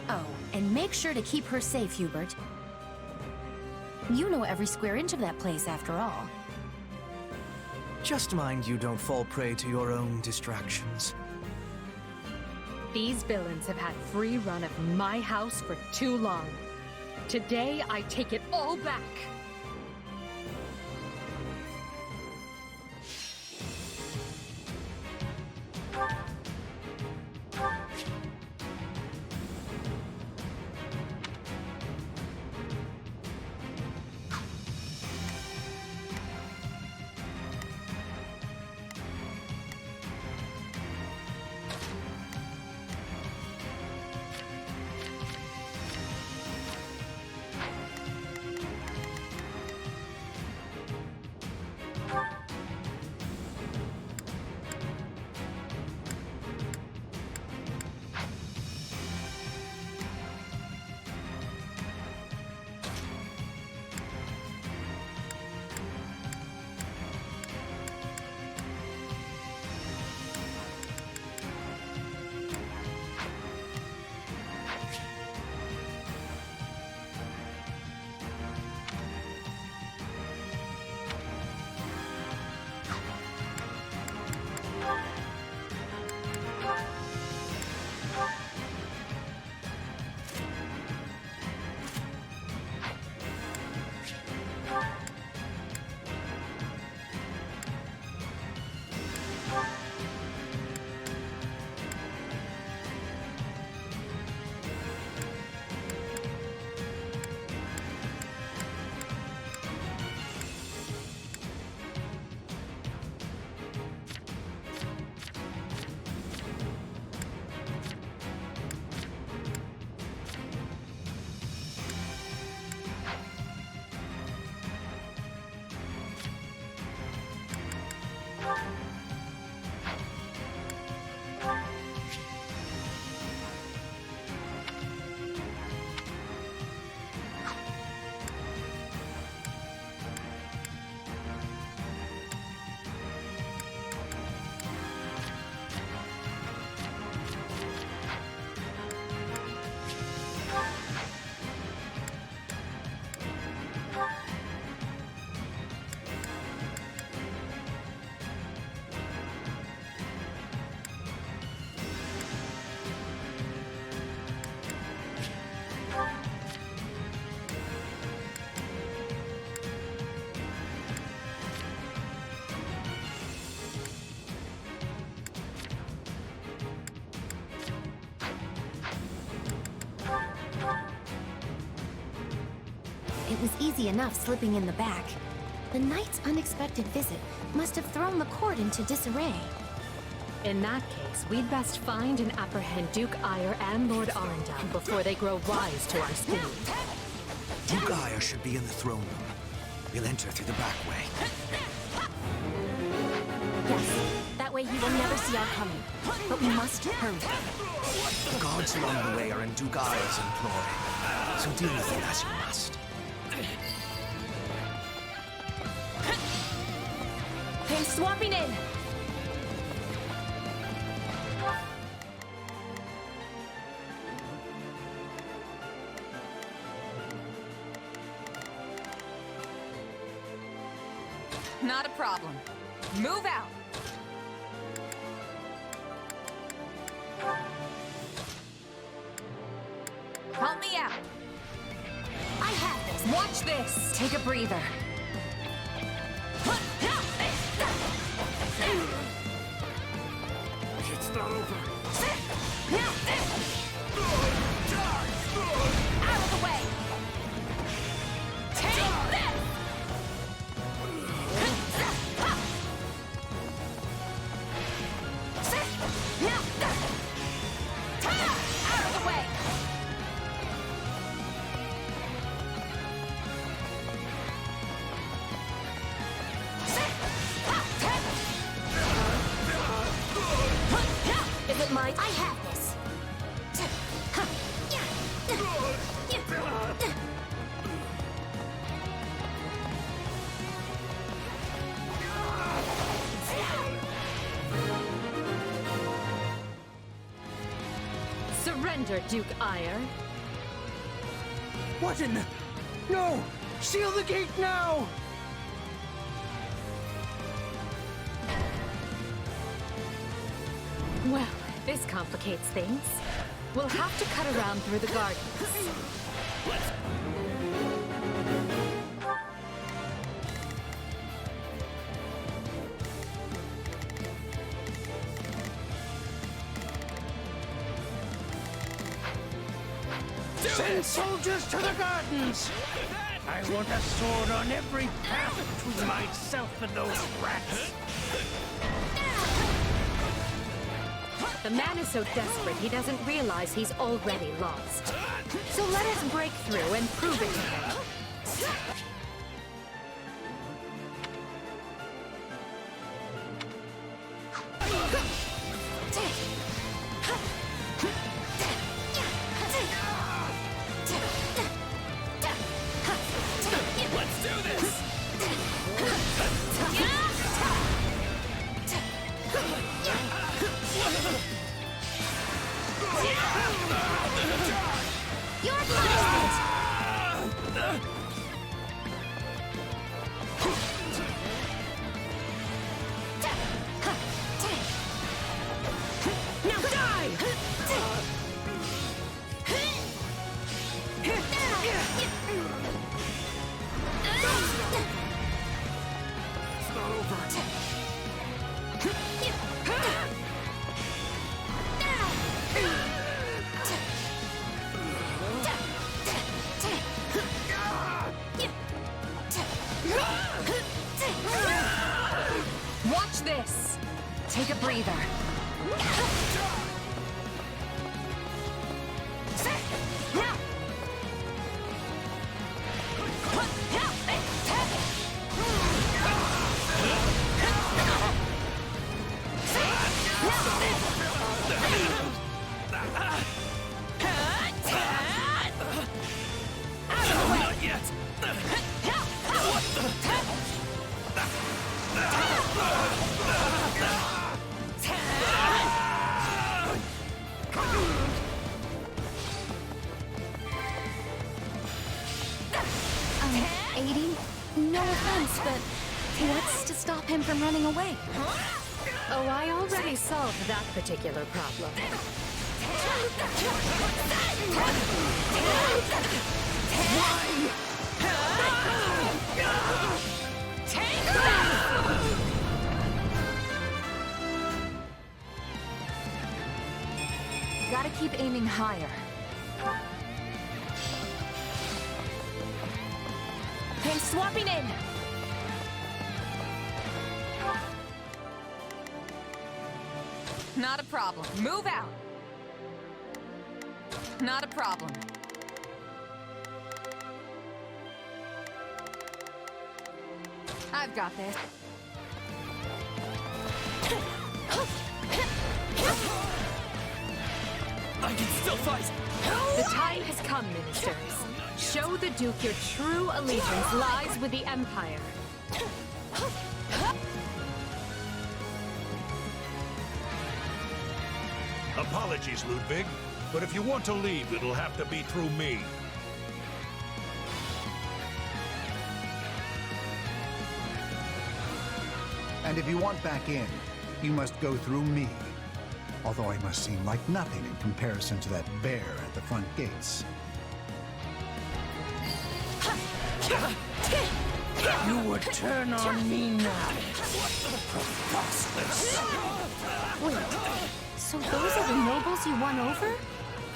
Oh, and make sure to keep her safe, Hubert. You know every square inch of that place, after all. Just mind you don't fall prey to your own distractions. These villains have had free run of my house for too long. Today, I take it all back. it was easy enough slipping in the back. The knight's unexpected visit must have thrown the court into disarray. In that case, we'd best find and apprehend Duke Ire and Lord Arundel before they grow wise to our speed. Duke Ire should be in the throne room. We'll enter through the back way. Yes, that way he will never see our coming. But we must hurry. The guards along the way are in Duke Ire's employ, so deal with them as you must. Okay, swapping in! Not a problem. Move out! Help me out! I have this! Watch this! Take a breather. It's not over. Out of the way! Take this! Out of the way! Is it mine? I have this. Surrender, Duke Ire. What in the... No! Seal the gate now! Well, this complicates things. We'll have to cut around through the gardens. Send soldiers to the gardens! I want a sword on every path between myself and those rats. The man is so desperate he doesn't realize he's already lost. So let us break through and prove it to him. Let's do this! Your punishment! Now die! It's not over. Watch this! Take a breather. Not yet! What the... No offense, but what's to stop him from running away? Oh, I already solved that particular problem. Gotta keep aiming higher. I'm swapping in! Not a problem. Move out! Not a problem. I've got this. I can still fight! The time has come, ministers. Show the Duke your true allegiance lies with the Empire. Apologies, Ludwig, but if you want to leave, it'll have to be through me. And if you want back in, you must go through me. Although I must seem like nothing in comparison to that bear at the front gates. You would turn on me now. Preposterous. Wait, so those are the nobles you won over?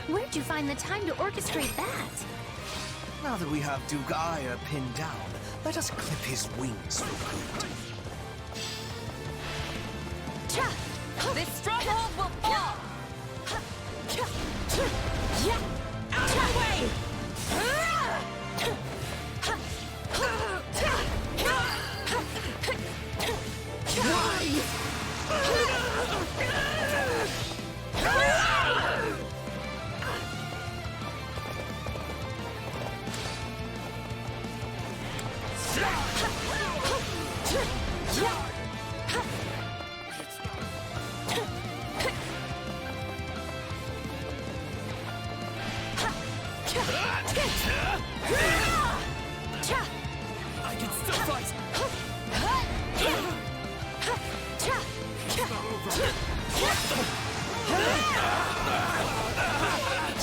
Where'd you find the time to orchestrate that? Now that we have Duke Aya pinned down, let us clip his wings for good. This stronghold will fall! Out of my way! I can still fight!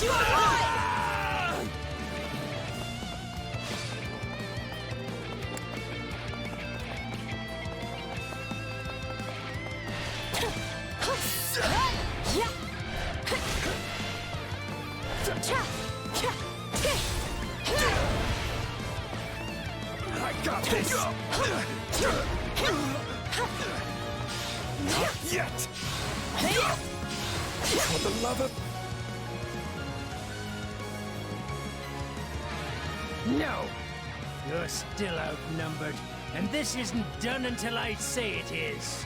You are alive! I got this! Not yet! For the love of... No! You're still outnumbered, and this isn't done until I say it is.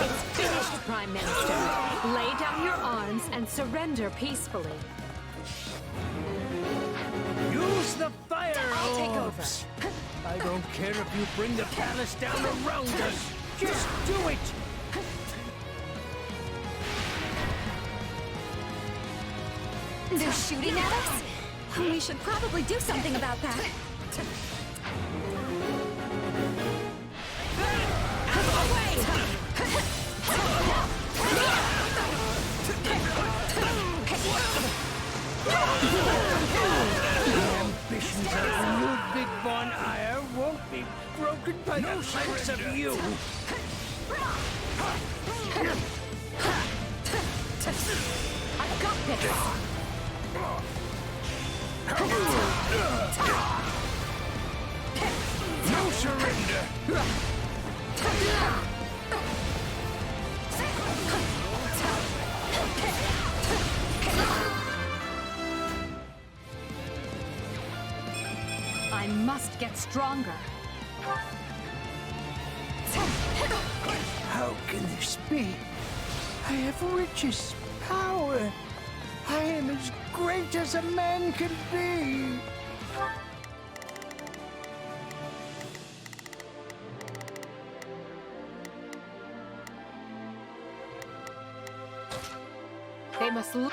It's finished, Prime Minister. Lay down your arms and surrender peacefully. Use the fire I'll take orbs. I don't care if you bring the palace down around us. Just do it! They're shooting at us? We should probably do something about that. The ambitions of Ludwig von Eyre won't be broken by the likes of you. I've got this! No surrender! I must get stronger. How can this be? I have riches, power. I am as great as a man can be. They must look.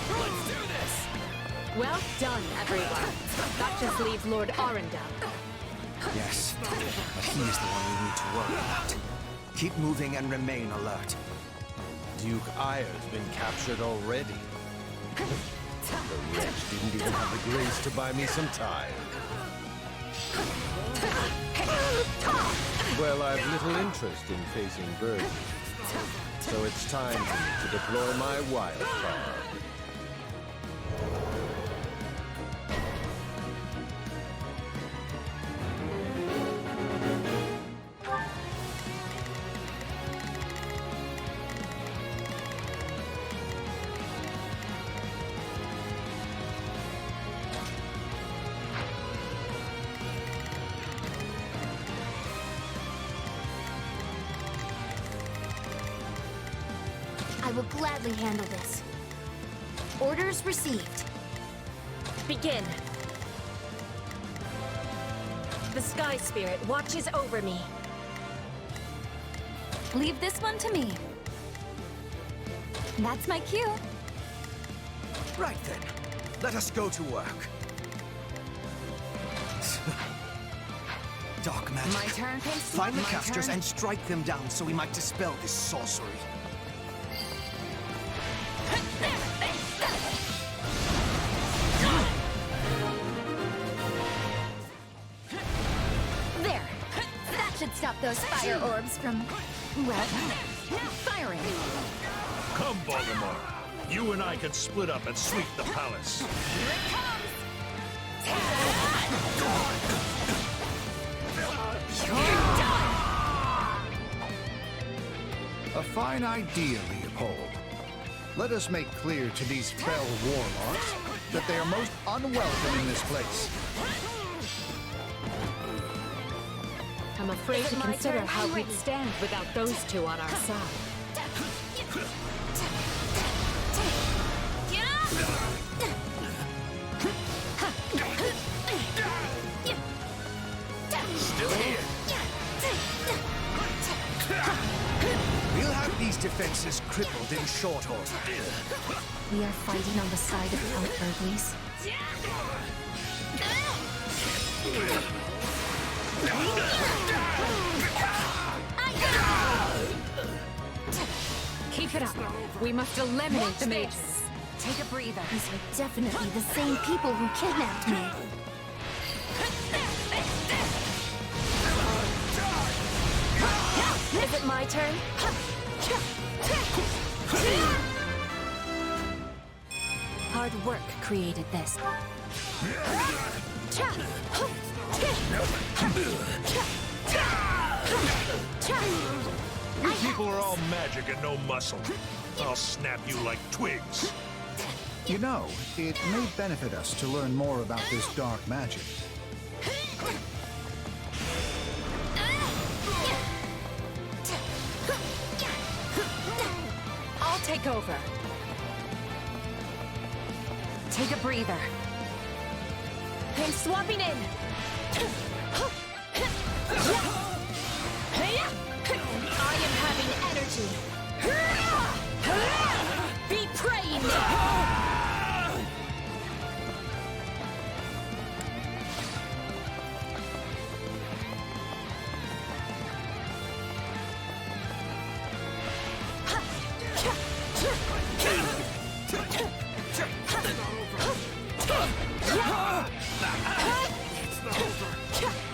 Let's do this! Well done, everyone. That just leaves Lord Arundel. Yes, but he is the one we need to worry about. Keep moving and remain alert. Duke Aya's been captured already. The wretch didn't even have the grace to buy me some time. Well, I've little interest in facing Burgundy. So it's time to deploy my wild card. I will gladly handle this. Orders received. Begin. The Sky Spirit watches over me. Leave this one to me. That's my cue. Right then, let us go to work. Dark magic. My turn, Prince. Find the My casters turn. and strike them down so we might dispel this sorcery. There. That should stop those fire orbs from, well, firing. Come, Voldemort. You and I can split up and sweep the palace. Here it comes! You're done! A fine idea, Leopold. Let us make clear to these fell warlocks that they are most unwelcome in this place. I'm afraid to consider how we'd stand without those two on our side. Still here. We'll have these defenses crippled in short order. We are fighting on the side of Count Burgleys. Keep it up. We must eliminate the mages. Take a breather. These are definitely the same people who kidnapped me. Is it my turn? Hard work created this. You people are all magic and no muscle. I'll snap you like twigs. You know, it may benefit us to learn more about this dark magic. I'll take over. Take a breather. I'm swapping in. I am having energy. Be praying now.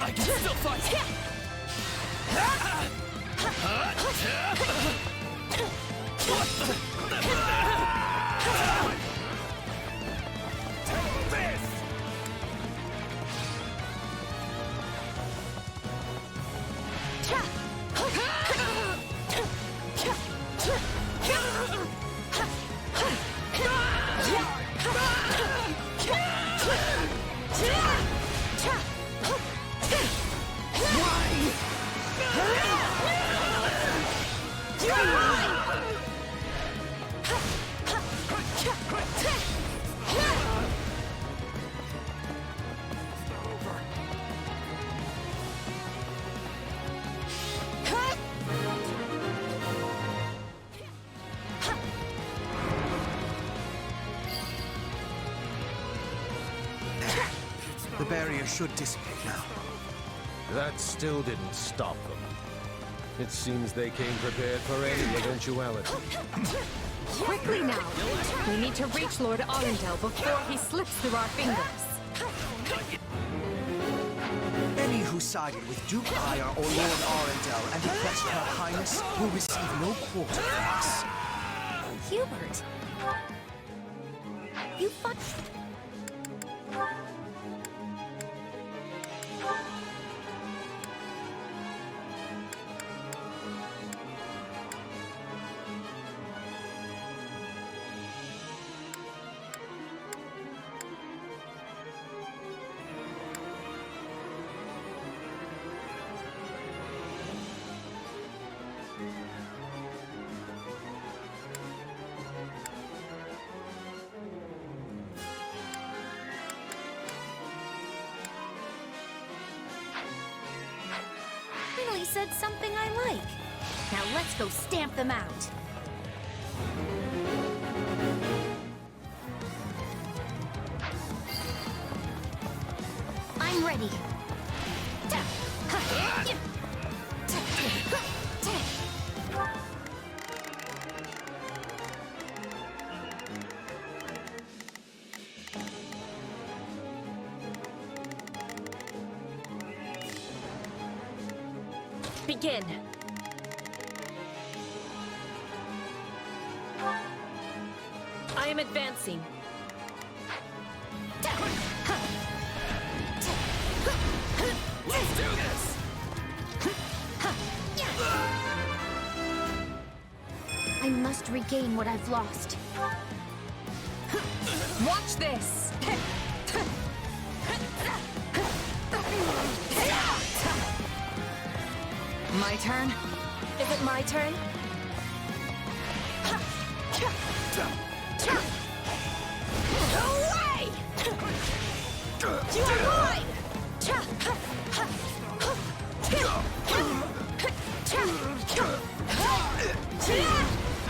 I can still fight! The barrier should dissipate now. That still didn't stop them. It seems they came prepared for any eventuality. Quickly now! We need to reach Lord Arundel before he slips through our fingers. Any who who sided with Duke Ire or Lord Arundel and oppressed Her Highness will receive no quarter from us. Hubert! You fucked... Finally said something I like. Now let's go stamp them out. I'm ready. Begin. I am advancing. Let's do this! I must regain what I've lost. Watch this! My turn? Is it my turn? Away! You are mine!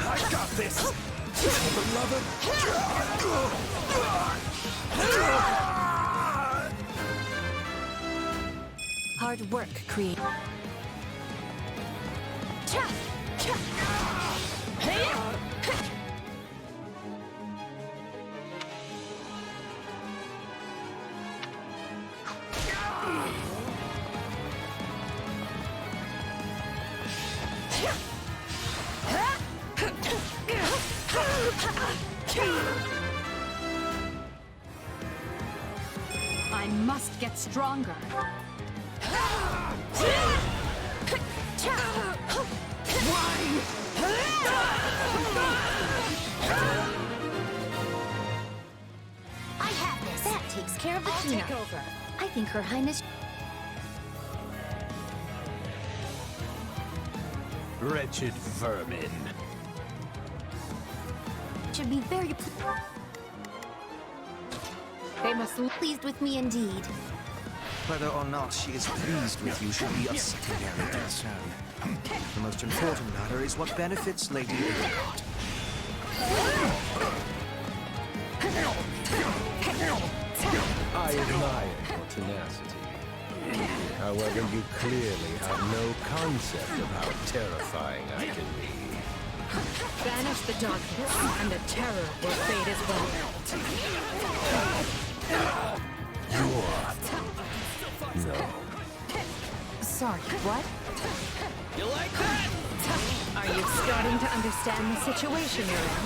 I got this! Beloved! Hard work create. I must get stronger. I have this. That takes care of the I'll cleanup. take over. I think Her Highness Wretched vermin. should be very They must be pleased with me indeed. Whether or not she is pleased with you should be of secondary concern. The most important matter is what benefits Lady Edelgard. I admire your tenacity. However, you clearly have no concept of how terrifying I can be. Banish the darkness, and the terror will fade as well. No. Sorry, what? You like that? Are you starting to understand the situation you're in?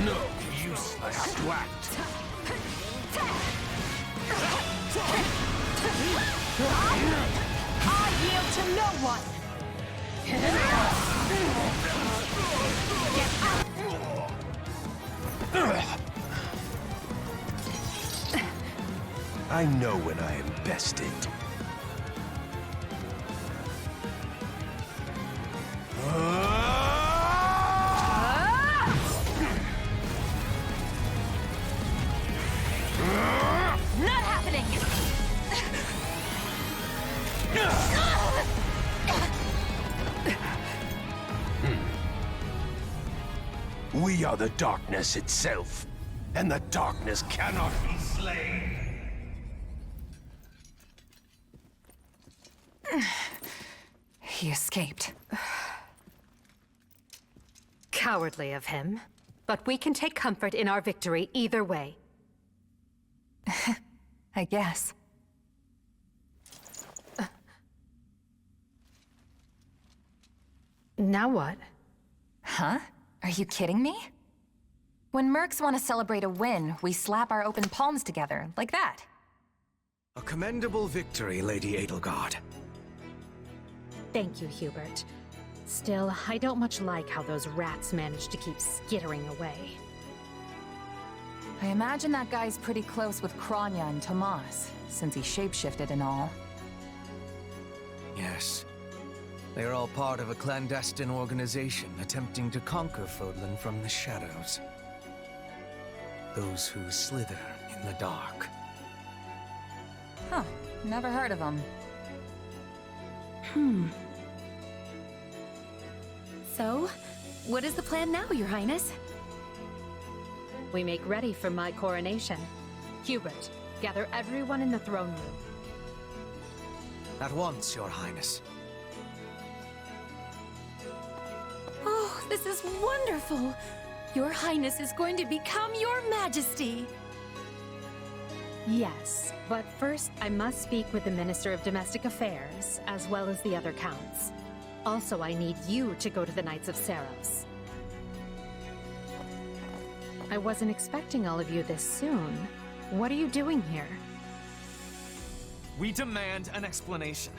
No, useless twat. I yield to no one! Get out! I know when I am bested. Not happening! We are the darkness itself, and the darkness cannot be slain. He escaped. Cowardly of him. But we can take comfort in our victory either way. I guess. Now what? Huh? Are you kidding me? When mercs want to celebrate a win, we slap our open palms together, like that. A commendable victory, Lady Edelgard. Thank you, Hubert. Still, I don't much like how those rats managed to keep skittering away. I imagine that guy's pretty close with Kranya and Tomas, since he shapeshifted and all. Yes. They are all part of a clandestine organization attempting to conquer Fodlan from the shadows. Those who slither in the dark. Huh. Never heard of him. So, what is the plan now, Your Highness? We make ready for my coronation. Hubert, gather everyone in the throne room. At once, Your Highness. Oh, this is wonderful! Your Highness is going to become Your Majesty! Yes, but first I must speak with the Minister of Domestic Affairs, as well as the other counts. Also, I need you to go to the Knights of Seiros. I wasn't expecting all of you this soon. What are you doing here? We demand an explanation.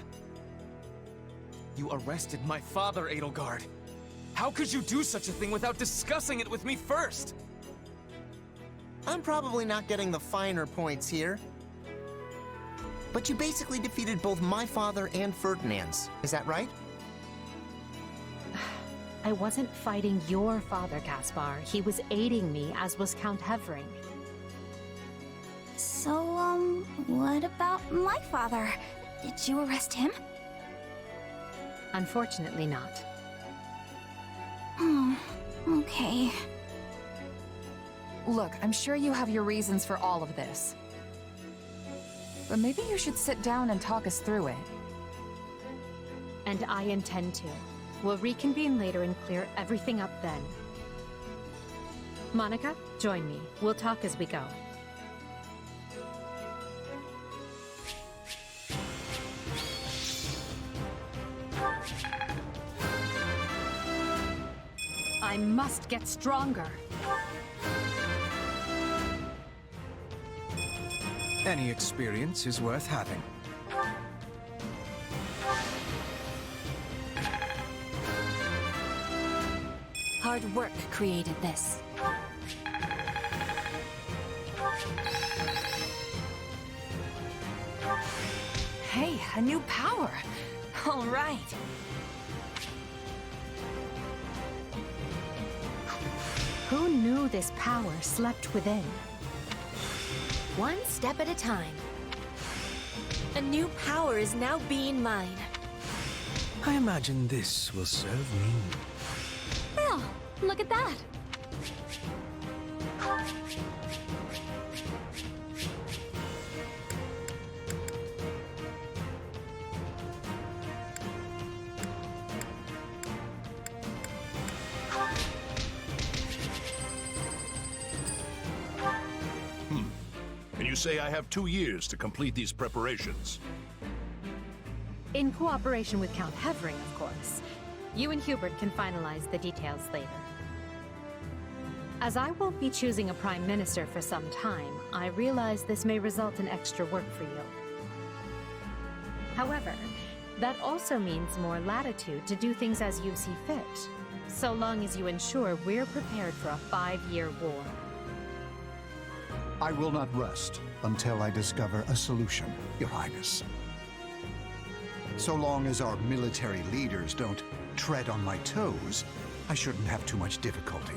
You arrested my father, Edelgard. How could you do such a thing without discussing it with me first? I'm probably not getting the finer points here. But you basically defeated both my father and Ferdinand's. Is that right? I wasn't fighting your father, Caspar. He was aiding me, as was Count Hevering. So, what about my father? Did you arrest him? Unfortunately not. Okay. Look, I'm sure you have your reasons for all of this. But maybe you should sit down and talk us through it. And I intend to. We'll reconvene later and clear everything up then. Monica, join me. We'll talk as we go. I must get stronger. Any experience is worth having. Hard work created this. Hey, a new power! All right. Who knew this power slept within? One step at a time. A new power is now being mine. I imagine this will serve me. Well, look at that. And you say I have 2 years to complete these preparations. In cooperation with Count Hevering, of course. You and Hubert can finalize the details later. As I won't be choosing a Prime Minister for some time, I realize this may result in extra work for you. However, that also means more latitude to do things as you see fit, so long as you ensure we're prepared for a 5-year war. I will not rest until I discover a solution, Your Highness. So long as our military leaders don't tread on my toes, I shouldn't have too much difficulty.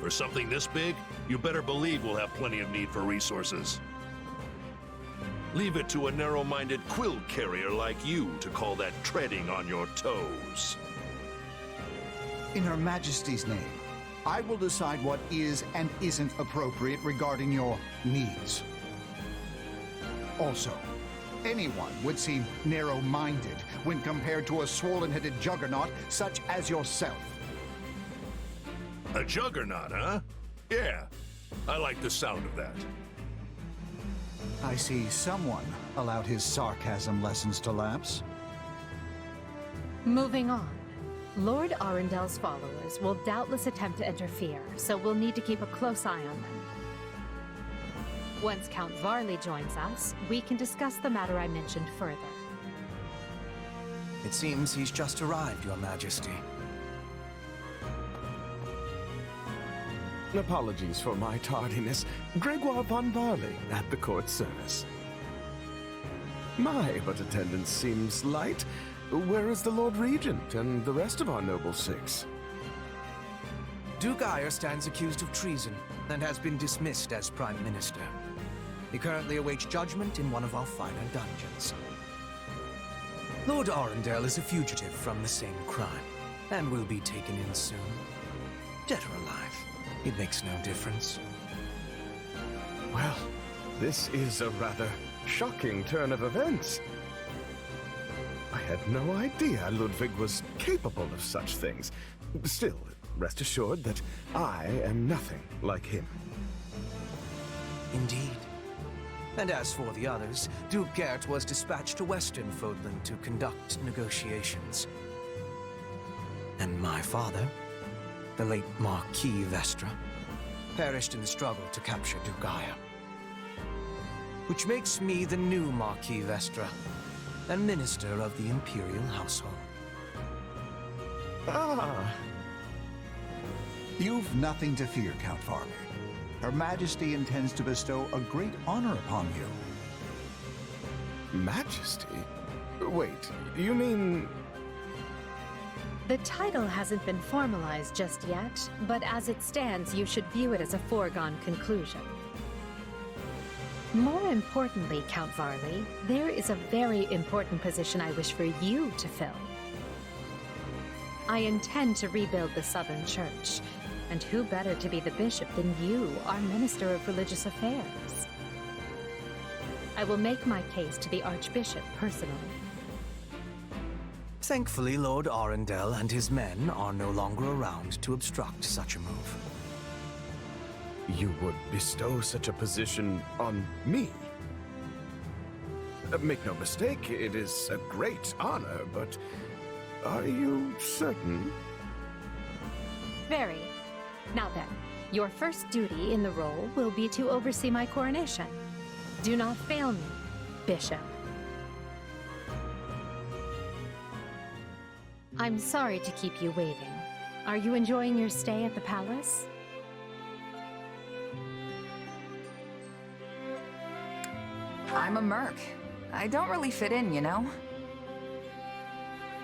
For something this big, you better believe we'll have plenty of need for resources. Leave it to a narrow-minded quill carrier like you to call that treading on your toes. In Her Majesty's name, I will decide what is and isn't appropriate regarding your needs. Also, anyone would seem narrow-minded when compared to a swollen-headed juggernaut such as yourself. A juggernaut, huh? Yeah, I like the sound of that. I see someone allowed his sarcasm lessons to lapse. Moving on. Lord Arendel's followers will doubtless attempt to interfere, so we'll need to keep a close eye on them. Once Count Varley joins us, we can discuss the matter I mentioned further. It seems he's just arrived, Your Majesty. Apologies for my tardiness. Gregoire von Varley at the court service. My, but attendance seems light. Where is the Lord Regent and the rest of our noble six? Duke Ire stands accused of treason and has been dismissed as Prime Minister. He currently awaits judgment in one of our finer dungeons. Lord Arundel is a fugitive from the same crime and will be taken in soon. Dead or alive, it makes no difference. Well, this is a rather shocking turn of events. I had no idea Ludwig was capable of such things. Still, rest assured that I am nothing like him. Indeed. And as for the others, Duke Gert was dispatched to Western Fodland to conduct negotiations. And my father, the late Marquis Vestra, perished in the struggle to capture Duke Ire. Which makes me the new Marquis Vestra, and Minister of the Imperial Household. Ah! You've nothing to fear, Count Varley. Her Majesty intends to bestow a great honor upon you. Majesty? Wait, you mean... The title hasn't been formalized just yet, but as it stands, you should view it as a foregone conclusion. More importantly, Count Varley, there is a very important position I wish for you to fill. I intend to rebuild the Southern Church, and who better to be the bishop than you, our Minister of Religious Affairs? I will make my case to the Archbishop personally. Thankfully, Lord Arundel and his men are no longer around to obstruct such a move. You would bestow such a position on me? Make no mistake, it is a great honor, but are you certain? Very. Now then, your first duty in the role will be to oversee my coronation. Do not fail me, Bishop. I'm sorry to keep you waiting. Are you enjoying your stay at the palace? I'm a merc. I don't really fit in, you know?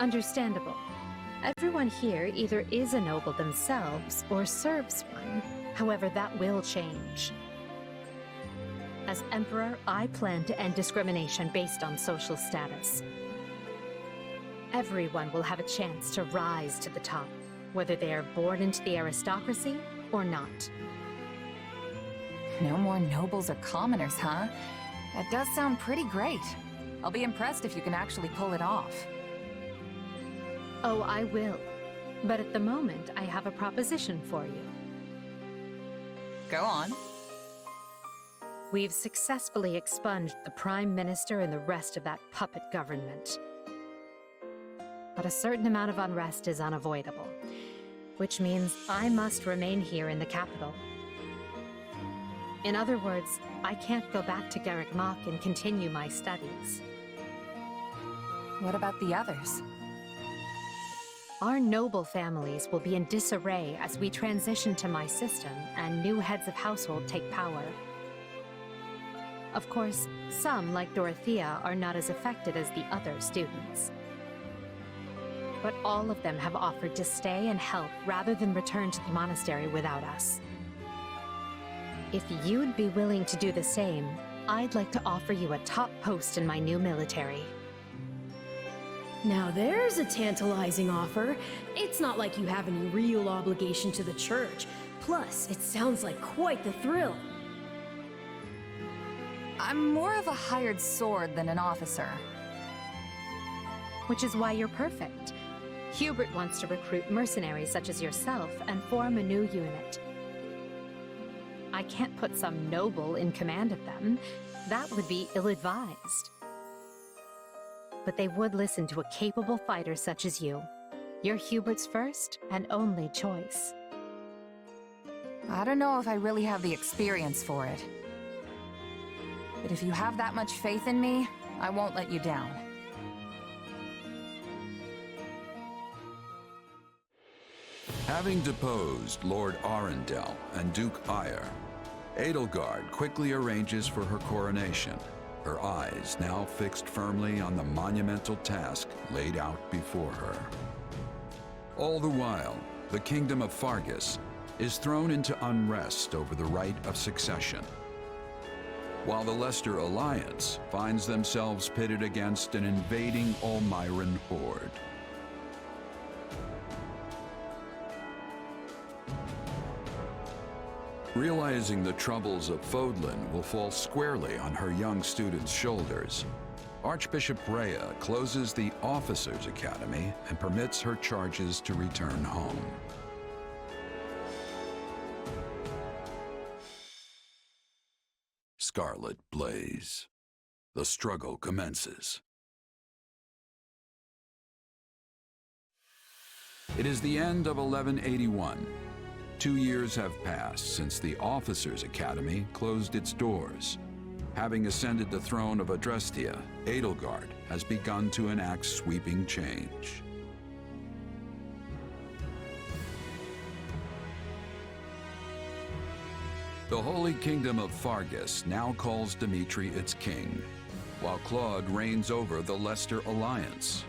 Understandable. Everyone here either is a noble themselves or serves one. However, that will change. As Emperor, I plan to end discrimination based on social status. Everyone will have a chance to rise to the top, whether they are born into the aristocracy or not. No more nobles or commoners, huh? That does sound pretty great. I'll be impressed if you can actually pull it off. Oh, I will. But at the moment, I have a proposition for you. Go on. We've successfully expunged the Prime Minister and the rest of that puppet government. But a certain amount of unrest is unavoidable, which means I must remain here in the capital. In other words, I can't go back to Garrick Mach and continue my studies. What about the others? Our noble families will be in disarray as we transition to my system and new heads of household take power. Of course, some, like Dorothea, are not as affected as the other students. But all of them have offered to stay and help rather than return to the monastery without us. If you'd be willing to do the same, I'd like to offer you a top post in my new military. Now there's a tantalizing offer. It's not like you have any real obligation to the church. Plus, it sounds like quite the thrill. I'm more of a hired sword than an officer. Which is why you're perfect. Hubert wants to recruit mercenaries such as yourself and form a new unit. I can't put some noble in command of them. That would be ill-advised. But they would listen to a capable fighter such as you. You're Hubert's first and only choice. I don't know if I really have the experience for it. But if you have that much faith in me, I won't let you down. Having deposed Lord Arundel and Duke Ire, Edelgard quickly arranges for her coronation, her eyes now fixed firmly on the monumental task laid out before her. All the while, the kingdom of Fargus is thrown into unrest over the right of succession, while the Leicester Alliance finds themselves pitted against an invading Almiran horde. Realizing the troubles of Fodlan will fall squarely on her young students' shoulders, Archbishop Rhea closes the Officers' Academy and permits her charges to return home. Scarlet Blaze. The struggle commences. It is the end of 1181. 2 years have passed since the Officers' Academy closed its doors. Having ascended the throne of Adrestia, Edelgard has begun to enact sweeping change. The Holy Kingdom of Fargus now calls Dimitri its king, while Claude reigns over the Leicester Alliance.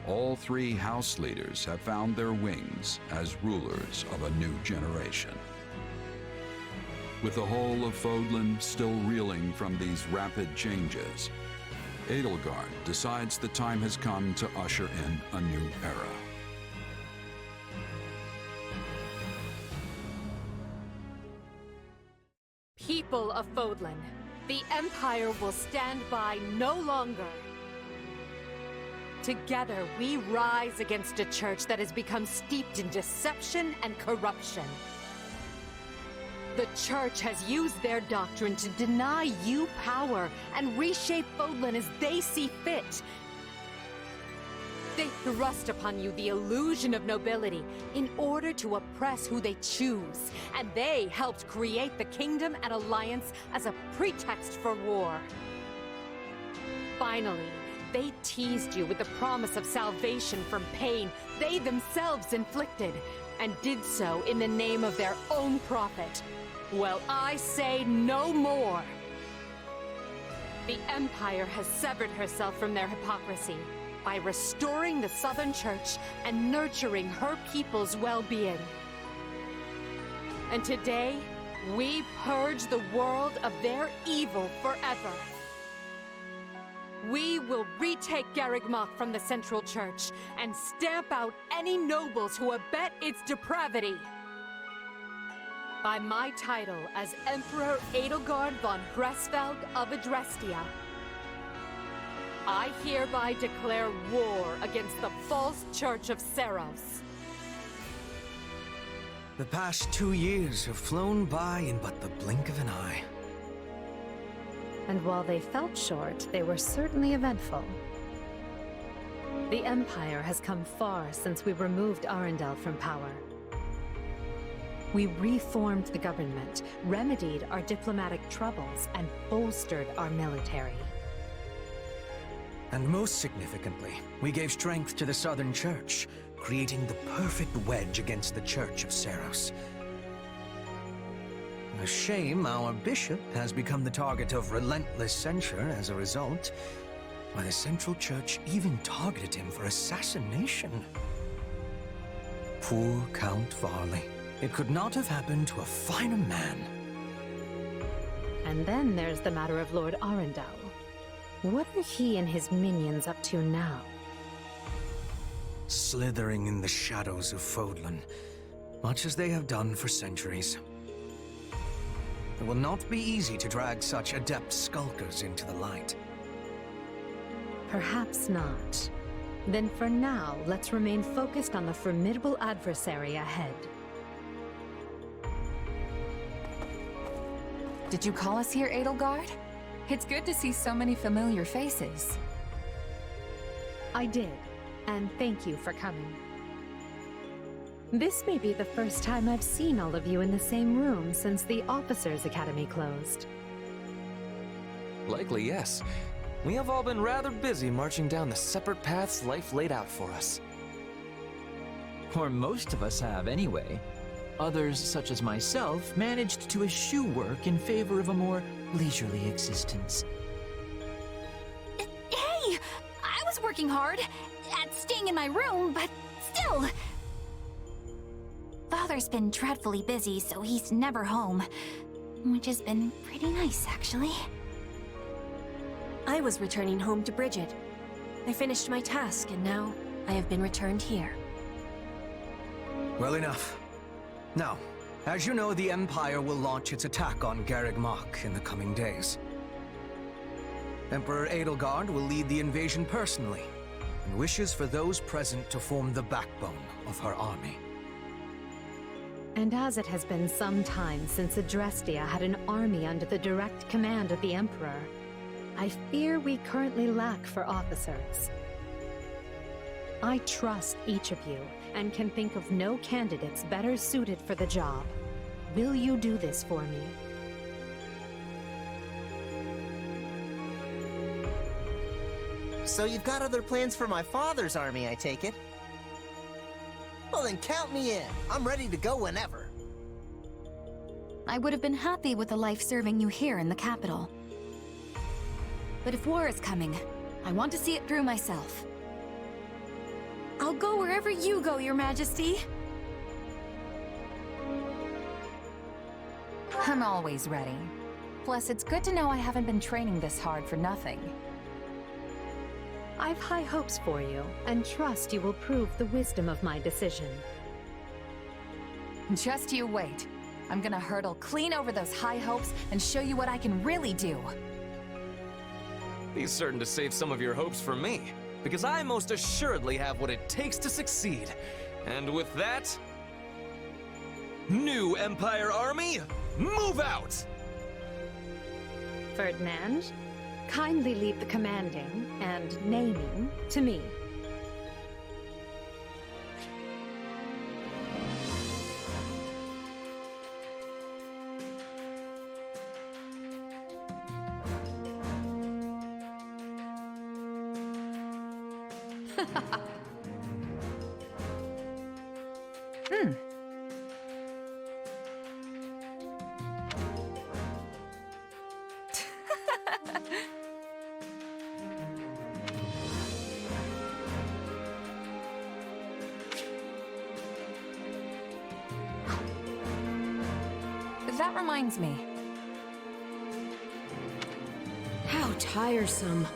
All three house leaders have found their wings as rulers of a new generation. With the whole of Fodlan still reeling from these rapid changes, Edelgard decides the time has come to usher in a new era. People of Fodlan, the Empire will stand by no longer. Together, we rise against a church that has become steeped in deception and corruption. The church has used their doctrine to deny you power and reshape Fodlan as they see fit. They thrust upon you the illusion of nobility in order to oppress who they choose, and they helped create the Kingdom and Alliance as a pretext for war. Finally, they teased you with the promise of salvation from pain they themselves inflicted, and did so in the name of their own profit. Well, I say no more. The Empire has severed herself from their hypocrisy by restoring the Southern Church and nurturing her people's well-being. And today, we purge the world of their evil forever. We will retake Garreg Mach from the Central Church and stamp out any nobles who abet its depravity. By my title as Emperor Edelgard von Hresvelg of Adrestia, I hereby declare war against the false Church of Seros. The past 2 years have flown by in but the blink of an eye. And while they felt short, they were certainly eventful. The Empire has come far since we removed Arundel from power. We reformed the government, remedied our diplomatic troubles, and bolstered our military. And most significantly, we gave strength to the Southern Church, creating the perfect wedge against the Church of Seros. A shame our bishop has become the target of relentless censure as a result, why the Central Church even targeted him for assassination. Poor Count Varley. It could not have happened to a finer man. And then there's the matter of Lord Arundel. What are he and his minions up to now? Slithering in the shadows of Fodlan, much as they have done for centuries. It will not be easy to drag such adept skulkers into the light. Perhaps not. Then for now, let's remain focused on the formidable adversary ahead. Did you call us here, Edelgard? It's good to see so many familiar faces. I did, and thank you for coming. This may be the first time I've seen all of you in the same room since the Officers' Academy closed. Likely, yes. We have all been rather busy marching down the separate paths life laid out for us. Or most of us have, anyway. Others, such as myself, managed to eschew work in favor of a more leisurely existence. Hey! I was working hard at staying in my room, but still... Father's been dreadfully busy, so he's never home. Which has been pretty nice, actually. I was returning home to Bridget. I finished my task, and now I have been returned here. Well, enough. Now, as you know, the Empire will launch its attack on Garreg Mach in the coming days. Emperor Edelgard will lead the invasion personally, and wishes for those present to form the backbone of her army. And as it has been some time since Adrestia had an army under the direct command of the Emperor, I fear we currently lack for officers. I trust each of you, and can think of no candidates better suited for the job. Will you do this for me? So you've got other plans for my father's army, I take it? Well then count me in. I'm ready to go whenever. I would have been happy with a life serving you here in the capital. But if war is coming, I want to see it through myself. I'll go wherever you go, Your Majesty. I'm always ready. Plus, it's good to know I haven't been training this hard for nothing. I've high hopes for you, and trust you will prove the wisdom of my decision. Just you wait. I'm gonna hurdle clean over those high hopes and show you what I can really do. Be certain to save some of your hopes for me, because I most assuredly have what it takes to succeed. And with that, new Empire Army, move out! Ferdinand, kindly leave the commanding and naming to me. That reminds me. How tiresome.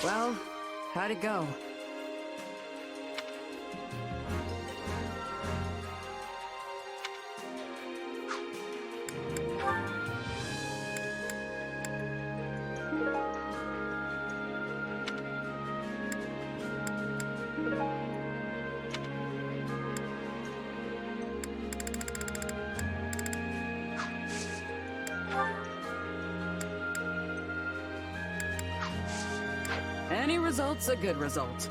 Well, how'd it go? Any result's a good result.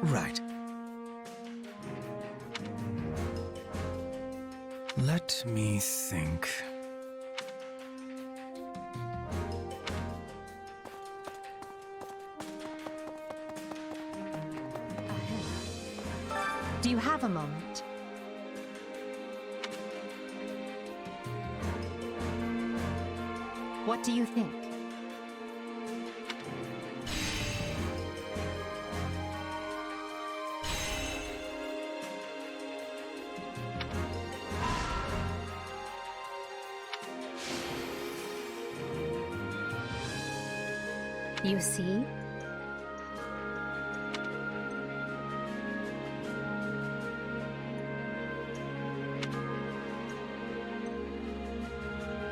Right. Let me think. Do you have a moment? What do you think? You see?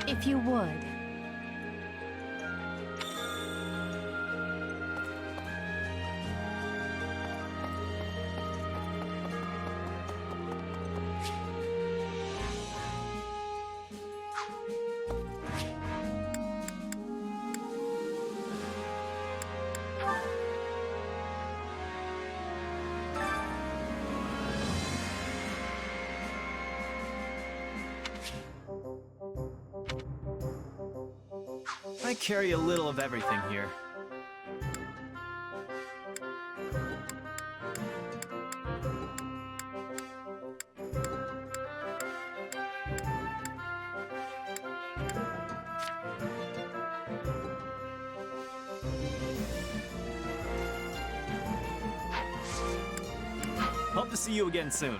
If you would. I carry a little of everything here. Hope to see you again soon.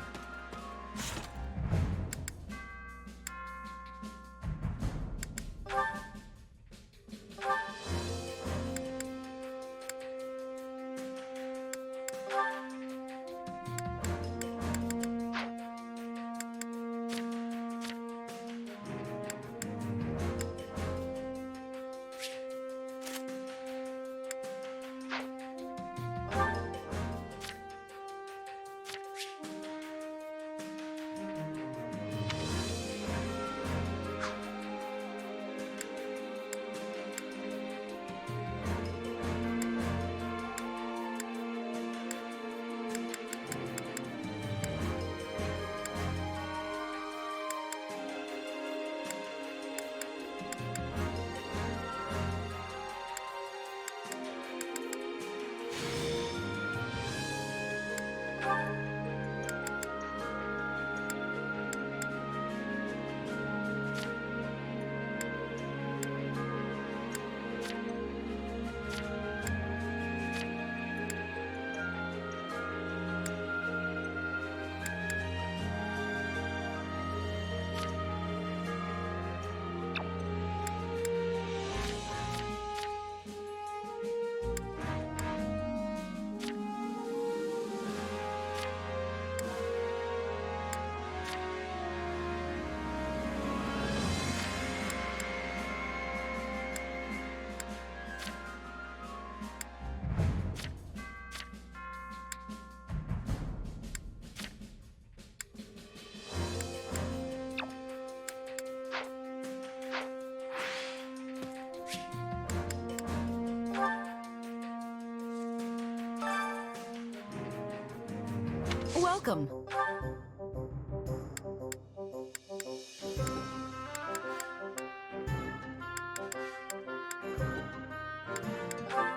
Welcome.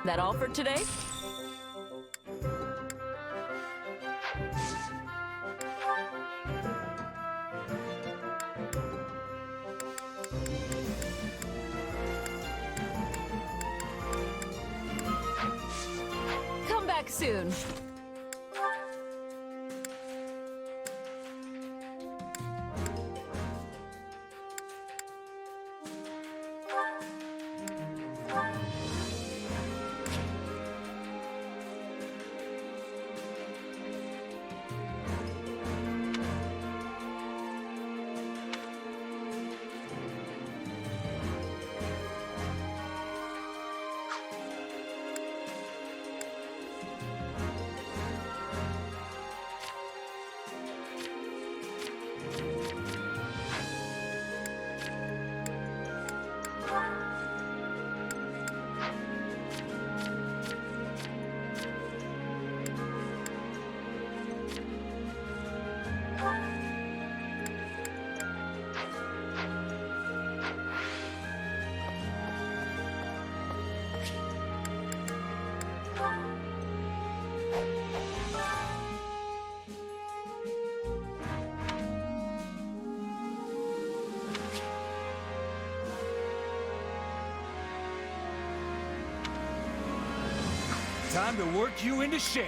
That all for today? Come back soon. Time to work you into shape.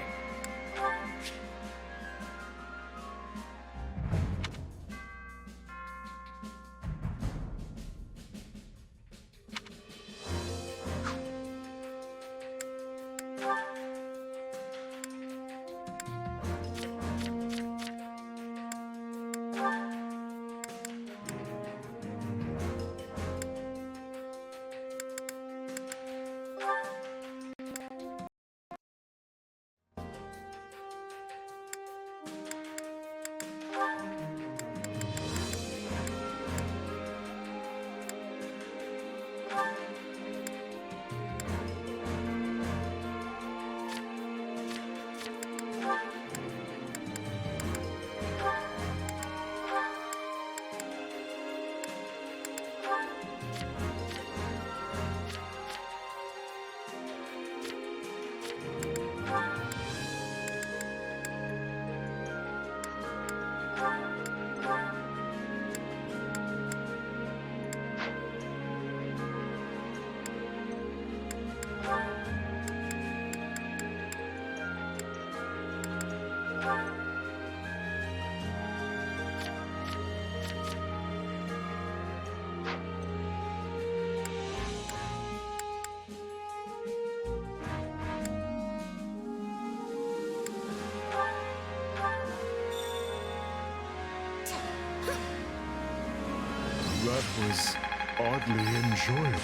That was oddly enjoyable.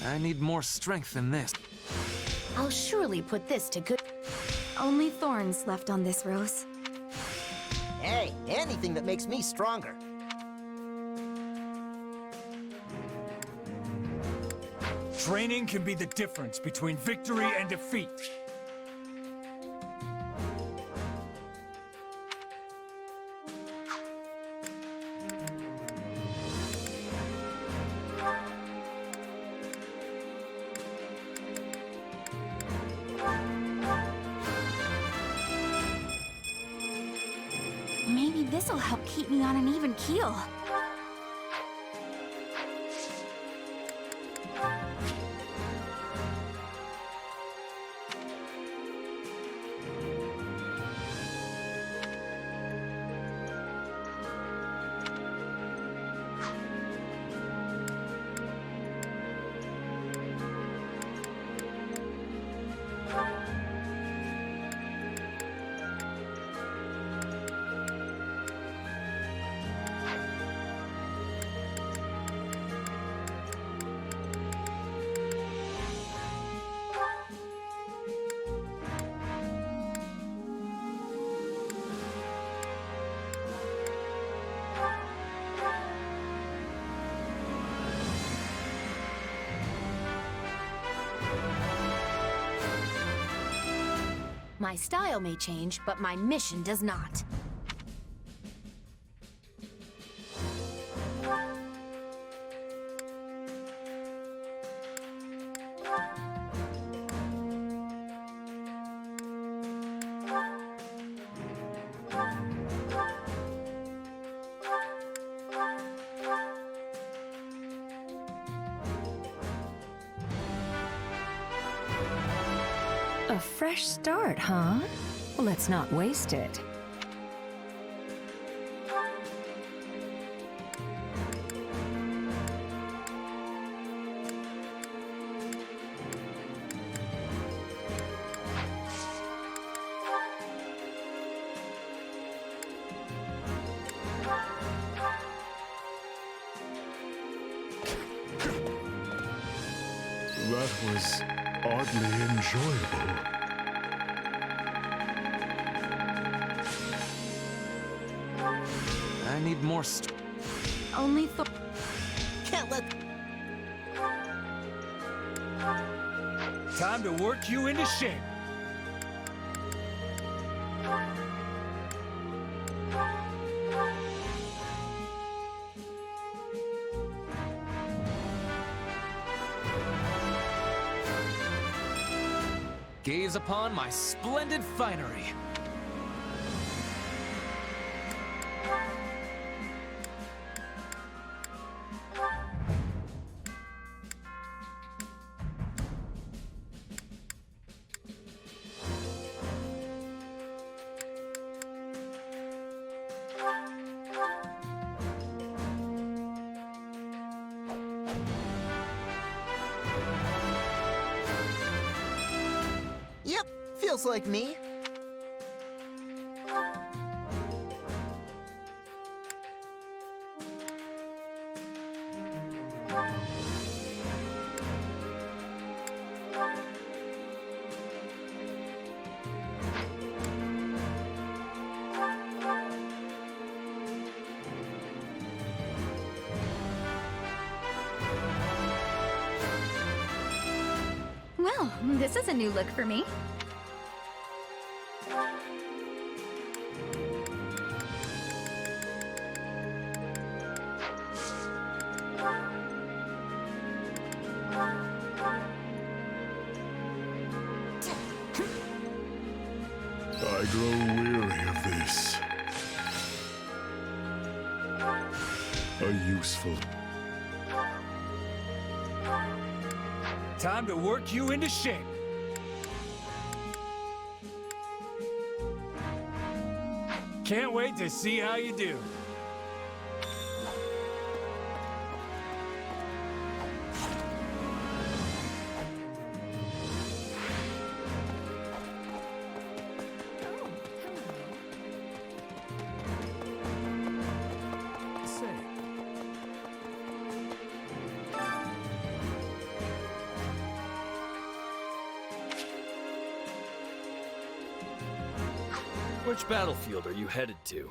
I need more strength than this. I'll surely put this to good. Only thorns left on this rose. Hey, anything that makes me stronger. Training can be the difference between victory and defeat. Maybe this'll help keep me on an even keel. My style may change, but my mission does not. A fresh start, huh? Well, let's not waste it. That was oddly enjoyable. I need more Only Can't let... Time to work you into shape. Gaze upon my splendid finery. Yep, feels like me. Well, this is a new look for me. I grow weary of this. A useful... Time to work you into shape. Can't wait to see how you do. Which battlefield are you headed to?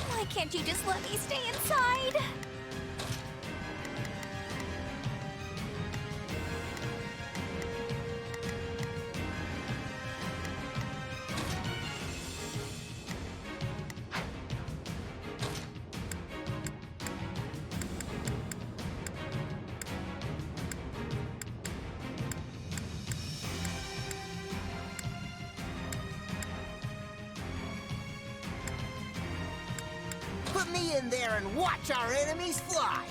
Why can't you just let me stay inside? me in there and watch our enemies fly!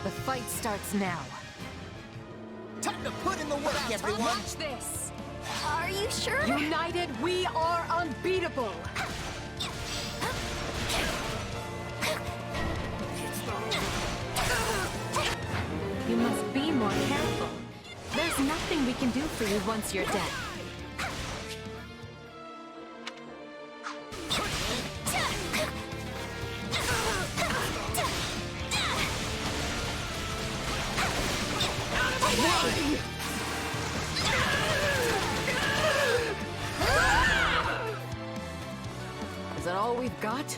The fight starts now. Time to put in the work, everyone! Watch this! Are you sure? United, we are unbeatable! You must be more careful. There's nothing we can do for you once you're dead. Is that all we've got?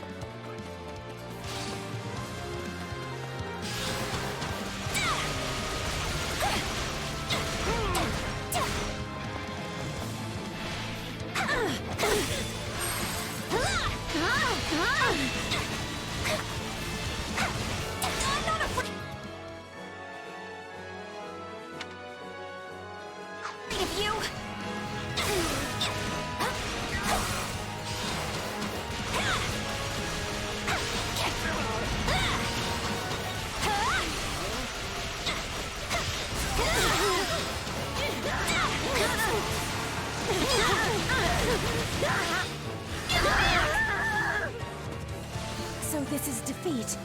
So this is defeat.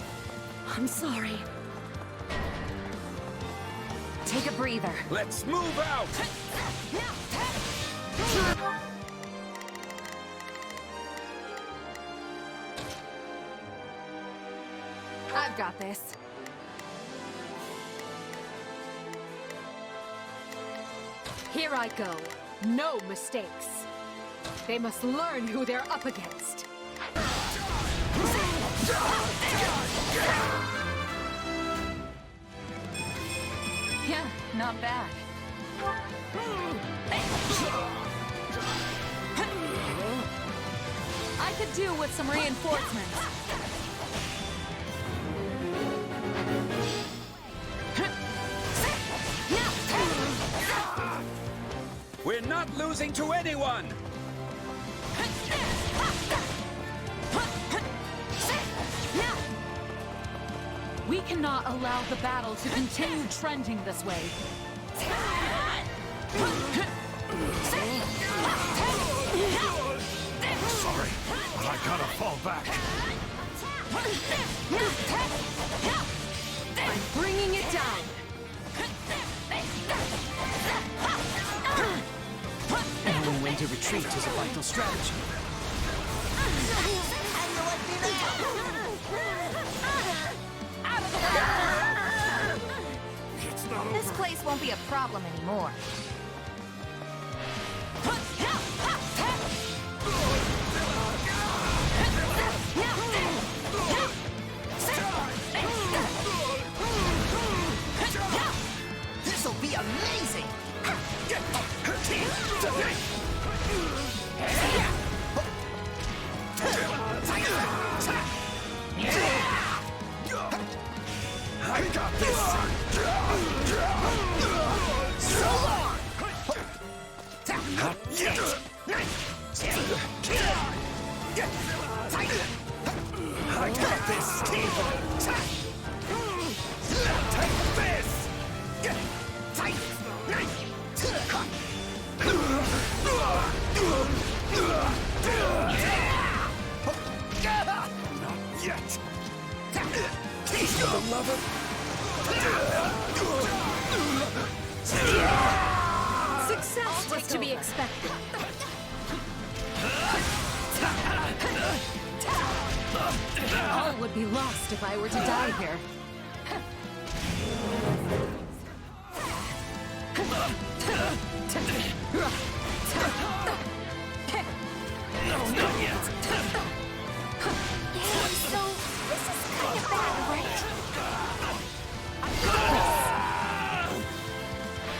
I'm sorry. Take a breather. Let's move out! I've got this. Here I go. No mistakes. They must learn who they're up against. Yeah, not bad. I could do with some reinforcements. We're not losing to anyone! We cannot allow the battle to continue trending this way. Sorry, but I gotta fall back. I'm bringing it down. Knowing when to retreat is a vital strategy. This place won't be a problem anymore. This'll be amazing! I got this! So long! Not yet! I got this, Steve! Take this! Not yet! The lover! Success was to be expected. All would be lost if I were to die here. No, not yet! So, this is kind of bad, right?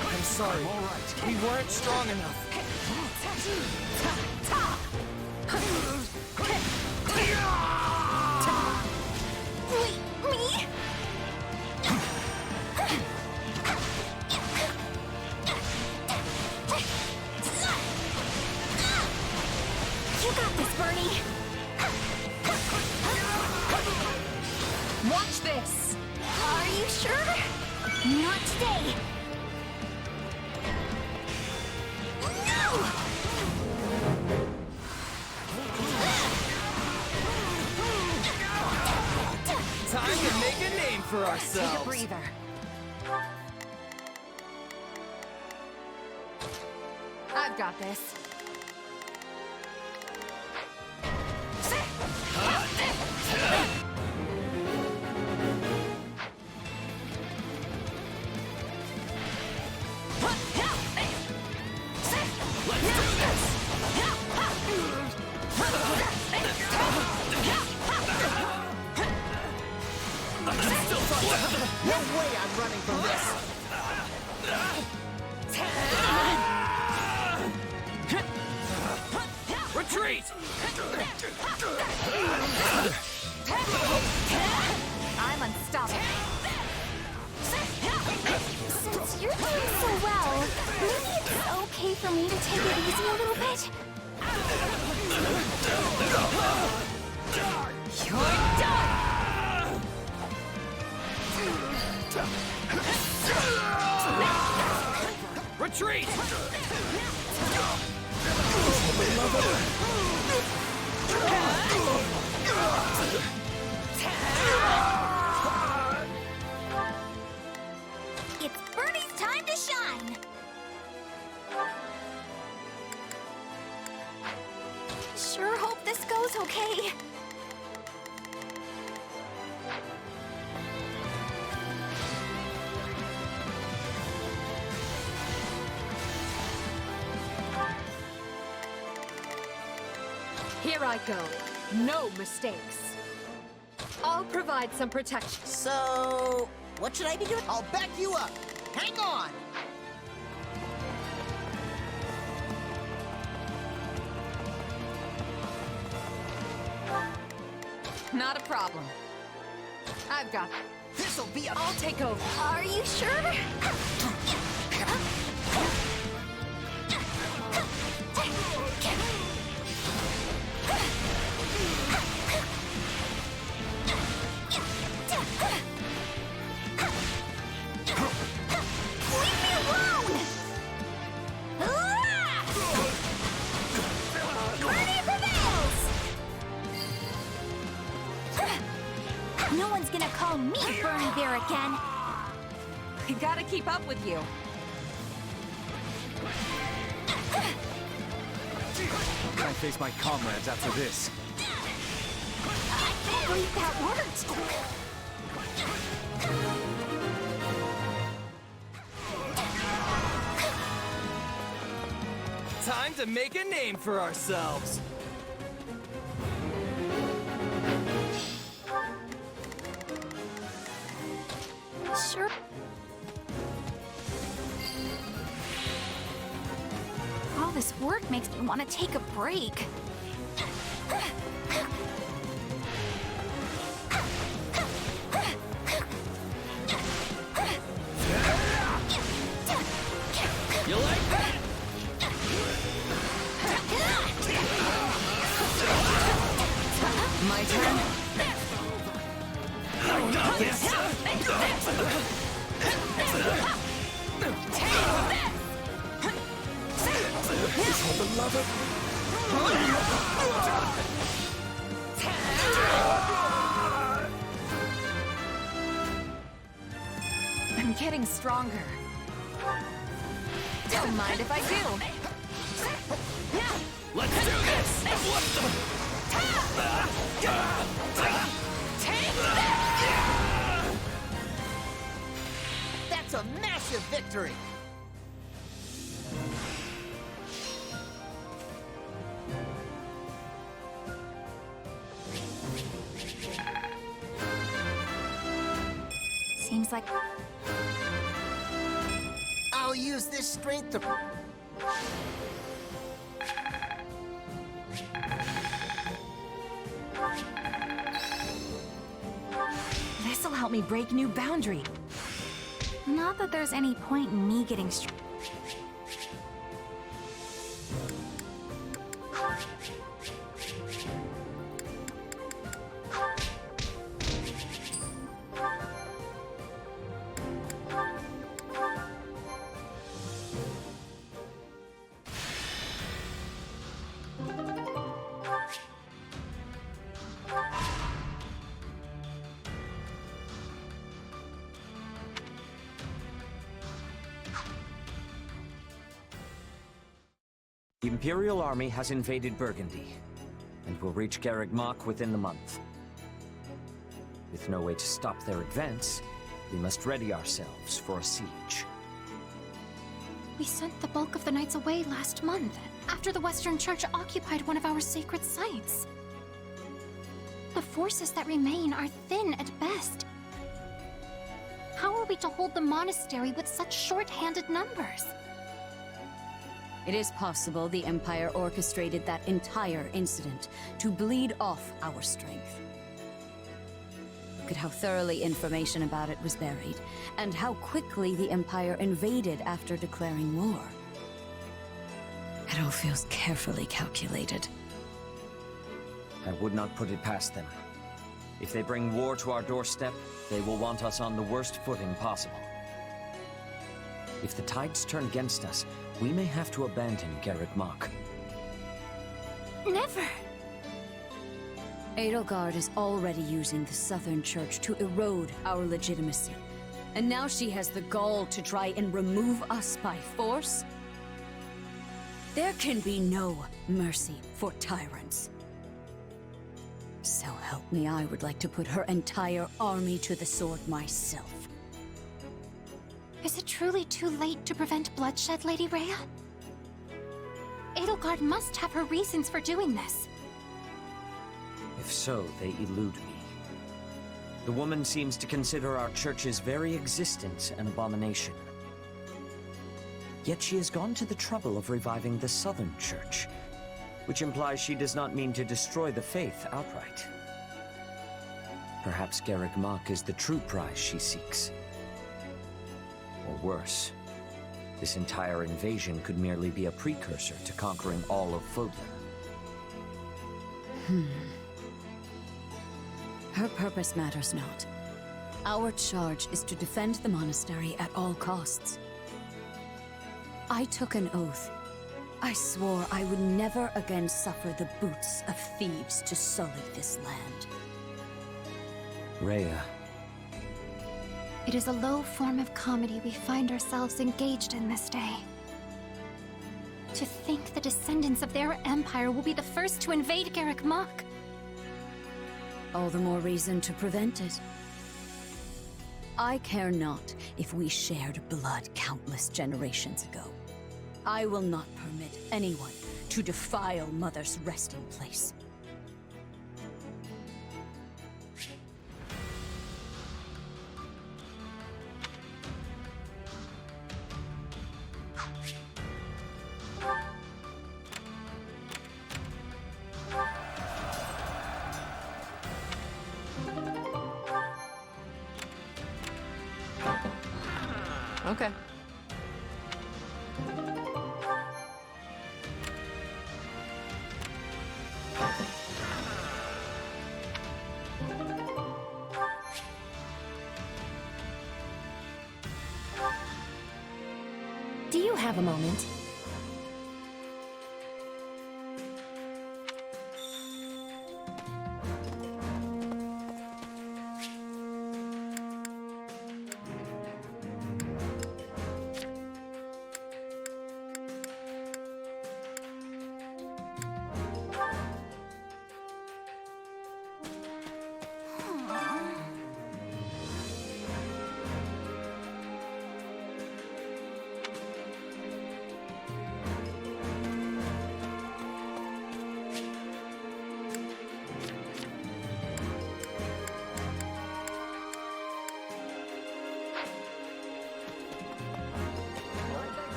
I'm sorry. All right. We weren't strong enough. this. Are you sure? Not today. No! Time to make a name for ourselves. Take a breather. I've got this. No way I'm running from this! Retreat! I'm unstoppable. Since you're doing so well, maybe it's okay for me to take it easy a little bit? You're done! Retreat! It's Bernie's time to shine! Sure hope this goes okay. Here I go. No mistakes. I'll provide some protection. So, what should I be doing? I'll back you up. Hang on! Not a problem. I've got This'll be a... I'll take over. Are you sure? Leave me alone! Bernie prevails! No one's gonna call me Bernie Bear again. I gotta keep up with you. I face my comrades after this. I can't believe that worked! Time to make a name for ourselves. Sure. All this work makes me want to take a break. You like that? My turn. I got this. I'm getting stronger. Don't mind if I do. Let's do this. That's a massive victory! Seems like I'll use this strength to... This'll help me break new boundary. not that there's any point in me getting The Imperial Army has invaded Burgundy, and will reach Garreg Mach within the month. With no way to stop their advance, we must ready ourselves for a siege. We sent the bulk of the knights away last month, after the Western Church occupied one of our sacred sites. The forces that remain are thin at best. How are we to hold the monastery with such short-handed numbers? It is possible the Empire orchestrated that entire incident to bleed off our strength. Look at how thoroughly information about it was buried, and how quickly the Empire invaded after declaring war. It all feels carefully calculated. I would not put it past them. If they bring war to our doorstep, they will want us on the worst footing possible. If the tides turn against us, we may have to abandon Garreg Mach. Never! Edelgard is already using the Southern Church to erode our legitimacy. And now she has the gall to try and remove us by force? There can be no mercy for tyrants. So help me, I would like to put her entire army to the sword myself. Is it truly too late to prevent bloodshed, Lady Rhea? Edelgard must have her reasons for doing this. If so, they elude me. The woman seems to consider our church's very existence an abomination. Yet she has gone to the trouble of reviving the Southern Church, which implies she does not mean to destroy the faith outright. Perhaps Garreg Mach is the true prize she seeks. Or worse, this entire invasion could merely be a precursor to conquering all of Fodlan. Her purpose matters not. Our charge is to defend the monastery at all costs. I took an oath. I swore I would never again suffer the boots of thieves to sully this land. Rhea. It is a low form of comedy we find ourselves engaged in this day. To think the descendants of their empire will be the first to invade Garreg Mach. All the more reason to prevent it. I care not if we shared blood countless generations ago. I will not permit anyone to defile Mother's resting place. Okay. Do you have a moment?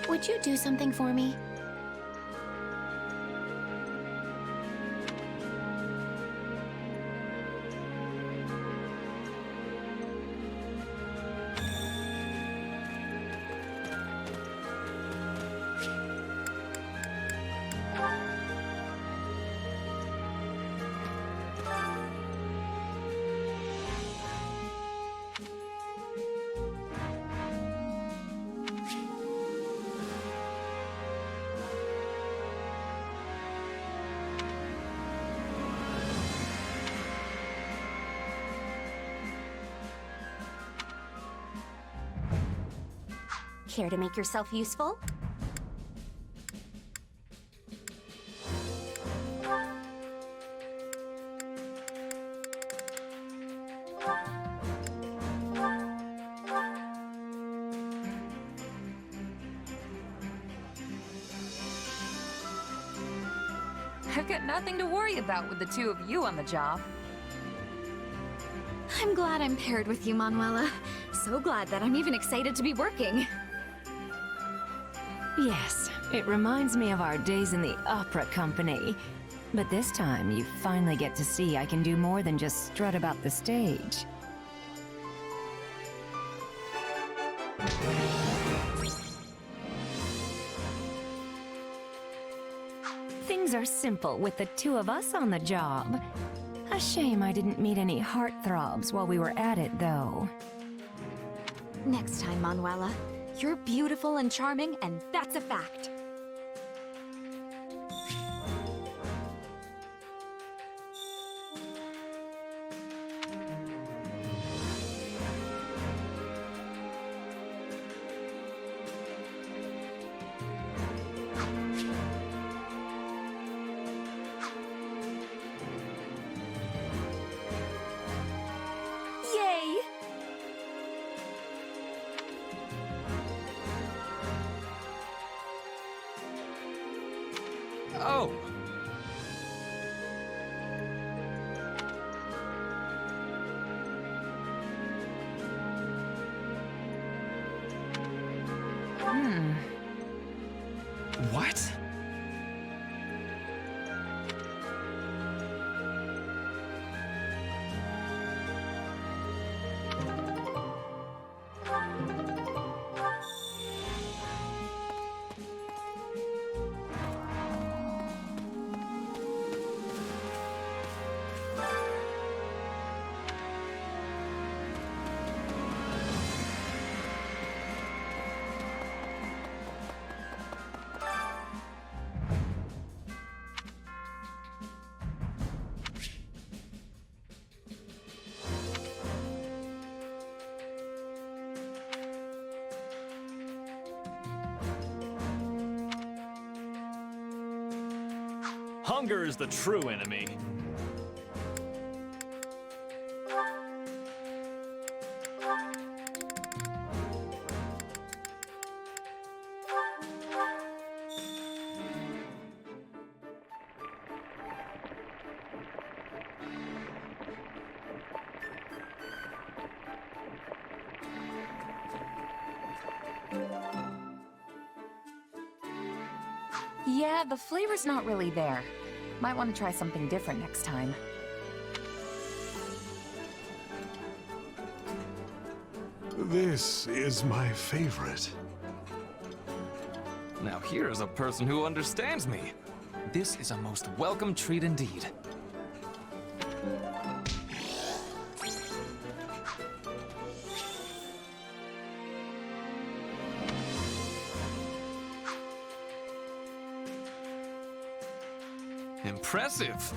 Would you do something for me? Care to make yourself useful? I've got nothing to worry about with the two of you on the job. I'm glad I'm paired with you, Manuela. So glad that I'm even excited to be working. Yes, it reminds me of our days in the opera company. But this time, you finally get to see I can do more than just strut about the stage. Things are simple with the two of us on the job. A shame I didn't meet any heartthrobs while we were at it, though. Next time, Manuela. You're beautiful and charming, and that's a fact. Yay! Oh! What? Hunger is the true enemy. Yeah, the flavor's not really there. Might want to try something different next time. This is my favorite. Now here is a person who understands me. This is a most welcome treat indeed. Impressive!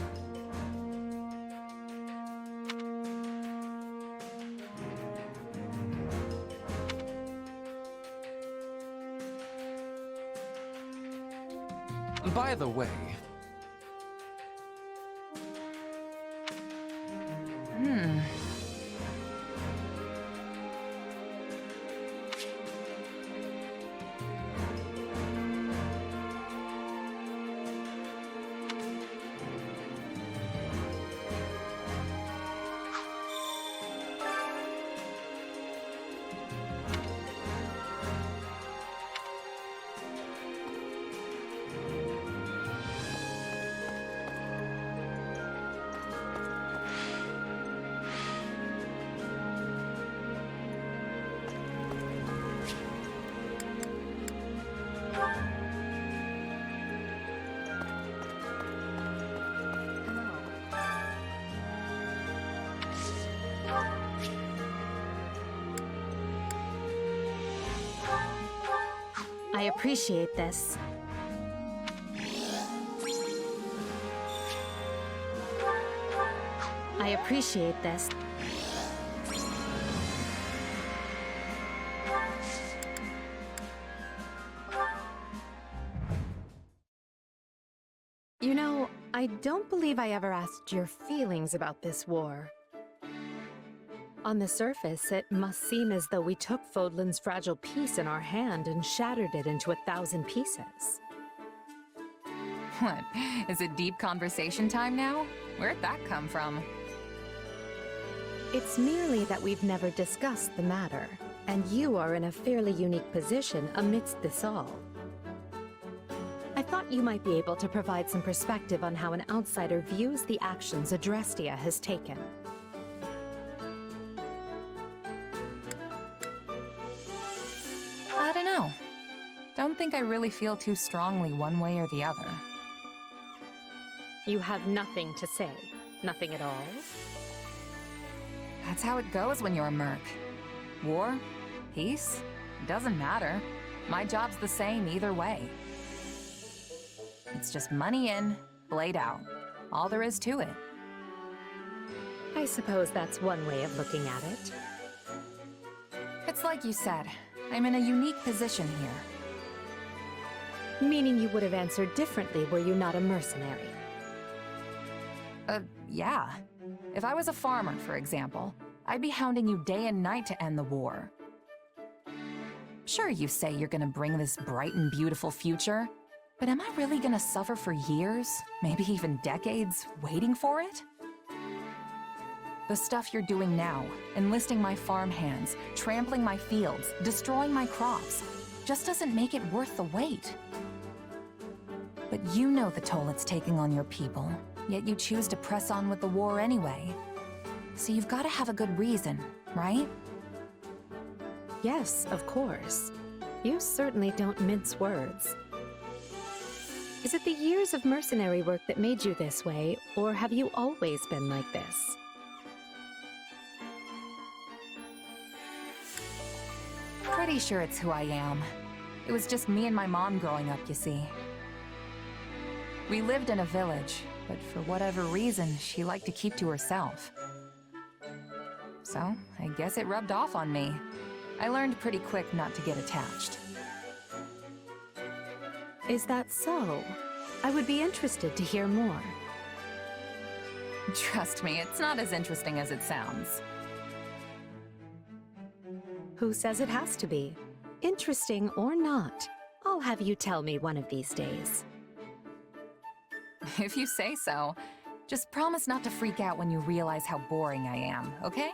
By the way... I appreciate this. I appreciate this. don't believe I ever asked your feelings about this war. On the surface, it must seem as though we took Fodlan's fragile piece in our hand and shattered it into 1,000 pieces. What? Is it deep conversation time now? Where'd that come from? It's merely that we've never discussed the matter, and you are in a fairly unique position amidst this all. I thought you might be able to provide some perspective on how an outsider views the actions Adrestia has taken. I don't know. Don't think I really feel too strongly one way or the other. You have nothing to say? Nothing at all? That's how it goes when you're a merc. War? Peace? Doesn't matter. My job's the same either way. It's just money in, blade out. All there is to it. I suppose that's one way of looking at it. It's like you said, I'm in a unique position here. Meaning you would have answered differently were you not a mercenary. Yeah. If I was a farmer, for example, I'd be hounding you day and night to end the war. Sure, you say you're gonna bring this bright and beautiful future, but am I really gonna suffer for years, maybe even decades, waiting for it? The stuff you're doing now, enlisting my farm hands, trampling my fields, destroying my crops, just doesn't make it worth the wait. But you know the toll it's taking on your people, yet you choose to press on with the war anyway. So you've got to have a good reason, right? Yes, of course. You certainly don't mince words. Is it the years of mercenary work that made you this way, or have you always been like this? Pretty sure it's who I am. It was just me and my mom growing up, you see. We lived in a village, but for whatever reason, she liked to keep to herself. So, I guess it rubbed off on me. I learned pretty quick not to get attached. Is that so? I would be interested to hear more. Trust me, it's not as interesting as it sounds. Who says it has to be? Interesting or not, I'll have you tell me one of these days. If you say so. Just promise not to freak out when you realize how boring I am, okay?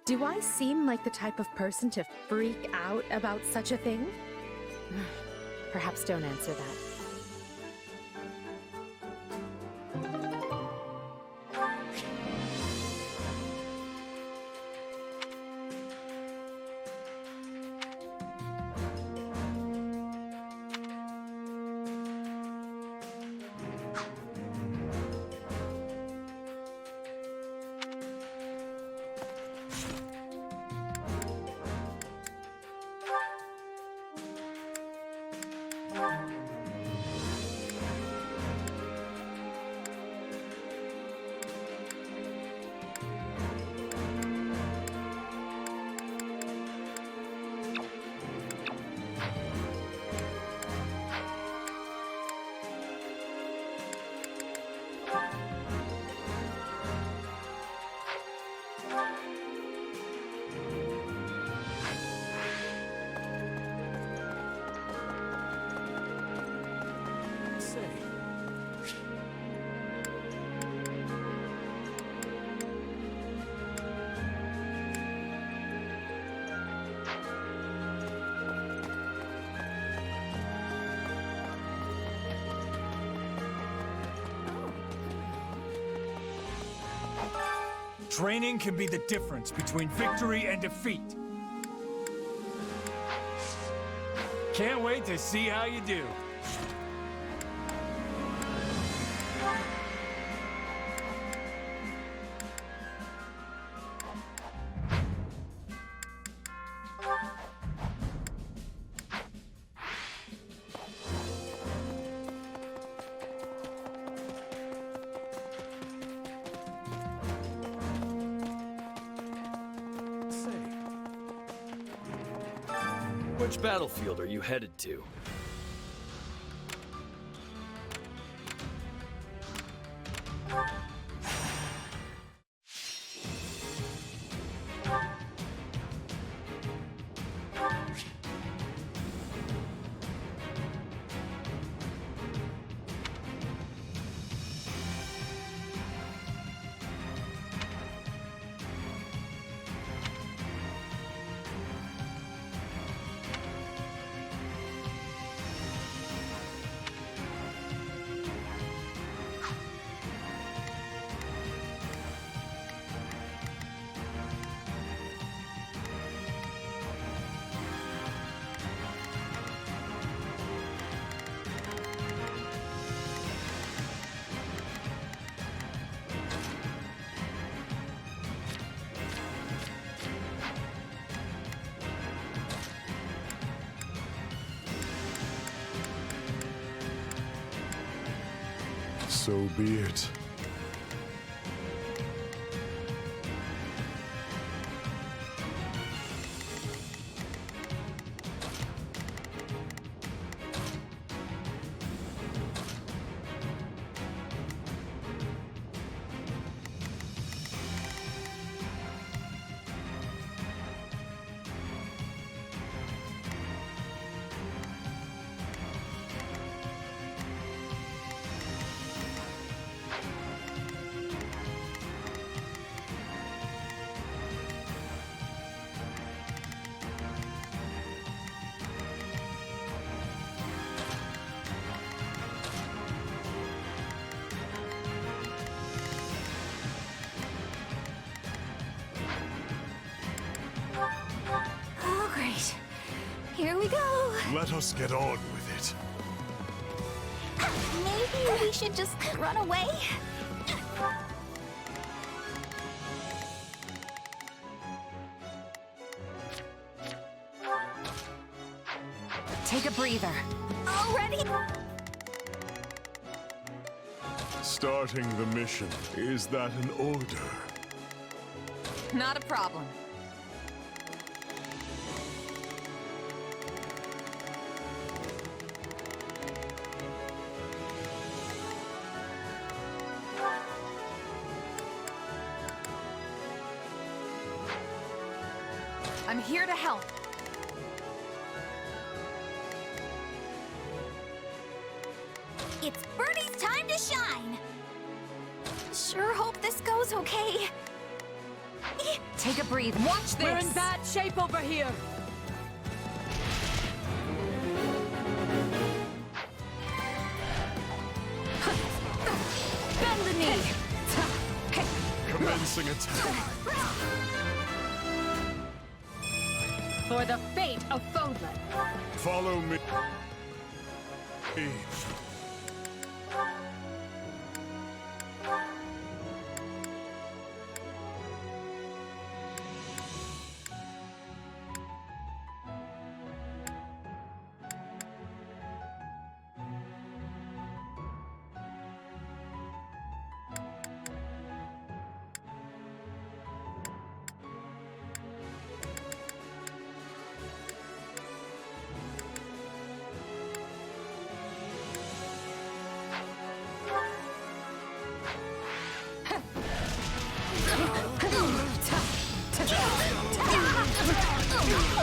Do I seem like the type of person to freak out about such a thing? Perhaps don't answer that. Training can be the difference between victory and defeat. Can't wait to see how you do. Which battlefield are you headed to? So be it. Oh, great. Here we go. Let us get on with it. Maybe we should just run away? Take a breather. Already? Starting the mission. Is that an order? Not a problem. I'm here to help. It's Bernie's time to shine! Sure hope this goes okay. Take a breather. Watch this! We're in bad shape over here! Bend the knee! Commencing attack. For the fate of Fodlan. Follow me.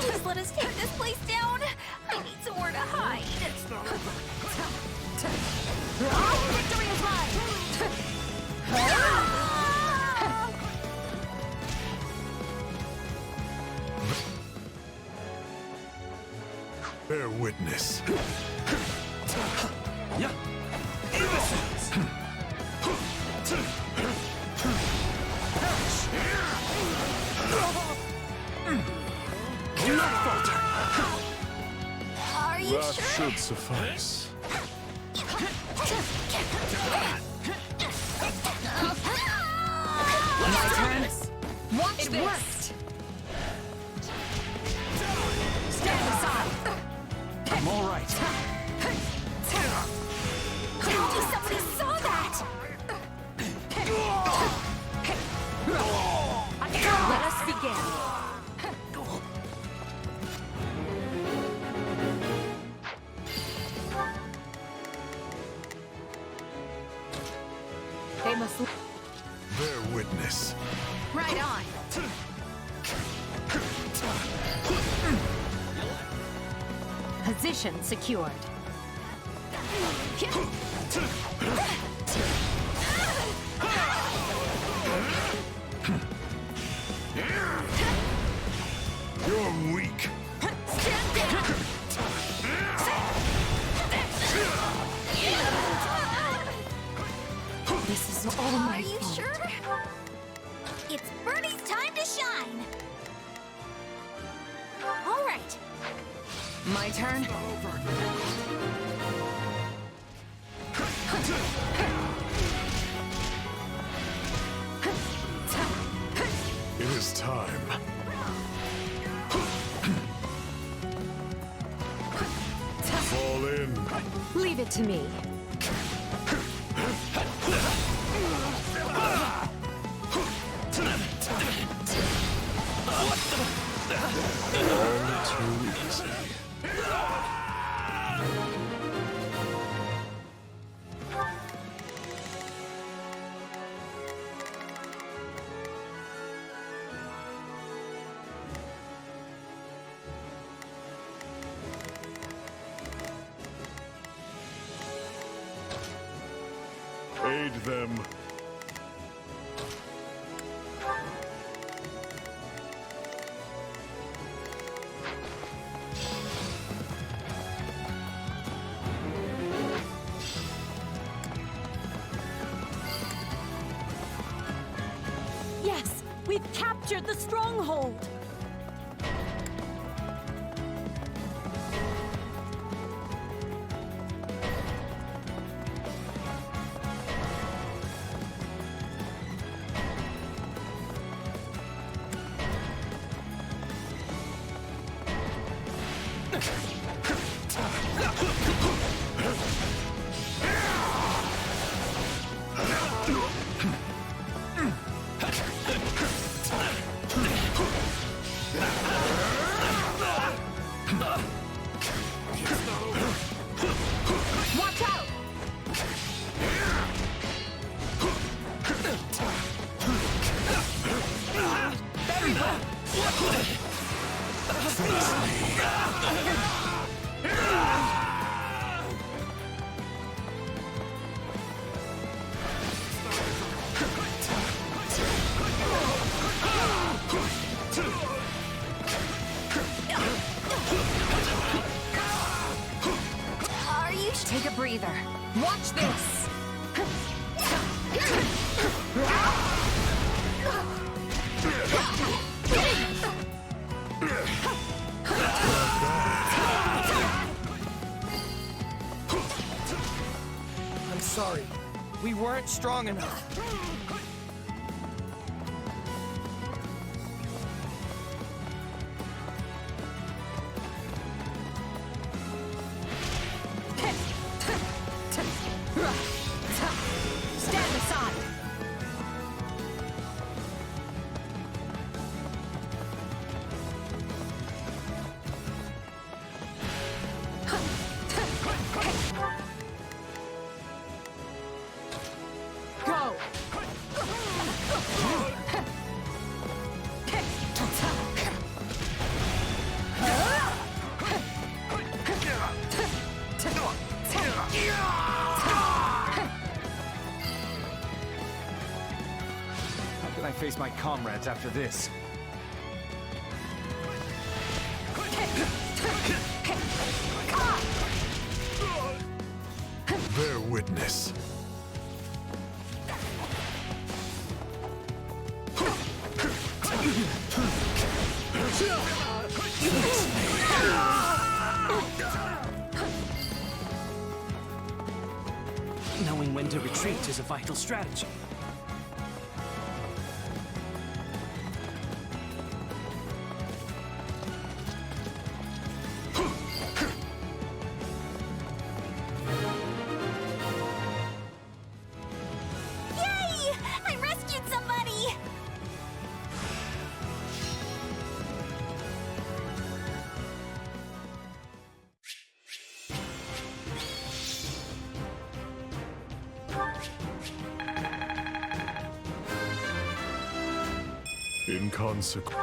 Just let us take this place down. I need somewhere to hide. Victory is mine! Bear witness. Yeah. Are you That sure? should suffice. My turn. Watch It this! worked. Stand aside! I'm all right. Somebody saw that! Let us begin. They must... Bear witness. Right on! Position secured. You're weak. This is all my Are you fault. sure? It's Bernie's time to shine! All right. My turn? It is time. Fall in. Leave it to me. them. Yes! We've captured the stronghold! Watch out! Very well. Are you Take a breather. Watch this. I'm sorry. We weren't strong enough. Stand aside. Go. How can I face my comrades after this? Bear witness. Knowing when to retreat is a vital strategy. Yay! I rescued somebody! In consequence.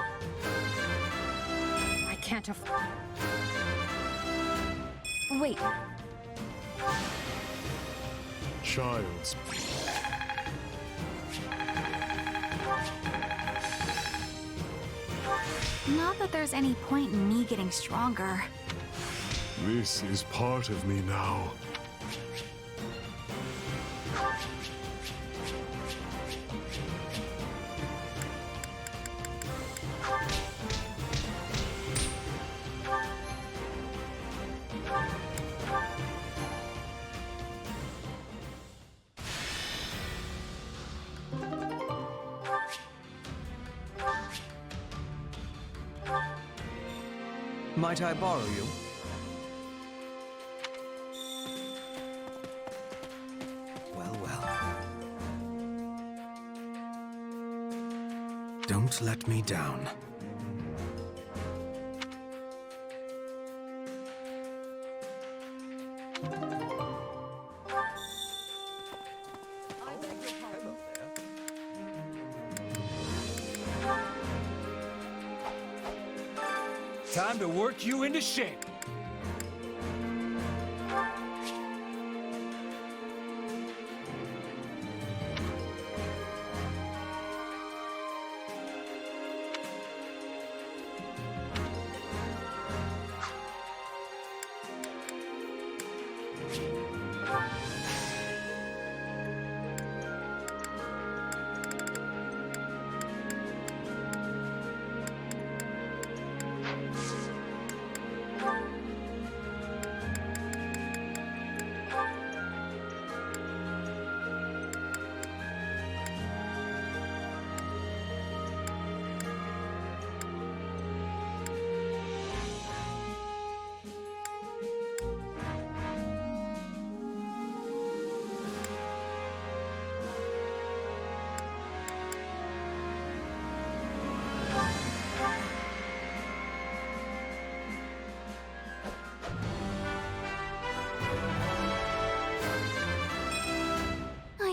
I can't afford. Wait, Child's. not that there's any point in me getting stronger. This is part of me now. Might I borrow you? Well, well. Don't let me down. Time to work you into shape.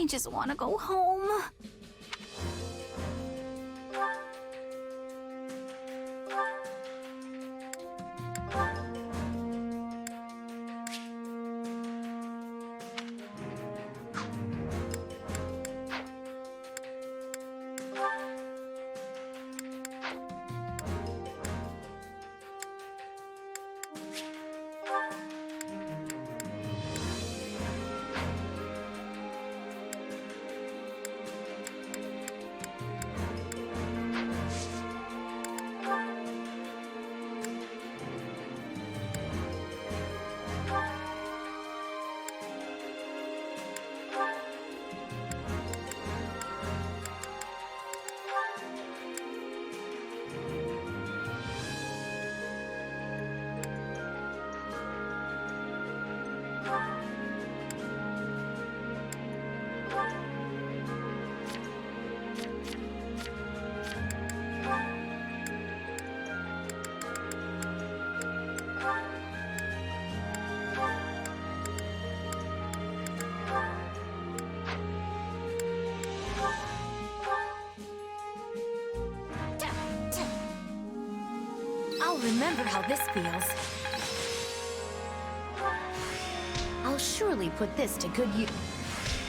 just want to go home. I'll remember how this feels. I'll surely put this to good use.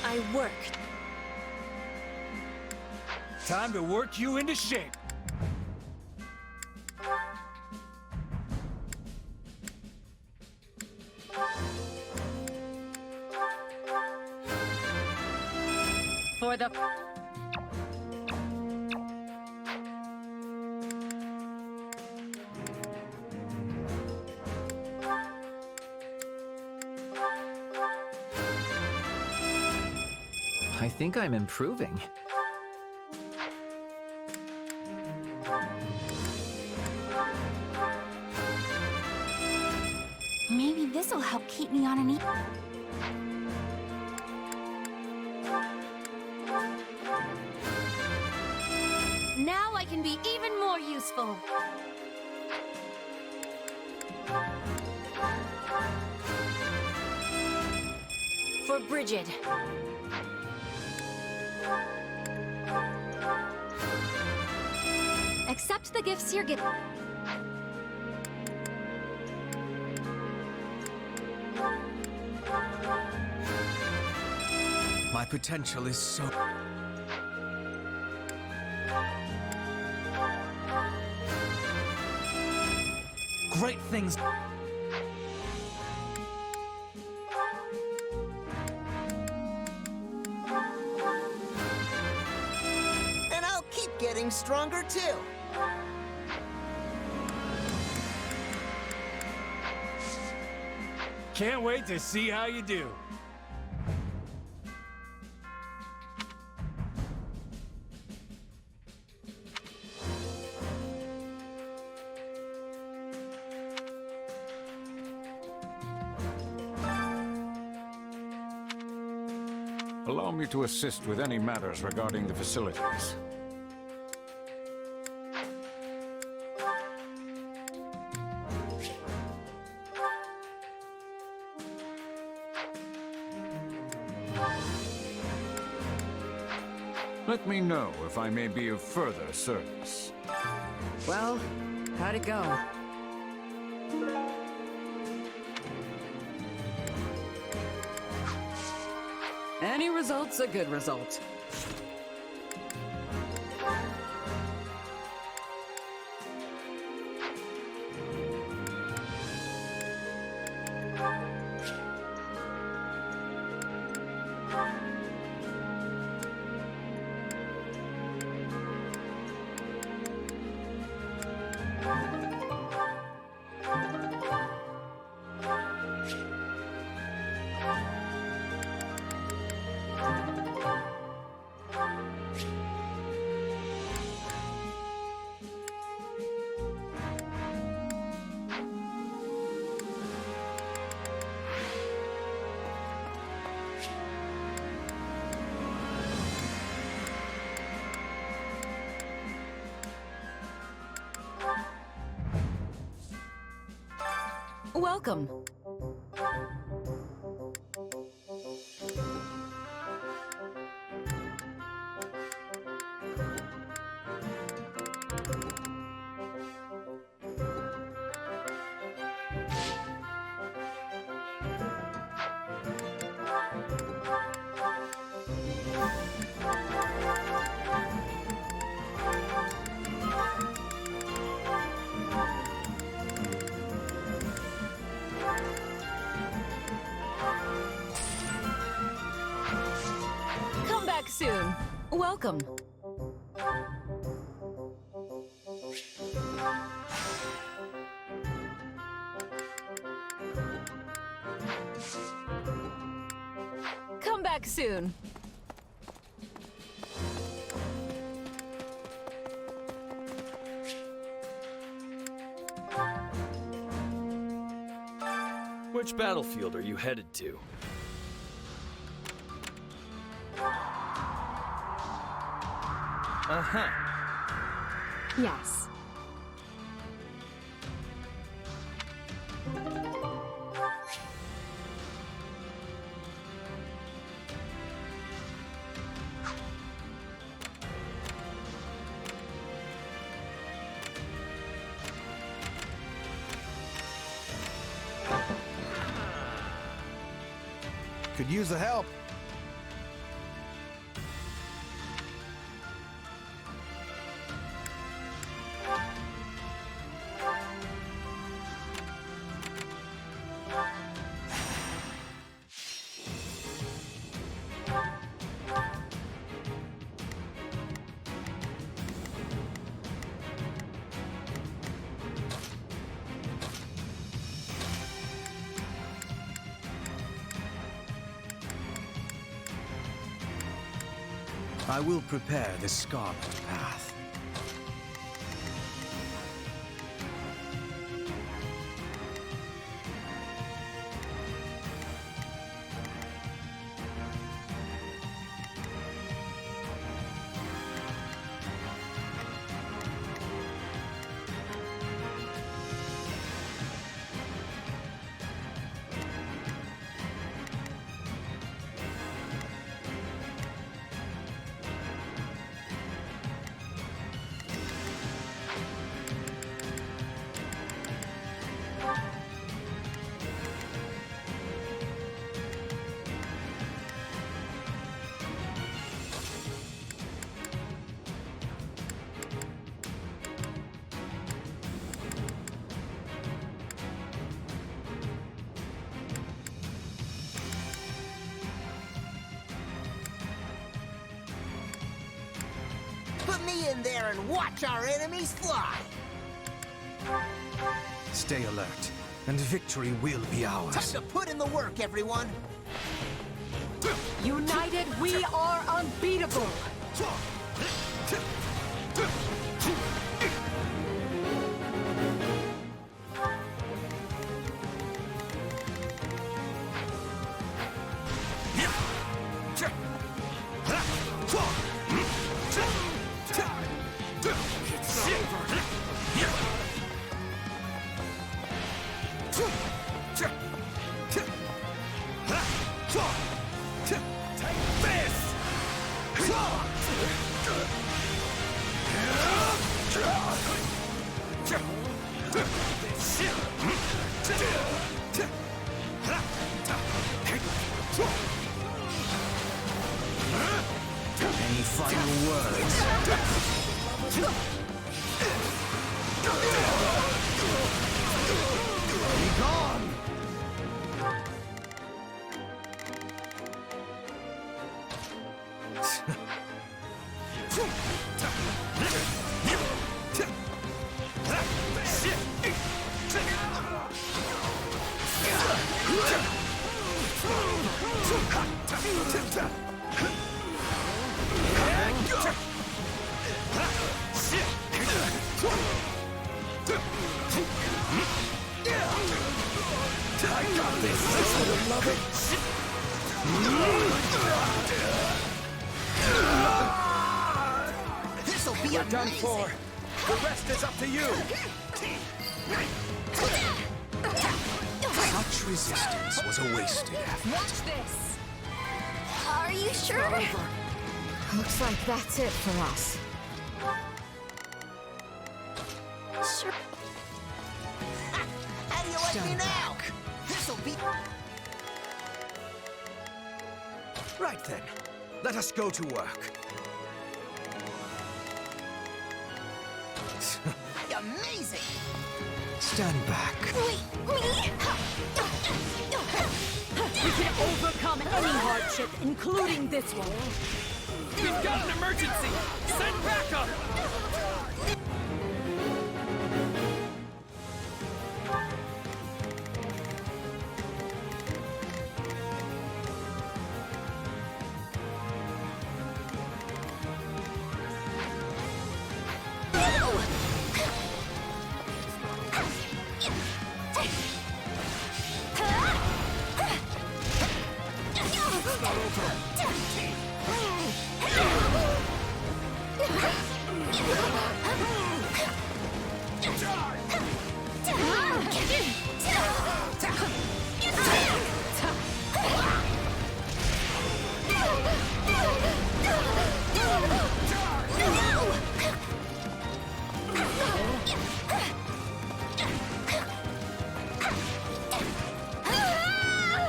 I worked. Time to work you into shape. For the... I think I'm improving. Maybe this'll help keep me on an Now I can be even more useful. For Bridget. Accept the gifts you're given. My potential is so... Great things... And I'll keep getting stronger too. Can't wait to see how you do. Allow me to assist with any matters regarding the facilities. Let me know if I may be of further service. Well, how'd it go? Any result's a good result. Welcome. soon. Welcome. Come back soon. Which battlefield are you headed to? Uh-huh. Yes. Could use the help. I will prepare the Scarlet Path. Put me in there and watch our enemies fly! Stay alert, and victory will be ours. Time to put in the work, everyone! United, we are unbeatable! Any final words? Be gone! I got this! Love it! This'll be We're amazing! done for! The rest is up to you! Such resistance was a wasted effort. Watch this! Are you sure? Looks like that's it for us. Sure. How do you like me now? This'll be... Right then, let us go to work. Amazing! Stand back. Wait, me? We can overcome any hardship, including this one. Got an emergency! Send backup!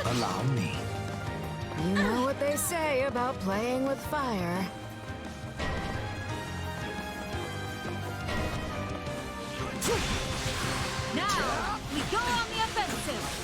Allow me. You know what they say about playing with fire. Now, we go on the offensive!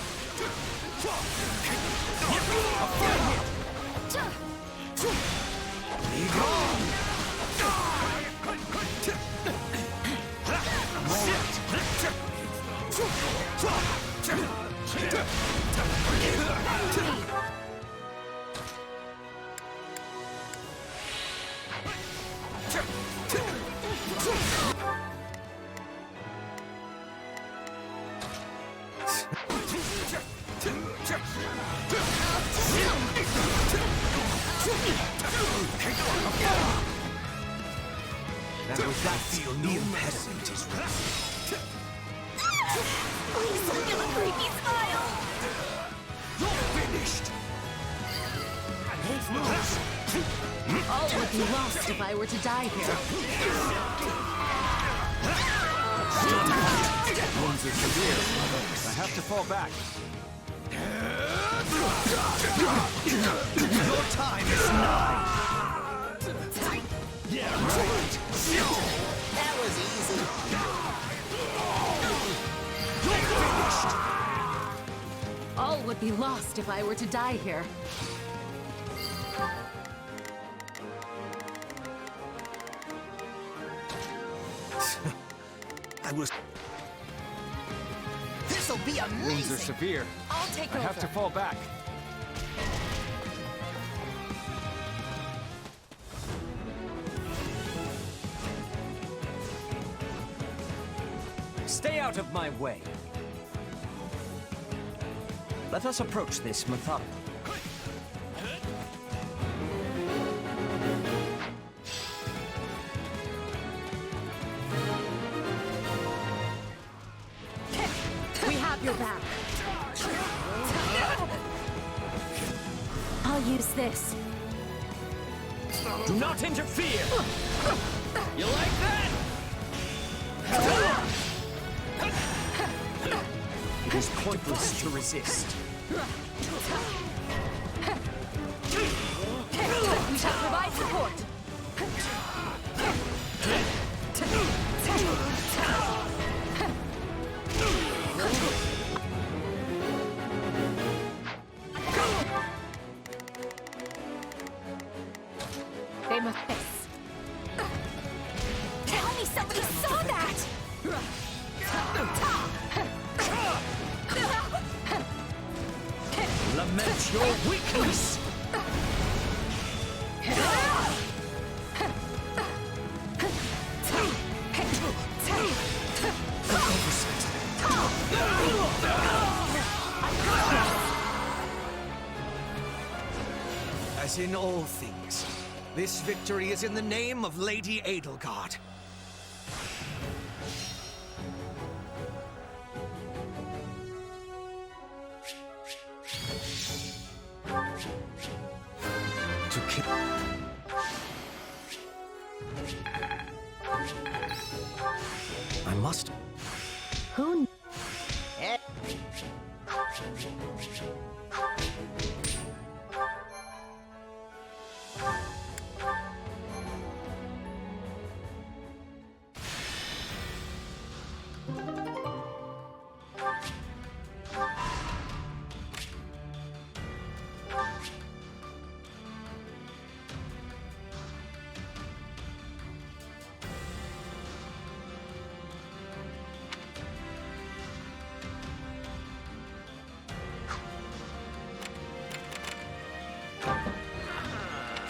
And with that feel, the impediment is removed. Please don't give a creepy smile! You're finished! All would be lost if I were to die here. Wounds are severe. I have to fall back. Your time is nigh! Yeah, right. That was easy. You're finished! All would be lost if I were to die here. I was... This'll be amazing! Wounds are severe. I'll take over. I have to fall back. Stay out of my way. Let us approach this methodically. We have your back. I'll use this. Do not interfere! You like that? It is pointless to resist. We shall provide support. They must miss. Tell me somebody saw that! Lament your weakness! As in all things, this victory is in the name of Lady Edelgard. To kill... I must... Who?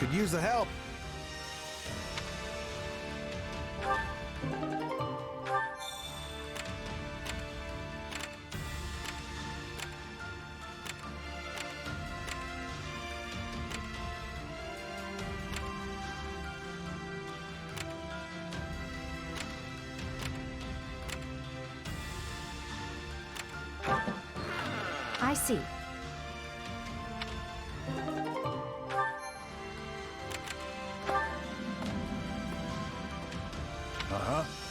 Could use the help. I see. Uh-huh.